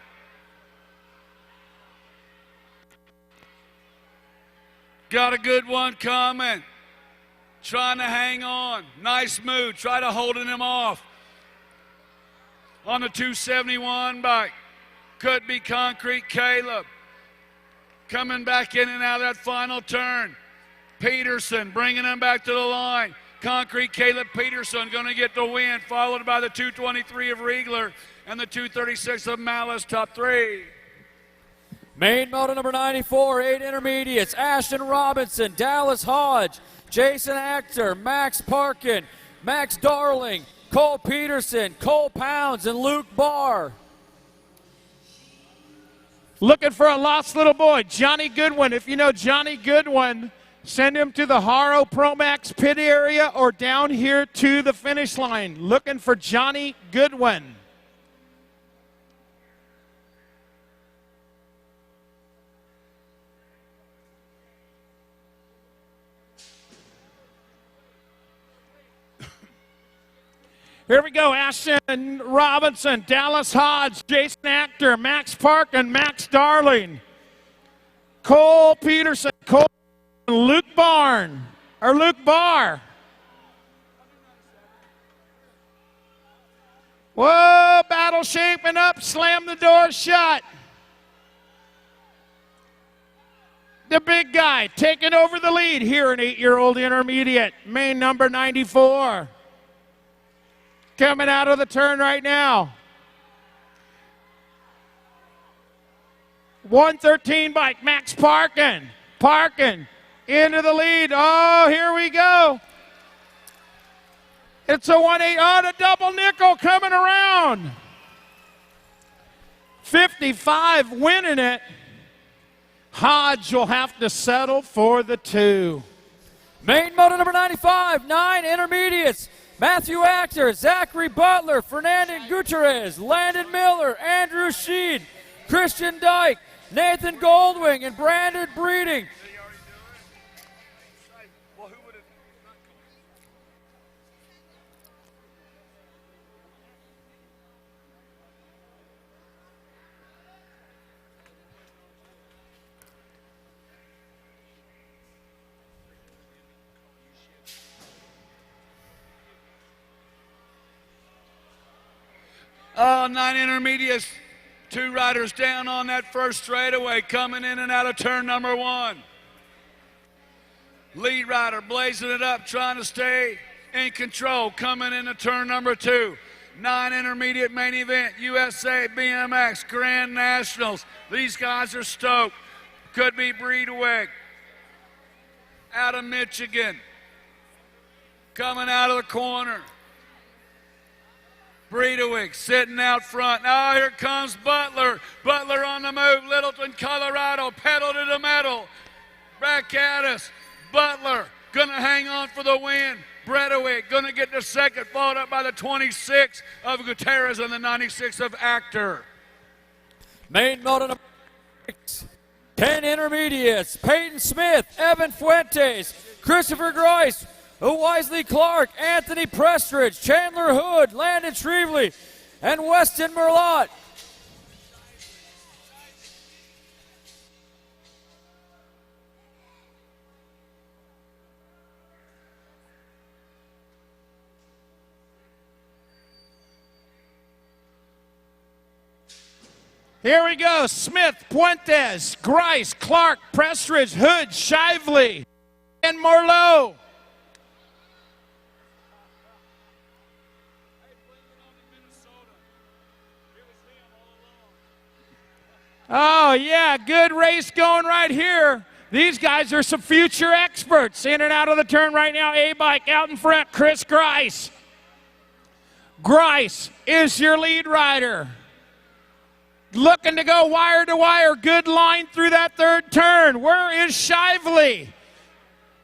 Got a good one coming. Trying to hang on. Nice move. Try to holding him off. On the 271 bike. Could be Concrete Caleb. Coming back in and out of that final turn. Peterson bringing him back to the line. Concrete Caleb Peterson going to get the win, followed by the 223 of Riegler and the 236 of Malice, top 3. Main Moto number 94, 8 intermediates, Ashton Robinson, Dallas Hodge, Jason Actor, Max Parkin, Max Darling, Cole Peterson, Cole Pounds, and Luke Barr. Looking for a lost little boy, Johnny Goodwin. If you know Johnny Goodwin, send him to the Haro Pro Max pit area or down here to the finish line. Looking for Johnny Goodwin. Here we go, Ashton Robinson, Dallas Hodge, Jason Actor, Max Park, and Max Darling. Cole Peterson, Luke Barr. Whoa, battle shaping up, slam the door shut. The big guy taking over the lead here in 8-year-old intermediate, main number 94. Coming out of the turn right now. 113 bike, Max Parkin. Parkin into the lead. Oh, here we go. It's a 1-8. Oh, the double nickel coming around. 55 winning it. Hodge will have to settle for the 2. Main Moto number 95, 9 intermediates. Matthew Actor, Zachary Butler, Fernando Gutierrez, Landon Miller, Andrew Sheed, Christian Dyke, Nathan Goldwing, and Brandon Breeding. Oh, 9 intermediates 2 riders down on that first straightaway, coming in and out of turn number 1. Lead rider blazing it up, trying to stay in control, coming into turn number 2. 9 intermediate main event, USA BMX Grand Nationals. These guys are stoked. Could be Breedweg out of Michigan. Coming out of the corner. Breedweg sitting out front. Now here comes Butler. Butler on the move. Littleton, Colorado, pedal to the metal. Back at us. Butler gonna hang on for the win. Breedweg gonna get the second, followed up by the 26 of Gutierrez and the 96 of Actor. Main moto number 6. 10 intermediates. Peyton Smith, Evan Fuentes, Christopher Grice, Wisely Clark, Anthony Prestridge, Chandler Hood, Landon Shrevely, and Weston Merlot. Here we go. Smith, Puentes, Grice, Clark, Prestridge, Hood, Shively, and Morneau. Oh, yeah, good race going right here. These guys are some future experts. In and out of the turn right now. A-Bike out in front, Chris Grice. Grice is your lead rider. Looking to go wire to wire. Good line through that third turn. Where is Shively?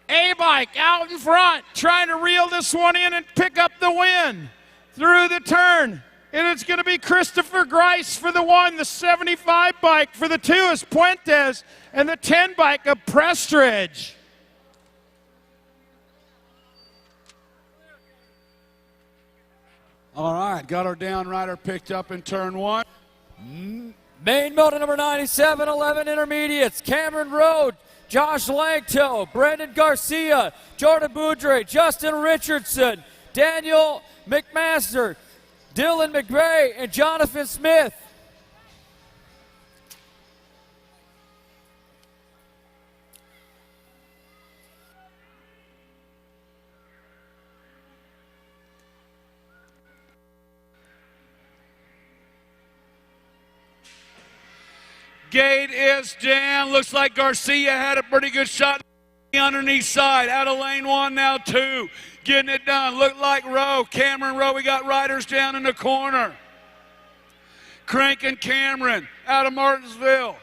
A-Bike out in front, trying to reel this one in and pick up the win through the turn. And it's going to be Christopher Grice for the 1, the 75 bike for the 2 is Puentes, and the 10 bike of Prestridge. All right, got our down rider picked up in turn 1. Main moto number 97, 11 intermediates. Cameron Road, Josh Langto, Brendan Garcia, Jordan Boudre, Justin Richardson, Daniel McMaster, Dylan McVeigh, and Jonathan Smith. Gate is down. Looks like Garcia had a pretty good shot the underneath side. Out of lane 1 now 2. Getting it done. Looked like Rowe. Cameron Rowe. We got riders down in the corner. Crank and Cameron out of Martinsburg,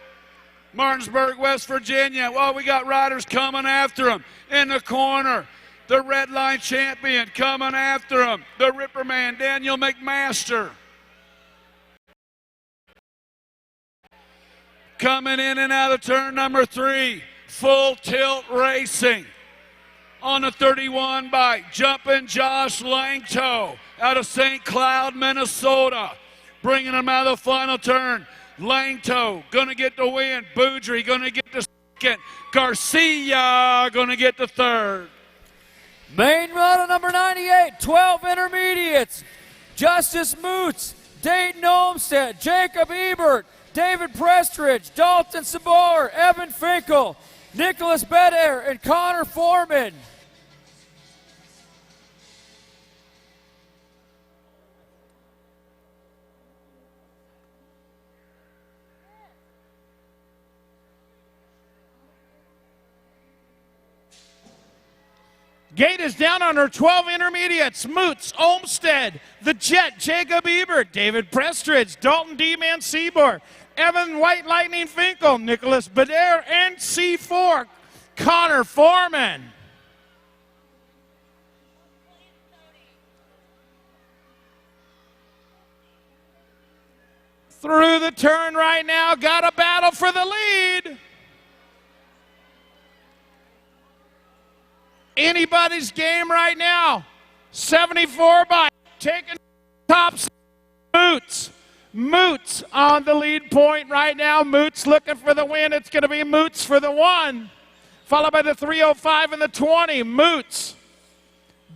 West Virginia. Well, we got riders coming after him in the corner. The red line champion coming after him. The Ripper Man, Daniel McMaster. Coming in and out of turn number 3, Full Tilt Racing. On the 31 bike, jumping Josh Langto out of St. Cloud, Minnesota. Bringing him out of the final turn. Langto gonna get the win. Boudry gonna get the second. Garcia gonna get the third. Main moto number 98, 12 intermediates. Justice Moots, Dayton Olmsted, Jacob Ebert, David Prestridge, Dalton Sabor, Evan Finkel, Nicholas Bedair, and Connor Foreman. Gate is down on her 12 intermediates. Moots, Olmsted, the Jet, Jacob Ebert, David Prestridge, Dalton D-Man Seaboard, Evan White Lightning Finkel, Nicholas Bedair, and C4, Connor Foreman. Through the turn right now, got a battle for the lead. Anybody's game right now. 74 by taking tops. Moots on the lead point right now. Moots looking for the win. It's going to be Moots for the 1. Followed by the 305 and the 20. Moots.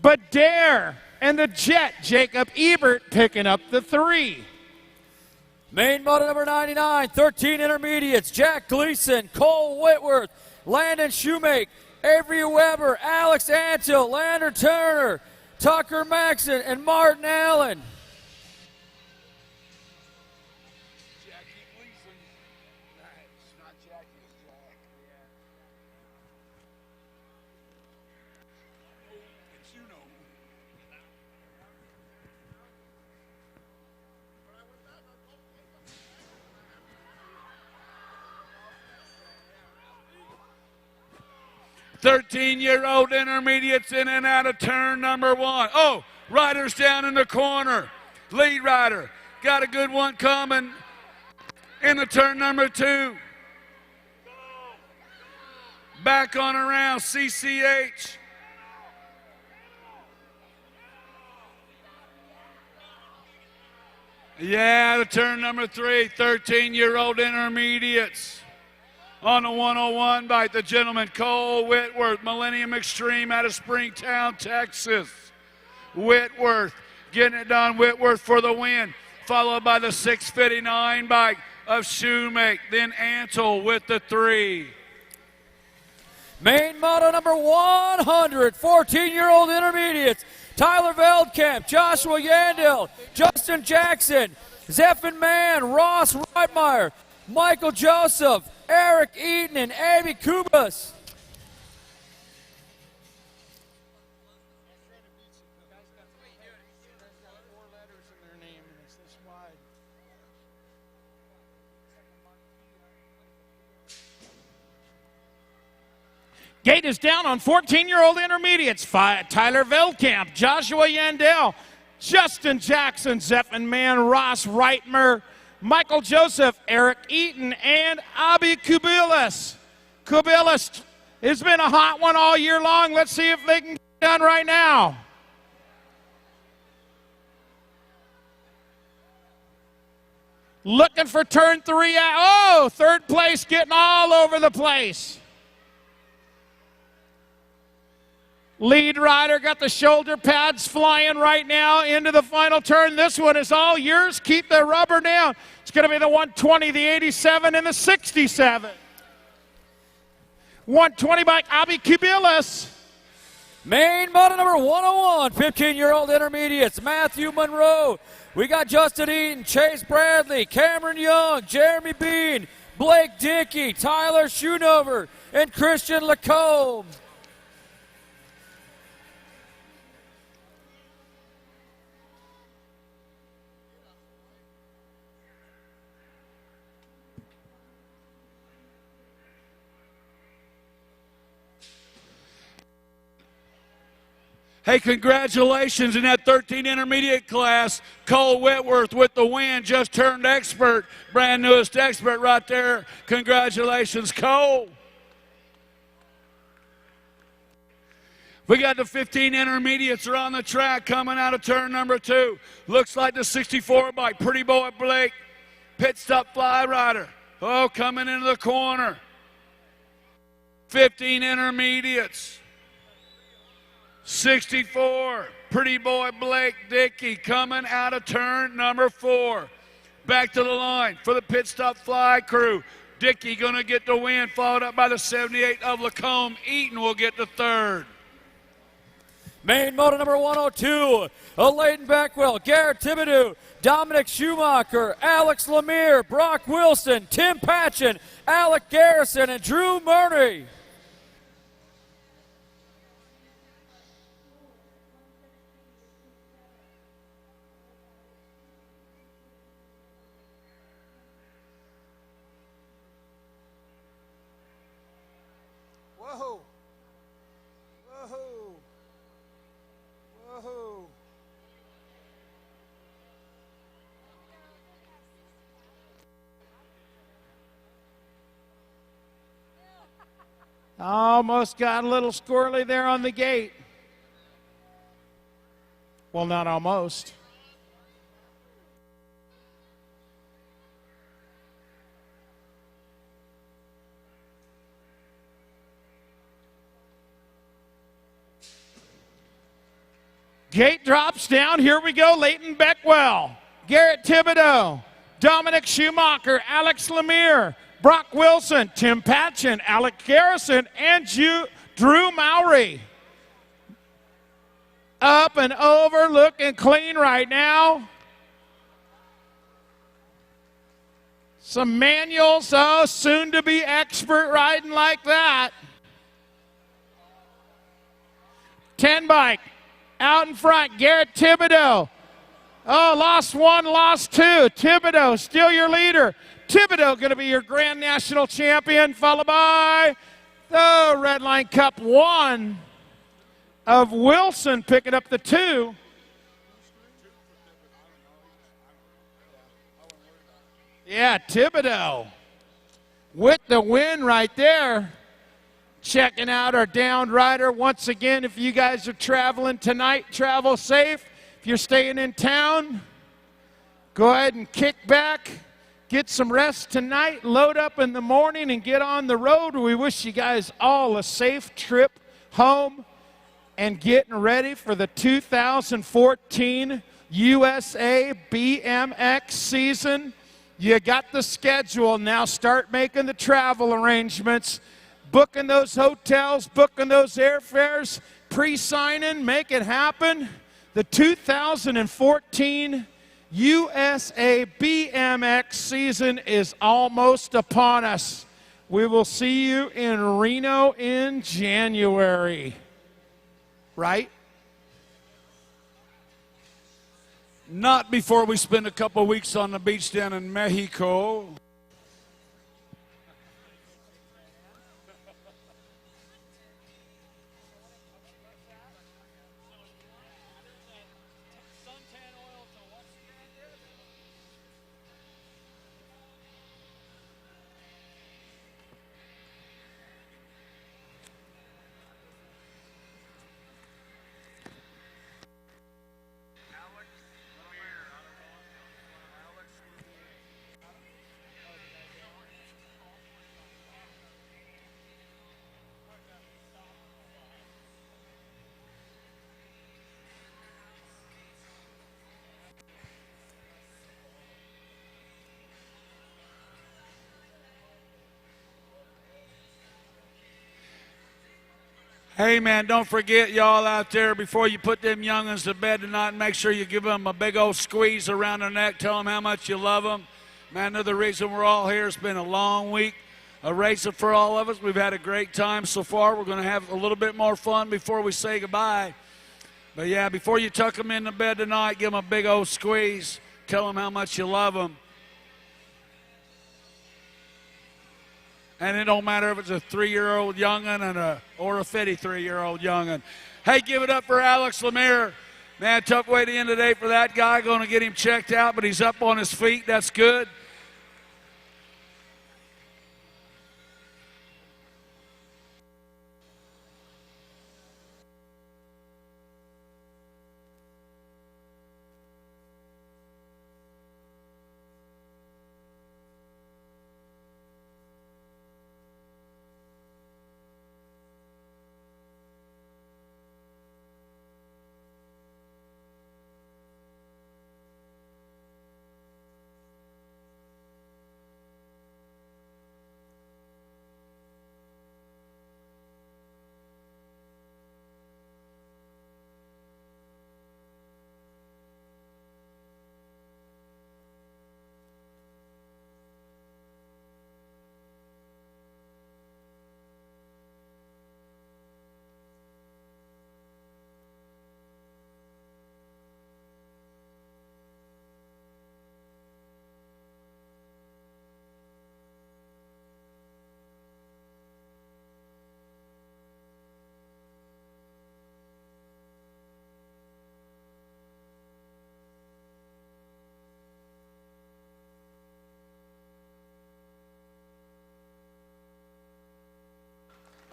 Bedair and the Jet. Jacob Ebert picking up the 3. Main moto number 99, 13 intermediates, Jack Gleason, Cole Whitworth, Landon Shoemake, Avery Weber, Alex Antill, Lander Turner, Tucker Maxon, and Martin Allen. Thirteen-year-old intermediates in and out of turn number 1. Oh, riders down in the corner. Lead rider got a good one coming into turn number 2. Back on around CCH. Yeah, the turn number 3, 13-year-old intermediates. On the 101 by the gentleman Cole Whitworth, Millennium Extreme out of Springtown, Texas. Whitworth getting it done. Whitworth for the win, followed by the 659 bike of Shoemake, then Antle with the 3. Main moto number 100, 14-year-old intermediates, Tyler Veldkamp, Joshua Yandel, Justin Jackson, Zephin Mann, Ross Reitmeyer, Michael Joseph, Eric Eaton, and Abby Kubas. Gate is down on 14-year-old intermediates. Tyler Veldkamp, Joshua Yandel, Justin Jackson, Zephin Mann, Ross Reitmer, Michael Joseph, Eric Eaton, and Abby Kubilis. Kubilis has been a hot one all year long. Let's see if they can get it done right now. Looking for turn 3. Oh, third place, getting all over the place. Lead rider got the shoulder pads flying right now into the final turn. This one is all yours. Keep the rubber down. It's going to be the 120, the 87, and the 67. 120 by Abby Kubilis. Main moto number 101, 15-year-old intermediates, Matthew Monroe. We got Justin Eaton, Chase Bradley, Cameron Young, Jeremy Bean, Blake Dickey, Tyler Schoonover, and Christian Lacombe. Hey, congratulations in that 13 intermediate class. Cole Whitworth with the win, just turned expert, brand newest expert right there. Congratulations, Cole. We got the 15 intermediates are on the track coming out of turn number 2. Looks like the 64 by Pretty Boy Blake, pit stop fly rider. Oh, coming into the corner. 15 intermediates. 64, Pretty Boy Blake Dickey coming out of turn number 4. Back to the line for the pit stop fly crew. Dickey going to get the win, followed up by the 78 of Lacombe. Eaton will get the 3rd. Main moto number 102, Leighton Beckwell, Garrett Thibodeau, Dominic Schumacher, Alex Lemire, Brock Wilson, Tim Patchen, Alec Garrison, and Drew Murray. Whoa. Whoa. Whoa. Almost got a little squirrely there on the gate. Well, not almost. Gate drops down. Here we go. Leighton Beckwell, Garrett Thibodeau, Dominic Schumacher, Alex Lemire, Brock Wilson, Tim Patchen, Alec Garrison, and Drew Mowry. Up and over, looking clean right now. Some manuals, oh, soon to be expert riding like that. 10 bike, out in front, Garrett Thibodeau. Oh, lost one, lost two. Thibodeau, still your leader. Thibodeau going to be your Grand National Champion, followed by the Redline Cup 1 of Wilson picking up the 2. Yeah, Thibodeau with the win right there. Checking out our downed rider. Once again, if you guys are traveling tonight, travel safe. If you're staying in town, go ahead and kick back. Get some rest tonight, load up in the morning, and get on the road. We wish you guys all a safe trip home and getting ready for the 2014 USA BMX season. You got the schedule. Now start making the travel arrangements, booking those hotels, booking those airfares, pre-signing, make it happen. The 2014 USA BMX season is almost upon us. We will see you in Reno in January. Right? Not before we spend a couple weeks on the beach down in Mexico. Hey, man, don't forget, y'all out there, before you put them young'uns to bed tonight, make sure you give them a big old squeeze around their neck. Tell them how much you love them. Man, they're the reason we're all here. It's been a long week, a racing for all of us. We've had a great time so far. We're going to have a little bit more fun before we say goodbye. But, yeah, before you tuck them into bed tonight, give them a big old squeeze. Tell them how much you love them. And it don't matter if it's a 3-year-old young'un or a 53-year-old young'un. Hey, give it up for Alex Lemire. Man, tough way to end the day for that guy. Going to get him checked out, but he's up on his feet. That's good.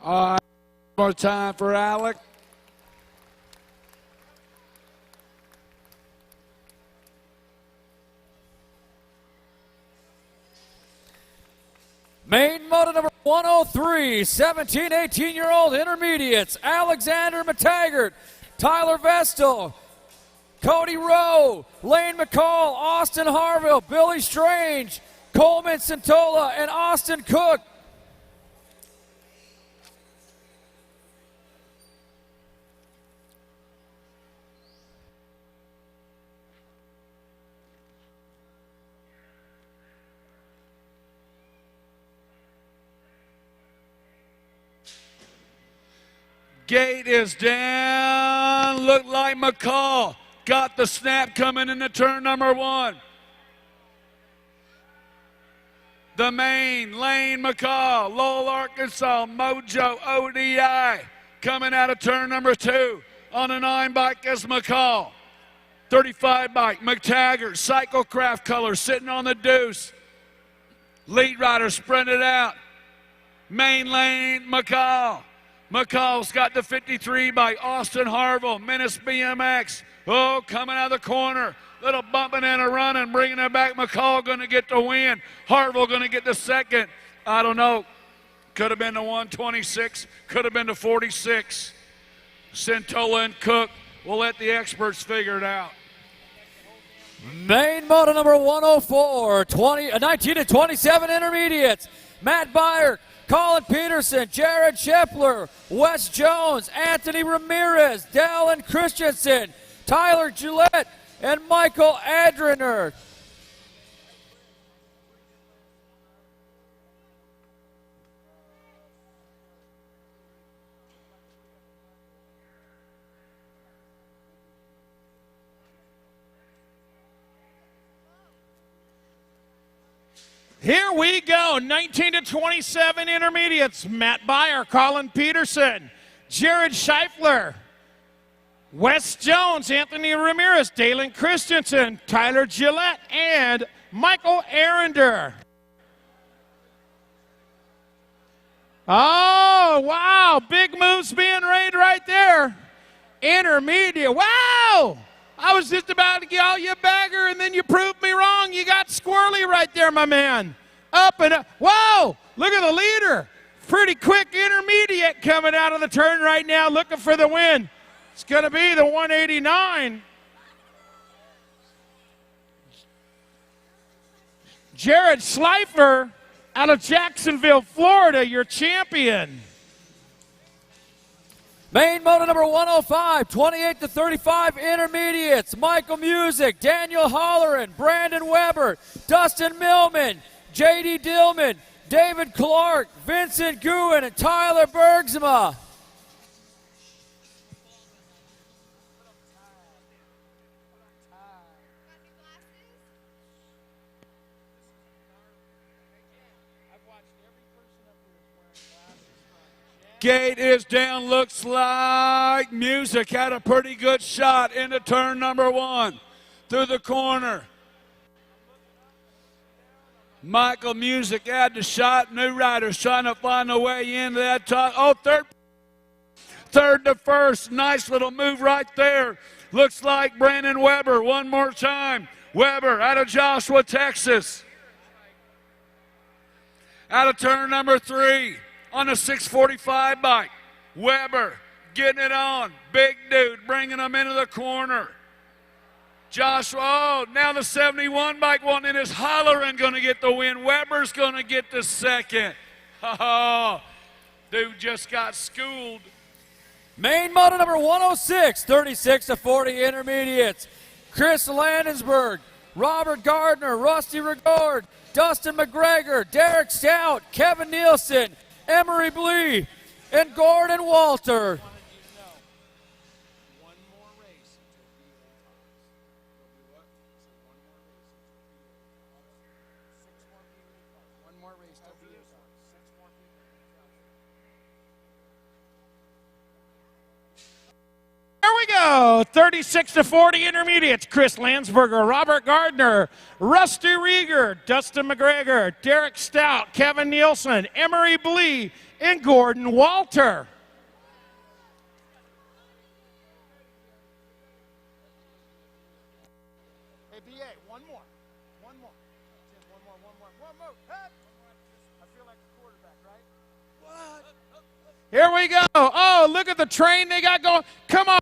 All right, more time for Alec. Main moto number 103, 17, 18-year-old intermediates, Alexander McTaggart, Tyler Vestal, Cody Rowe, Lane McCall, Austin Harville, Billy Strange, Coleman Santola, and Austin Cook. Gate is down. Looked like McCall got the snap coming into turn number 1. The main, Lane McCall, Lowell, Arkansas, Mojo ODI coming out of turn number 2. On a 9 bike is McCall. 35 bike, McTaggart, Cyclecraft color sitting on the deuce. Lead rider sprinted out. Main lane, McCall. McCall's got the 53 by Austin Harville, Menace BMX. Oh, coming out of the corner. Little bumping and a running, bringing it back. McCall going to get the win. Harville going to get the second. I don't know. Could have been the 126. Could have been the 46. Santola and Cook will let the experts figure it out. Main moto number 104, 19 to 27 intermediates. Matt Byer, Colin Peterson, Jared Shepler, Wes Jones, Anthony Ramirez, Dallin Christensen, Tyler Gillette, and Michael Adriner. Here we go, 19 to 27 intermediates. Matt Byer, Colin Peterson, Jared Scheifler, Wes Jones, Anthony Ramirez, Dalen Christensen, Tyler Gillette, and Michael Arender. Oh, wow, big moves being made right there. Intermediate, wow! I was just about to call you a bagger, and then you proved me wrong. You got squirrely right there, my man. Up and up. Whoa! Look at the leader. Pretty quick intermediate coming out of the turn right now, looking for the win. It's going to be the 189. Jared Schleifer out of Jacksonville, Florida, your champion. Main moto number 105, 28 to 35 intermediates. Michael Music, Daniel Holleran, Brandon Weber, Dustin Millman, J.D. Dillman, David Clark, Vincent Guin, and Tyler Bergsma. Gate is down, looks like Music had a pretty good shot into turn number 1 through the corner. Michael Music had the shot. New riders trying to find a way into that top. Oh, third to first. Nice little move right there. Looks like Brandon Weber one more time. Weber out of Joshua, Texas. Out of turn number 3. On a 645 bike. Weber getting it on. Big dude bringing him into the corner. Joshua, oh, now the 71 bike one, and is Holleran going to get the win. Weber's going to get the second. Oh, dude just got schooled. Main moto number 106, 36 to 40 intermediates. Chris Landensberg, Robert Gardner, Rusty Regord, Dustin McGregor, Derek Stout, Kevin Nielsen, Emery Blee, and Gordon Walter. There we go, 36 to 40 intermediates. Chris Landsberger, Robert Gardner, Rusty Rieger, Dustin McGregor, Derek Stout, Kevin Nielsen, Emery Blee, and Gordon Walter. Hey, BA, one more. One more. Hey. I feel like a quarterback, right? Here we go. Oh, look at the train they got going. Come on.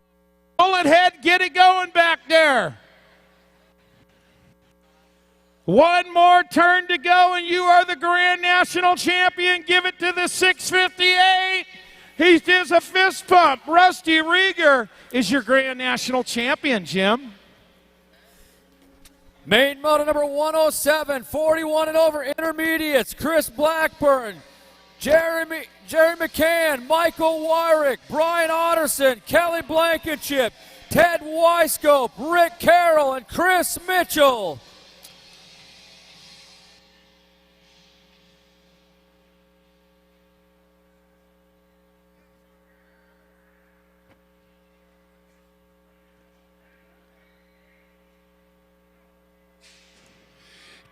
Bullet head, get it going back there. One more turn to go, and you are the Grand National Champion. Give it to the 658. He does a fist pump. Rusty Rieger is your Grand National Champion, Jim. Main moto number 107, 41 and over intermediates, Chris Blackburn, Jerry McCann, Michael Wyrick, Brian Otterson, Kelly Blankenship, Ted Weiscope, Rick Carroll, and Chris Mitchell.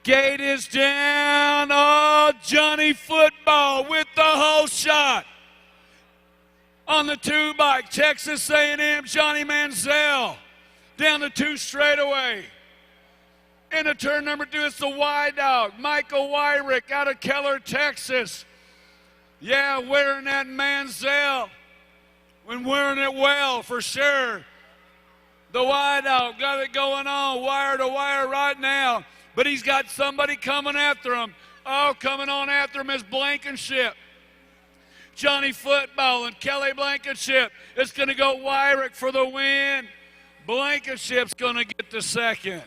Gate is down. Oh, Johnny Football with the whole shot. On the 2-bike, Texas A&M, Johnny Manziel. Down the 2 straightaway. Into turn number 2, it's the Y Dog, Michael Wyrick out of Keller, Texas. Yeah, wearing that Manziel. When wearing it well, for sure. The Y Dog got it going on, wire to wire right now. But he's got somebody coming after him. Oh, coming on after him is Blankenship. Johnny Football and Kelly Blankenship. It's going to go Wyrick for the win. Blankenship's going to get the second.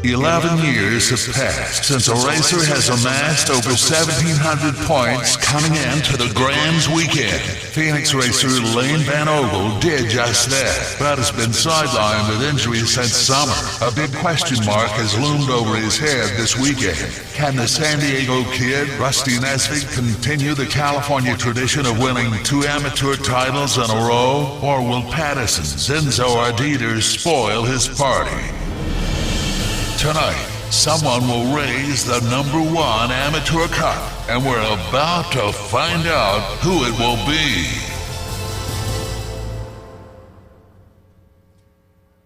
"11 years have passed since a racer has amassed over 1,700 points coming into the Grands weekend. Phoenix racer Lane Van Ogle did just that, but has been sidelined with injuries since summer. A big question mark has loomed over his head this weekend. Can the San Diego kid, Rusty Nesbitt, continue the California tradition of winning 2 amateur titles in a row? Or will Patterson's Enzo Arditers spoil his party? Tonight, someone will raise the #1 amateur cup, and we're about to find out who it will be.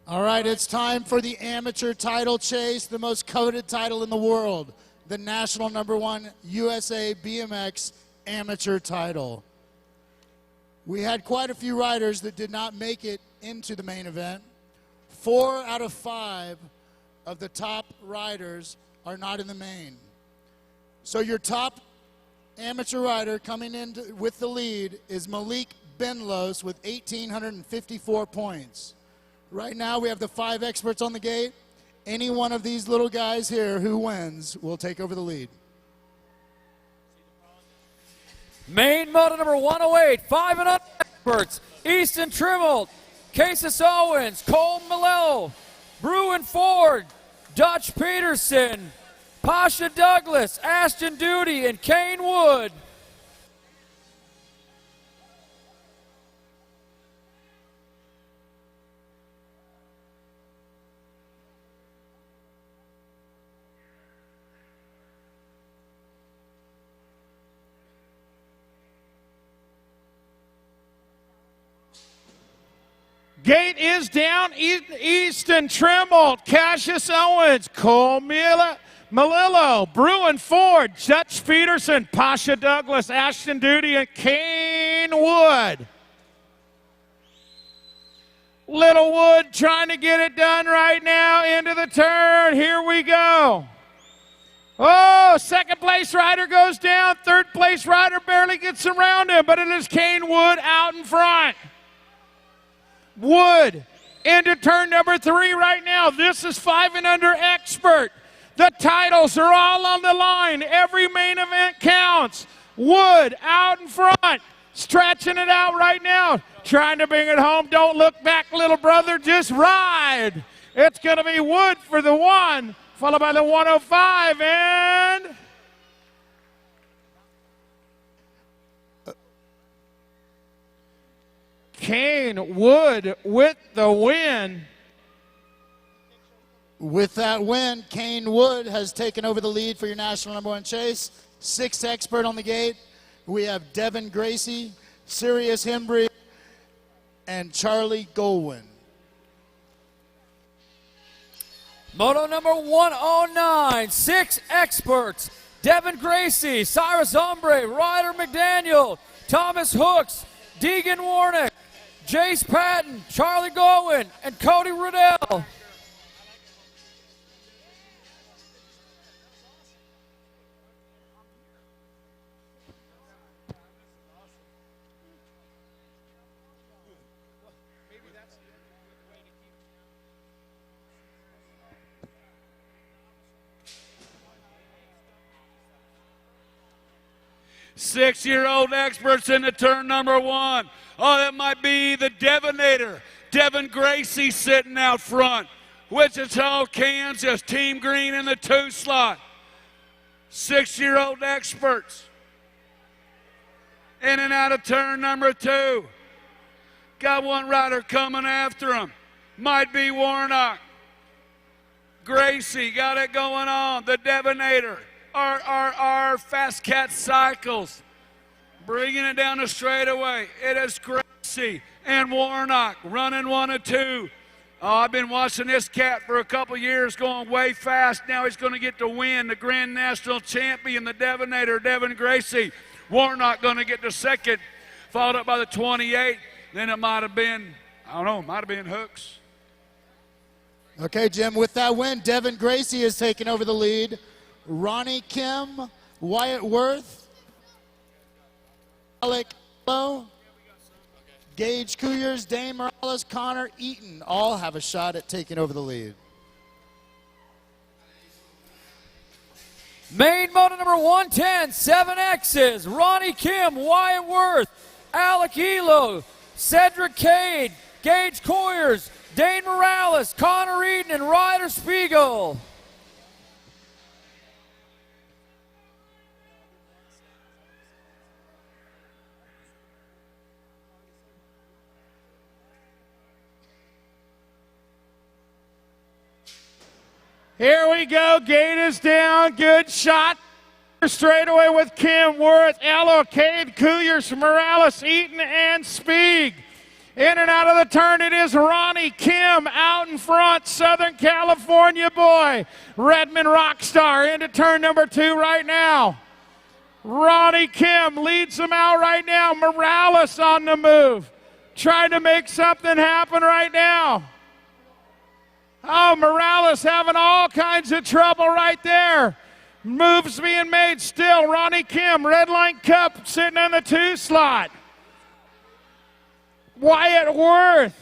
All right, it's time for the amateur title chase, the most coveted title in the world, the national #1 USA BMX amateur title. We had quite a few riders that did not make it into the main event. 4 out of 5 of the top riders are not in the main. So your top amateur rider coming in with the lead is Malik Benlos with 1,854 points. Right now we have the 5 experts on the gate. Any one of these little guys here who wins will take over the lead. Main moto number 108, 5 and up experts, Easton Trimmel, Cases Owens, Cole Malello, Bruin Ford, Dutch Peterson, Pasha Douglas, Ashton Duty, and Kane Wood. Gate is down. Easton Trimble, Cassius Owens, Cole Malillo, Bruin Ford, Dutch Peterson, Pasha Douglas, Ashton Duty, and Kane Wood. Little Wood trying to get it done right now into the turn. Here we go. Oh, second place rider goes down. Third place rider barely gets around him, but it is Kane Wood out in front. Wood into turn number 3 right now. This is 5 and under expert. The titles are all on the line. Every main event counts. Wood out in front, stretching it out right now, trying to bring it home. Don't look back, little brother, just ride. It's going to be Wood for the 1, followed by the 105, and Kane Wood with the win. With that win, Kane Wood has taken over the lead for your national #1 chase. 6th expert on the gate. We have Devin Gracie, Sirius Hembry, and Charlie Golwin. Moto number 109, 6 experts. Devin Gracie, Cyrus Ombre, Ryder McDaniel, Thomas Hooks, Deegan Warnick, Jace Patton, Charlie Gowen, and Cody Riddell. Six-year-old experts into turn number 1. Oh, that might be the Devonator. Devin Gracie sitting out front. Wichita, Kansas, Team Green in the 2 slot. 6-year-old experts. In and out of turn number 2. Got one rider coming after him. Might be Warnock. Gracie got it going on. The Devonator. Our Fast Cat Cycles. Bringing it down the straightaway. It is Gracie and Warnock running 1 and 2. Oh, I've been watching this cat for a couple years going way fast. Now he's going to get to win the Grand National Champion, the Devonator, Devin Gracie. Warnock going to get the second, followed up by the 28. Then it might have been, I don't know, might have been Hooks. Okay, Jim, with that win, Devin Gracie has taken over the lead. Ronnie Kim, Wyatt Worth, Alec Lowe, Gage Couyers, Dane Morales, Connor Eaton all have a shot at taking over the lead. Main moto number 110, 7 X's, Ronnie Kim, Wyatt Worth, Alec Elo, Cedric Cade, Gage Couyers, Dane Morales, Connor Eaton, and Ryder Spiegel. Here we go. Gate is down. Good shot. Straight away with Kim Worth, Elo, Cade, Couyers, Morales, Eaton, and Spieg. In and out of the turn, it is Ronnie Kim out in front. Southern California boy. Redmond Rockstar into turn number 2 right now. Ronnie Kim leads them out right now. Morales on the move. Trying to make something happen right now. Oh, Morales having all kinds of trouble right there. Moves being made still. Ronnie Kim, Red Line Cup sitting on the 2 slot. Wyatt Worth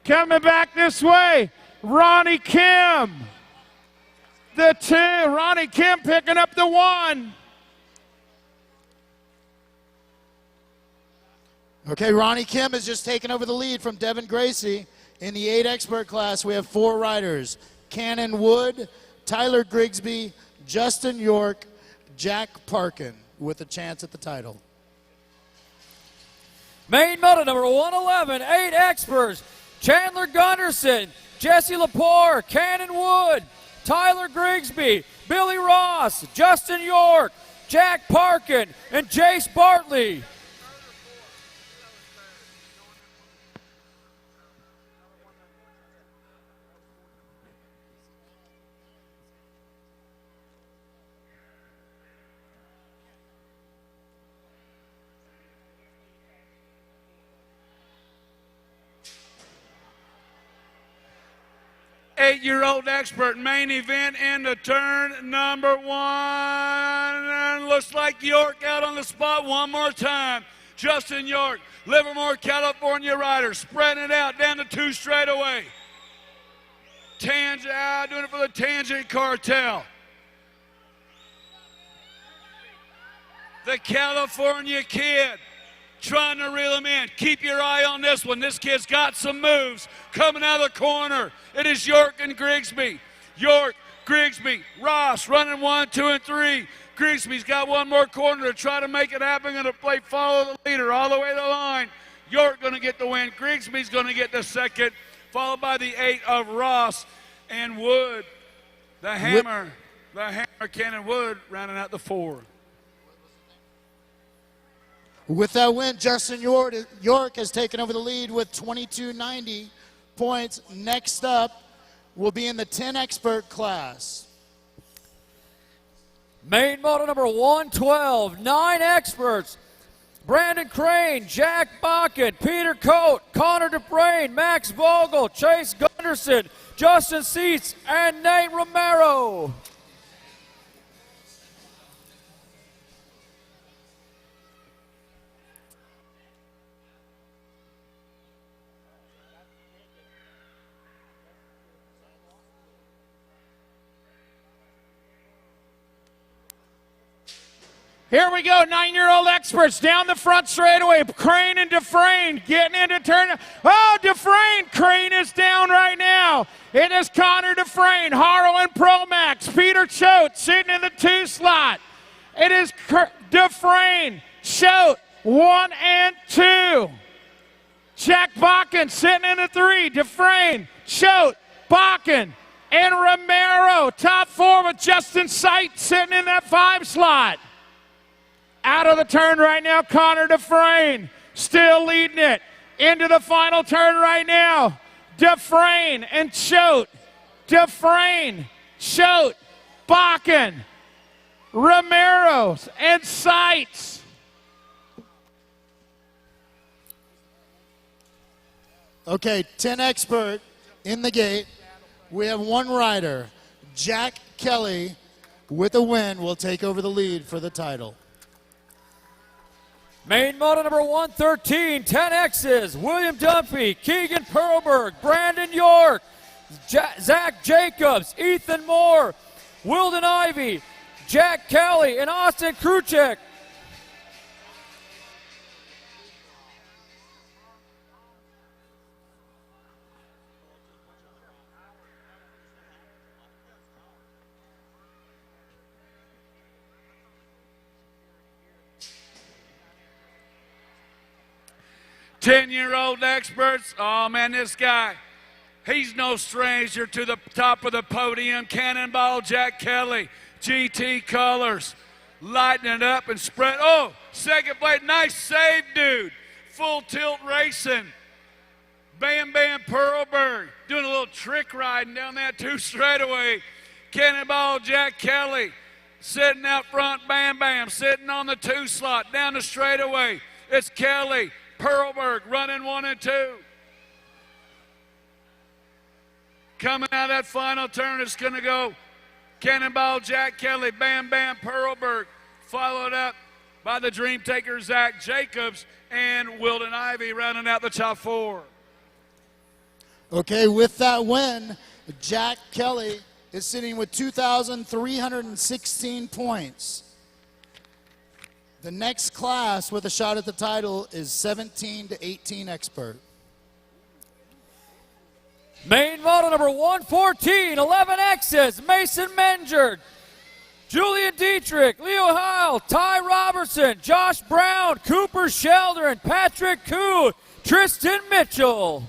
coming back this way. Ronnie Kim. The 2. Ronnie Kim picking up the 1. Okay, Ronnie Kim has just taken over the lead from Devin Gracie. In the 8 expert class, we have 4 riders. Cannon Wood, Tyler Grigsby, Justin York, Jack Parkin with a chance at the title. Main moto number 111, 8 experts. Chandler Gunderson, Jesse Lepore, Cannon Wood, Tyler Grigsby, Billy Ross, Justin York, Jack Parkin, and Jace Bartley. Eight-year-old expert main event into turn number 1. And looks like York out on the spot one more time. Justin York, Livermore, California rider, spreading it out down the 2 straightaway. Tangent, doing it for the Tangent Cartel. The California kid trying to reel him in. Keep your eye on this one. This kid's got some moves coming out of the corner. It is York and Grigsby. York, Grigsby, Ross running 1, 2, and 3. Grigsby's got one more corner to try to make it happen. Going to play follow the leader all the way to the line. York going to get the win. Grigsby's going to get the second, followed by the 8 of Ross and Wood. The hammer, Cannon Wood, rounding out the 4. With that win, Justin York has taken over the lead with 2290 points. Next up, will be in the 10 expert class. Main moto number 112, 9 experts. Brandon Crane, Jack Bakken, Peter Coate, Connor DeBrain, Max Vogel, Chase Gunderson, Justin Seitz, and Nate Romero. Here we go, 9-year-old experts down the front straightaway. Crane and Dufresne getting into turn. Oh, Dufresne, Crane is down right now. It is Connor Dufresne, Harlan Promax, Peter Choate sitting in the 2 slot. It is Dufresne, Choate, 1 and 2. Jack Bakken sitting in the 3. Dufresne, Choate, Bakken, and Romero. Top 4 with Justin Seitz sitting in that 5 slot. Out of the turn right now, Connor Dufresne still leading it. Into the final turn right now, Dufresne and Choate. Dufresne, Choate, Bakken, Romero, and Seitz. Okay, 10 expert in the gate. We have 1 rider. Jack Kelly, with a win, will take over the lead for the title. Main moto number 113, 10 X's, William Dunphy, Keegan Perlberg, Brandon York, Zach Jacobs, Ethan Moore, Wilden Ivey, Jack Kelly, and Austin Kruchek. Ten-year-old experts. Oh, man, this guy, he's no stranger to the top of the podium. Cannonball Jack Kelly, GT colors, lighting it up and spread. Oh, second place. Nice save, dude. Full tilt racing. Bam Bam Perlberg doing a little trick riding down that 2 straightaway. Cannonball Jack Kelly sitting out front. Bam Bam sitting on the 2 slot down the straightaway. It's Kelly. Perlberg running 1 and 2. Coming out of that final turn, it's going to go Cannonball Jack Kelly, Bam Bam Perlberg, followed up by the Dream Taker Zach Jacobs and Wilden Ivey rounding out the top 4. Okay, with that win, Jack Kelly is sitting with 2,316 points. The next class with a shot at the title is 17 to 18 expert. Main moto number 114, 11 X's, Mason Menger, Julian Dietrich, Leo Heil, Ty Robertson, Josh Brown, Cooper Sheldon, Patrick Koo, Tristan Mitchell.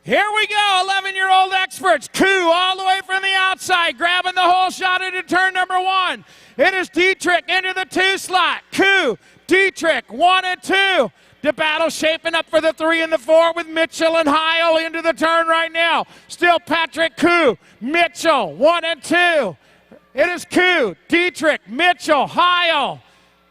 Here we go, 11-year-old experts. Koo all the way from the outside, grabbing the whole shot into turn number 1. It is Dietrich into the 2 slot. Koo, Dietrich, 1 and 2. The battle shaping up for the 3 and the 4 with Mitchell and Heil into the turn right now. Still Patrick Koo, Mitchell, 1 and 2. It is Koo, Dietrich, Mitchell, Heil.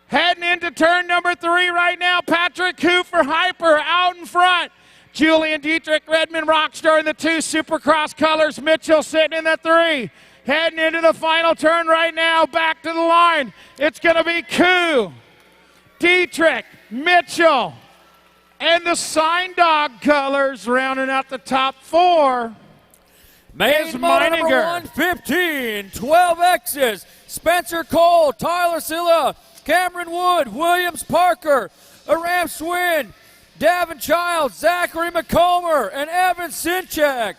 Heading into turn number 3 right now. Patrick Koo for Hyper out in front. Julian Dietrich, Redmond Rockstar in the 2 Supercross colors. Mitchell sitting in the 3. Heading into the final turn right now. Back to the line. It's going to be Koo, Dietrich, Mitchell, and the Sign Dog colors rounding out the top 4. Main moto number 115, 12 X's, Spencer Cole, Tyler Silla, Cameron Wood, Williams Parker, Aram Swin, Davin Childs, Zachary McComber, and Evan Sinchek.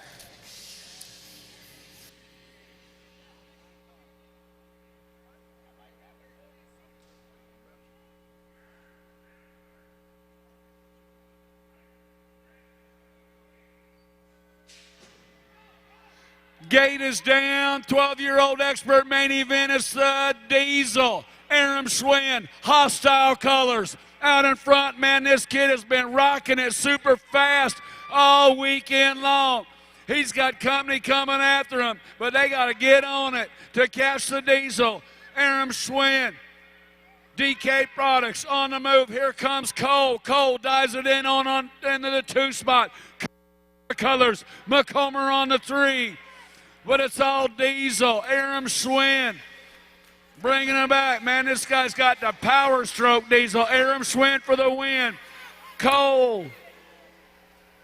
Gate is down. 12-year-old expert main event is Diesel. Aram Schwinn, Hostile Colors. Out in front, man, this kid has been rocking it super fast all weekend long. He's got company coming after him, but they got to get on it to catch the Diesel. Aram Schwinn, DK Products on the move. Here comes Cole. Cole dives it in into the 2 spot. Colors, McComber on the 3. But it's all Diesel. Aram Schwinn bringing him back. Man, this guy's got the power stroke, Diesel. Aram Schwinn for the win. Cole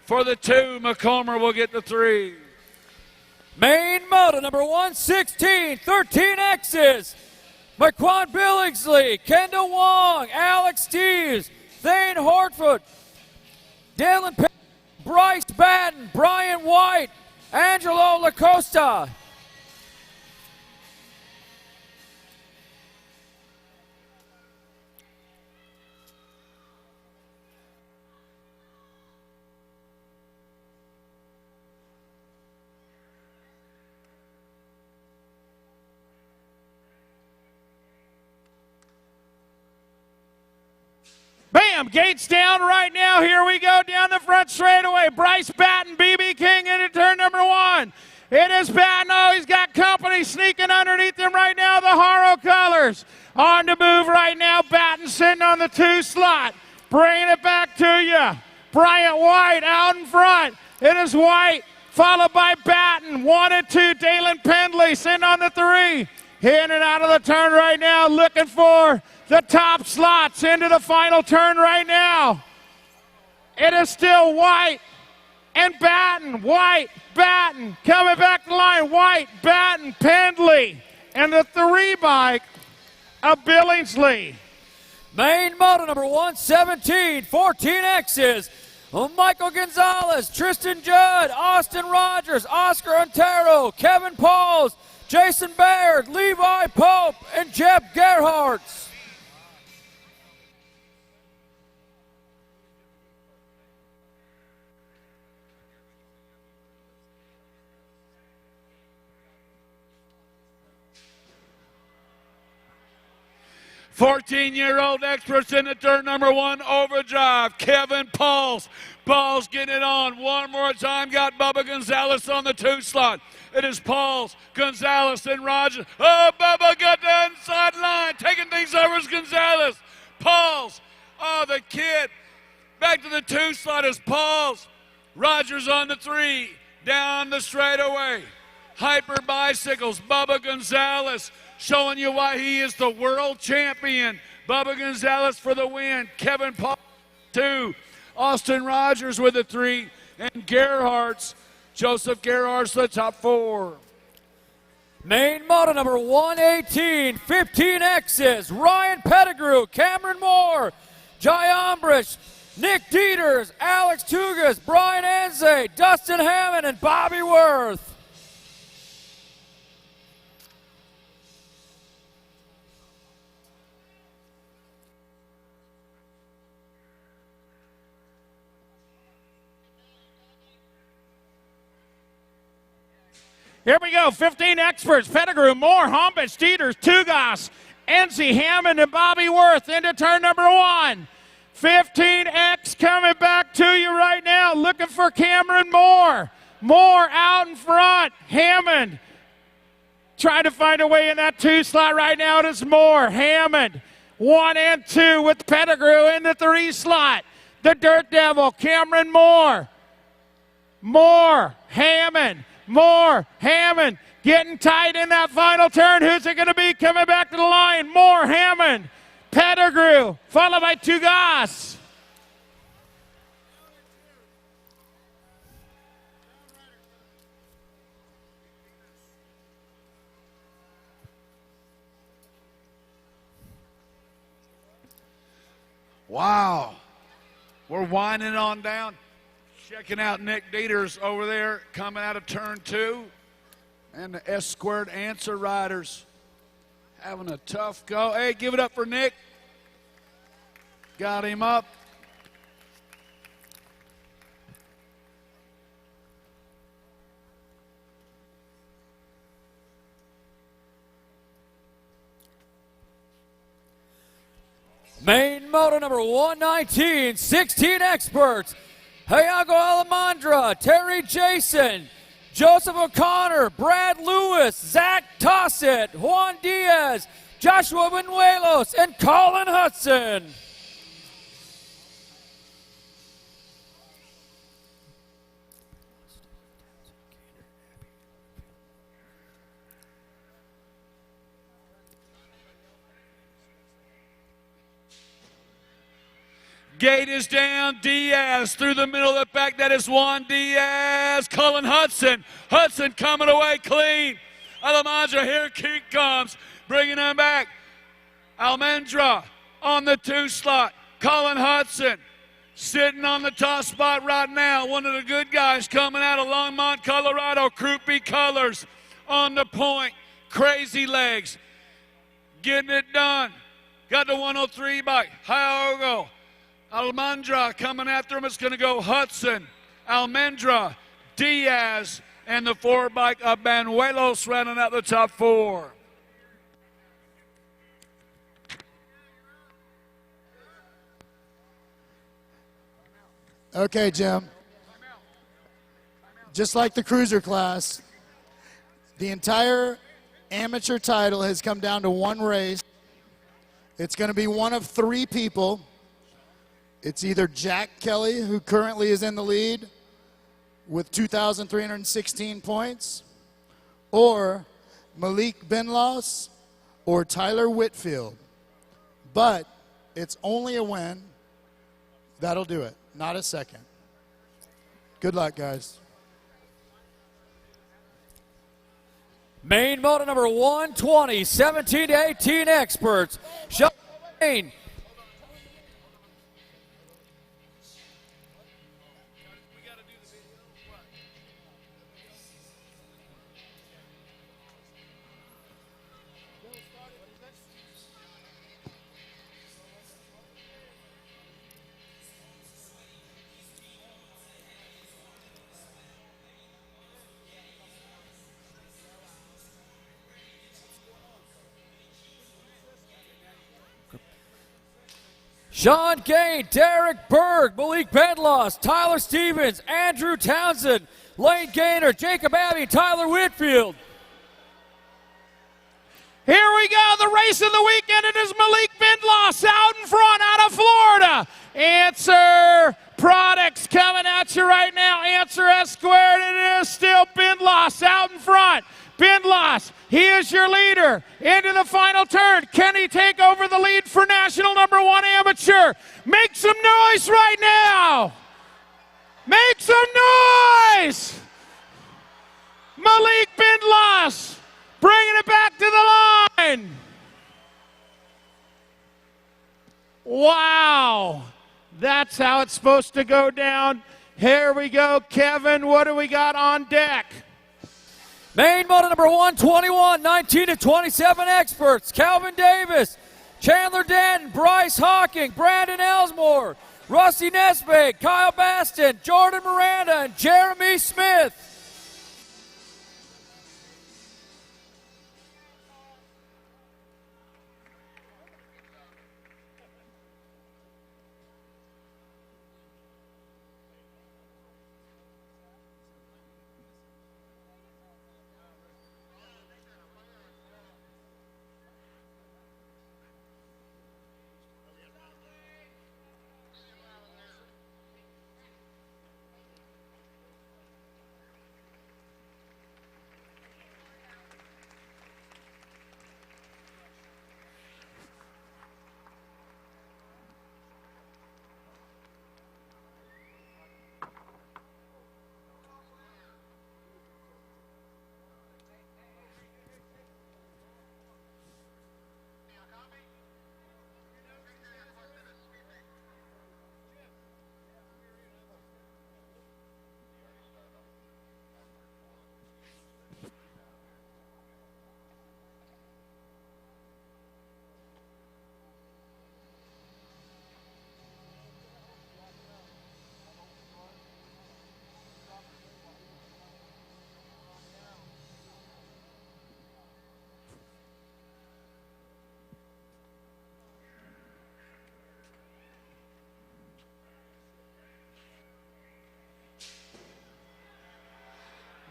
for the 2. McComber will get the 3. Main moto number 116, 13X's. McQuan Billingsley, Kendall Wong, Alex Steves, Thane Hortfoot, Dylan Pitt, Bryce Batten, Brian White, Angelo LaCosta. Bam! Gates down right now. Here we go down the front straightaway. Bryce Batten, BB King into turn number 1. It is Batten. Oh, he's got company sneaking underneath him right now. The Haro Colors on the move right now. Batten sitting on the 2 slot. Bringing it back to you. Bryant White out in front. It is White followed by Batten. 1 and 2. Dalen Pendley sitting on the 3. In and out of the turn right now. Looking for the top slots into the final turn right now. It is still White and Batten. White, Batten, coming back to the line. White, Batten, Pendley, and the 3 bike of Billingsley. Main moto number 117, 14X's. Michael Gonzalez, Tristan Judd, Austin Rogers, Oscar Ontero, Kevin Pauls, Jason Baird, Levi Pope, and Jeb Gerhardt. Fourteen-year-old experts in the turn number 1 overdrive. Kevin Pauls. Pauls getting it on one more time. Got Bubba Gonzalez on the 2 slot. It is Pauls, Gonzalez, and Rogers. Oh, Bubba got the inside line. Taking things over is Gonzalez. Pauls. Oh, the kid. Back to the 2 slot is Pauls. Rogers on the 3. Down the straightaway. Hyper Bicycles. Bubba Gonzalez. Showing you why he is the world champion. Bubba Gonzalez for the win. Kevin Paul 2. Austin Rogers with a 3. And Gerhardt's, Joseph Gerhardt's the top 4. Main moto number 118, 15X's. Ryan Pettigrew, Cameron Moore, Jai Umbrich, Nick Dieters, Alex Tugas, Brian Enze, Dustin Hammond, and Bobby Worth. Here we go, 15 experts, Pettigrew, Moore, Hombich, Dieters, Tugas, Enzi, Hammond, and Bobby Worth into turn number 1. 15X coming back to you right now, looking for Cameron Moore. Moore out in front, Hammond trying to find a way in that 2 slot right now. It is Moore, Hammond, 1 and 2 with Pettigrew in the 3 slot. The Dirt Devil, Cameron Moore. Moore, Hammond. Moore, Hammond, getting tight in that final turn. Who's it going to be coming back to the line? Moore, Hammond, Pettigrew, followed by Tugas. Wow. We're winding on down. Checking out Nick Dieters over there coming out of turn 2. And the S-squared answer riders having a tough go. Hey, give it up for Nick. Got him up. moto number 119, 16 experts. Hayago Alamandra, Terry Jason, Joseph O'Connor, Brad Lewis, Zach Tossett, Juan Diaz, Joshua Benuelos, and Colin Hudson. Gate is down. Diaz through the middle of the pack. That is Juan Diaz. Colin Hudson. Hudson coming away clean. Alamandra, here he comes. Bringing him back. Almendra on the 2 slot. Colin Hudson sitting on the top spot right now. One of the good guys coming out of Longmont, Colorado. Croupy Colors on the point. Crazy Legs getting it done. Got the 103 bike. Hyogo. Almendra coming after him. It's going to go Hudson, Almendra, Diaz, and the 4 bike of Banuelos running out the top 4. Okay, Jim. Just like the cruiser class, the entire amateur title has come down to one race. It's going to be one of 3 people. It's either Jack Kelly, who currently is in the lead with 2,316 points, or Malik Benlos, or Tyler Whitfield. But it's only a win. That'll do it, not a second. Good luck, guys. Main moto number 120, 17 to 18 experts. Sean Kane. Sean Kane, Derek Berg, Malik Benlos, Tyler Stevens, Andrew Townsend, Lane Gaynor, Jacob Abbey, Tyler Whitfield. Here we go, the race of the weekend. It is Malik Benlos out in front, out of Florida. Answer Products coming at you right now. Answer S squared. It is still Benlos out in front. Benlos, he is your leader into the final turn. Can he take over the lead for national number 1 amateur? Make some noise right now. Make some noise. Malik Benlos bringing it back to the line. Wow. That's how it's supposed to go down. Here we go. Kevin, what do we got on deck? Main moto number 121, 19 to 27 experts. Calvin Davis, Chandler Denton, Bryce Hawking, Brandon Elsmore, Rusty Nesbitt, Kyle Baston, Jordan Miranda, and Jeremy Smith.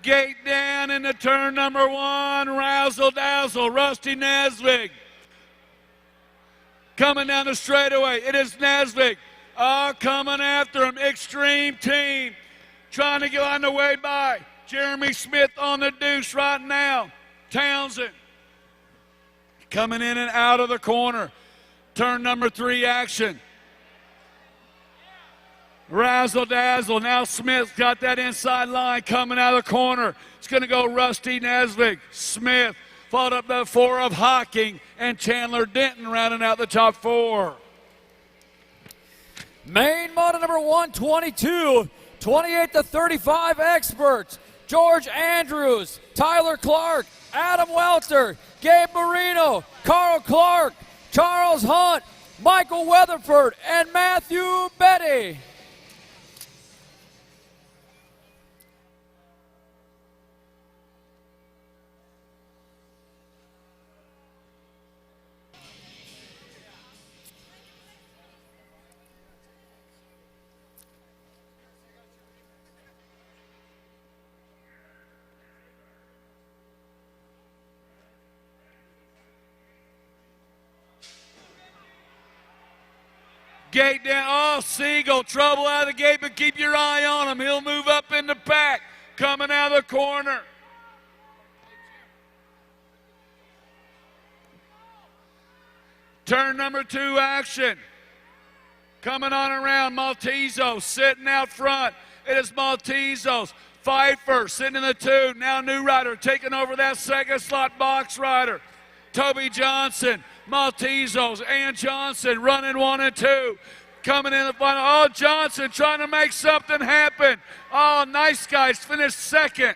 Gate down into turn number 1, Razzle Dazzle, Rusty Nesvig. Coming down the straightaway, it is Nesvig. Coming after him, Extreme Team. Trying to get on the way by. Jeremy Smith on the deuce right now. Townsend. Coming in and out of the corner. Turn number 3 action. Razzle Dazzle. Now Smith's got that inside line coming out of the corner. It's going to go Rusty Nesvig. Smith followed up the 4 of Hocking and Chandler Denton rounding out the top 4. Main moto number 122, 28 to 35 experts. George Andrews, Tyler Clark, Adam Welter, Gabe Marino, Carl Clark, Charles Hunt, Michael Weatherford, and Matthew Betty. Gate down. Oh, Siegel, trouble out of the gate, but keep your eye on him. He'll move up in the pack. Coming out of the corner. Turn number 2 action. Coming on around, Maltezo sitting out front. It is Maltezo's. Pfeiffer sitting in the 2. Now New Rider taking over that second slot box rider. Toby Johnson, Maltezo's, and Johnson running 1 and 2. Coming in the final. Oh, Johnson trying to make something happen. Oh, nice guys. Finished second.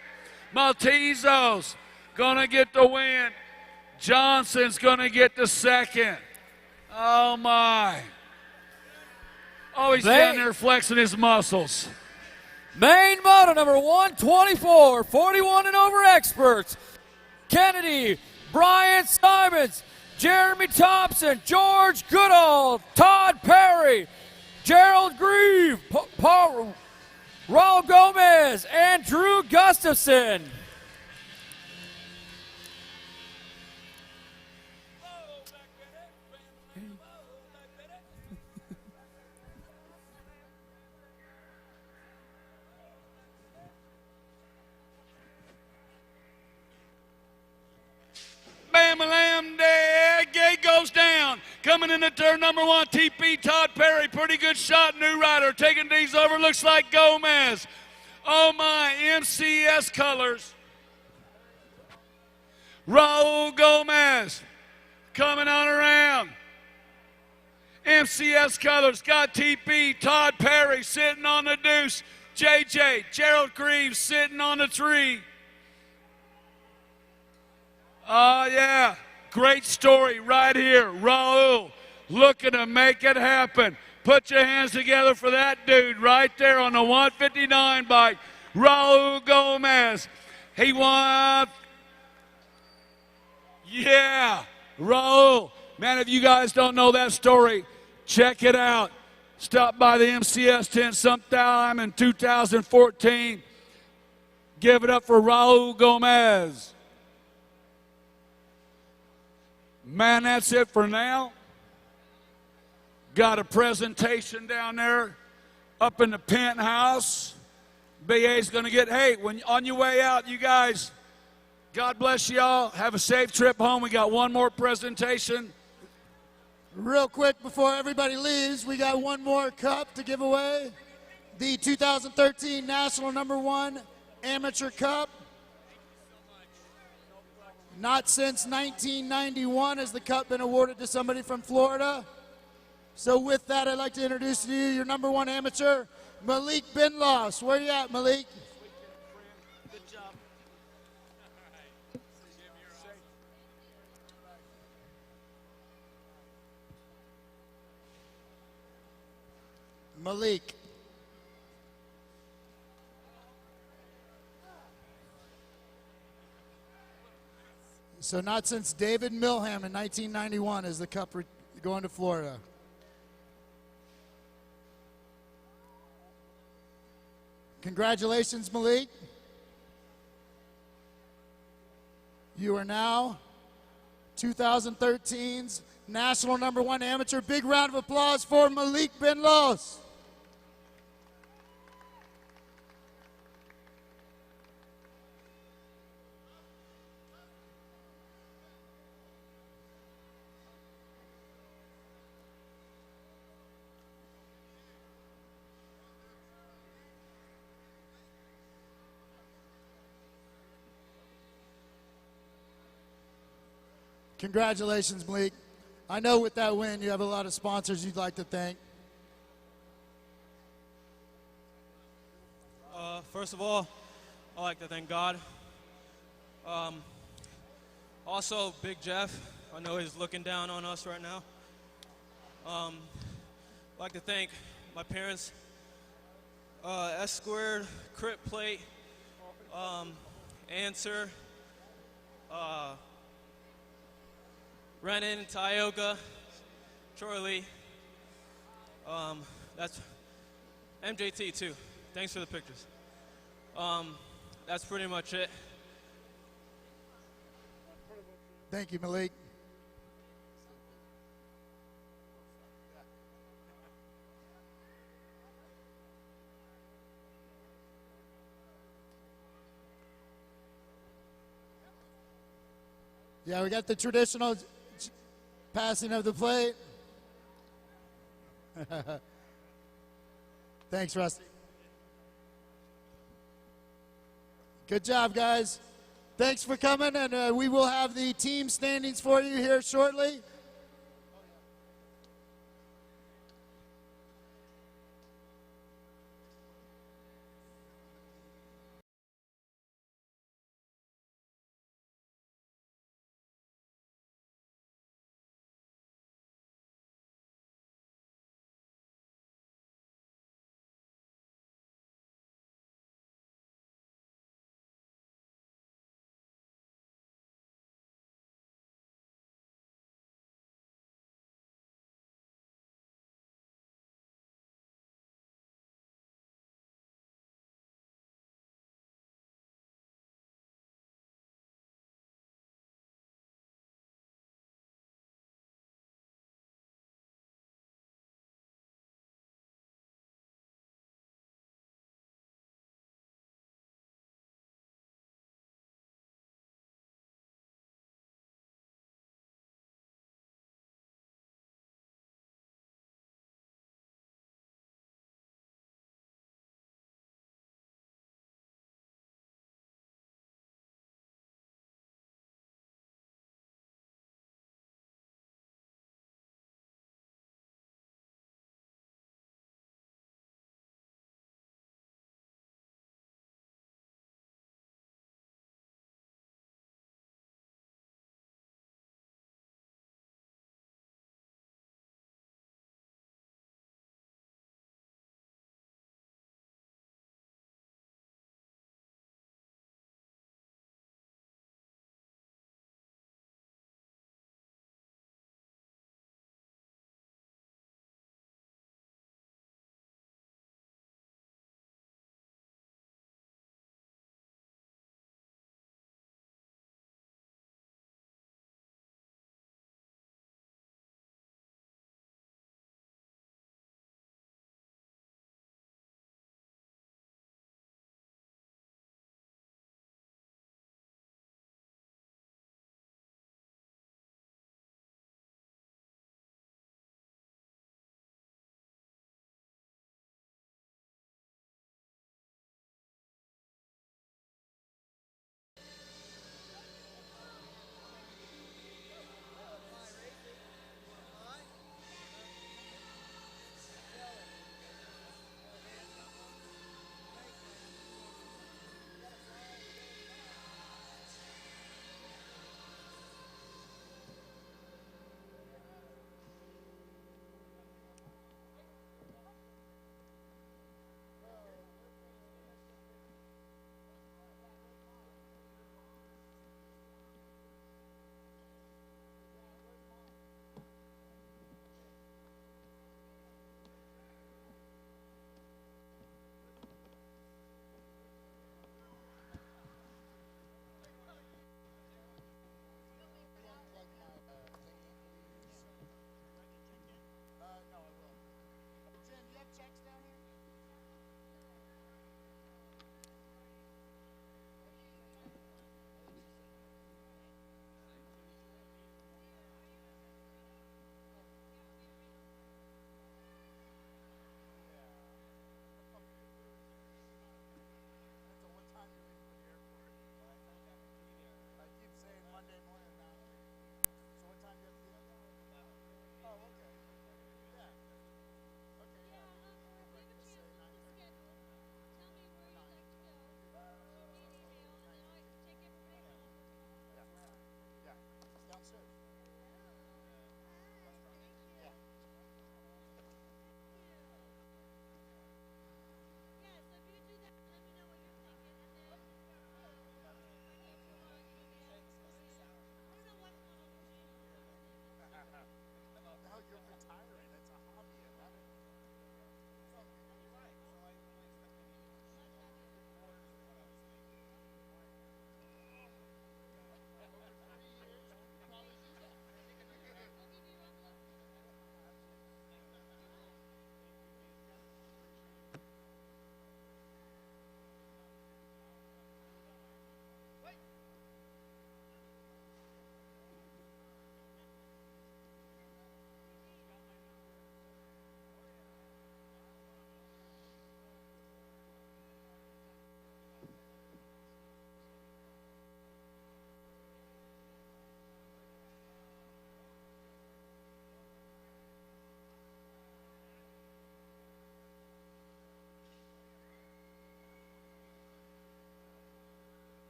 Maltezo's going to get the win. Johnson's going to get the second. Oh, my. Oh, he's down there flexing his muscles. Main moto number 124, 41 and over experts. Kennedy, Brian Simons, Jeremy Thompson, George Goodall, Todd Perry, Gerald Grieve, Raul Gomez, and Drew Gustafson. Bam-a-lam there, gate goes down. Coming into turn number 1, TP Todd Perry, pretty good shot, New Rider. Taking these over, looks like Gomez. Oh my, MCS colors. Raul Gomez coming on around. MCS colors, got TP Todd Perry sitting on the deuce. JJ, Gerald Greaves sitting on the tree. Oh, yeah. Great story right here. Raul looking to make it happen. Put your hands together for that dude right there on the 159 bike. Raul Gomez. He won. Yeah. Raul. Man, if you guys don't know that story, check it out. Stop by the MCS tent sometime in 2014. Give it up for Raul Gomez. Man, that's it for now. Got a presentation down there up in the penthouse. BA's going to get, hey, when on your way out, you guys, God bless y'all. Have a safe trip home. We got one more presentation. Real quick before everybody leaves, we got one more cup to give away. The 2013 National #1 Amateur Cup. Not since 1991 has the cup been awarded to somebody from Florida. So with that, I'd like to introduce to you your #1 amateur, Malik Binlos. Where you at, Malik? Good job. Malik. So not since David Milham in 1991 is the cup going to Florida. Congratulations, Malik. You are now 2013's National #1 Amateur. Big round of applause for Malik Benlos. Congratulations, Malik. I know with that win, you have a lot of sponsors you'd like to thank. First of all, I'd like to thank God. Also, Big Jeff. I know he's looking down on us right now. I'd like to thank my parents, S Squared, Crit Plate, Answer, Renan, Tioga, Charlie, that's MJT too. Thanks for the pictures. That's pretty much it. Thank you, Malik. Yeah, we got the traditional passing of the plate. Thanks, Rusty. Good job, guys. Thanks for coming, and we will have the team standings for you here shortly.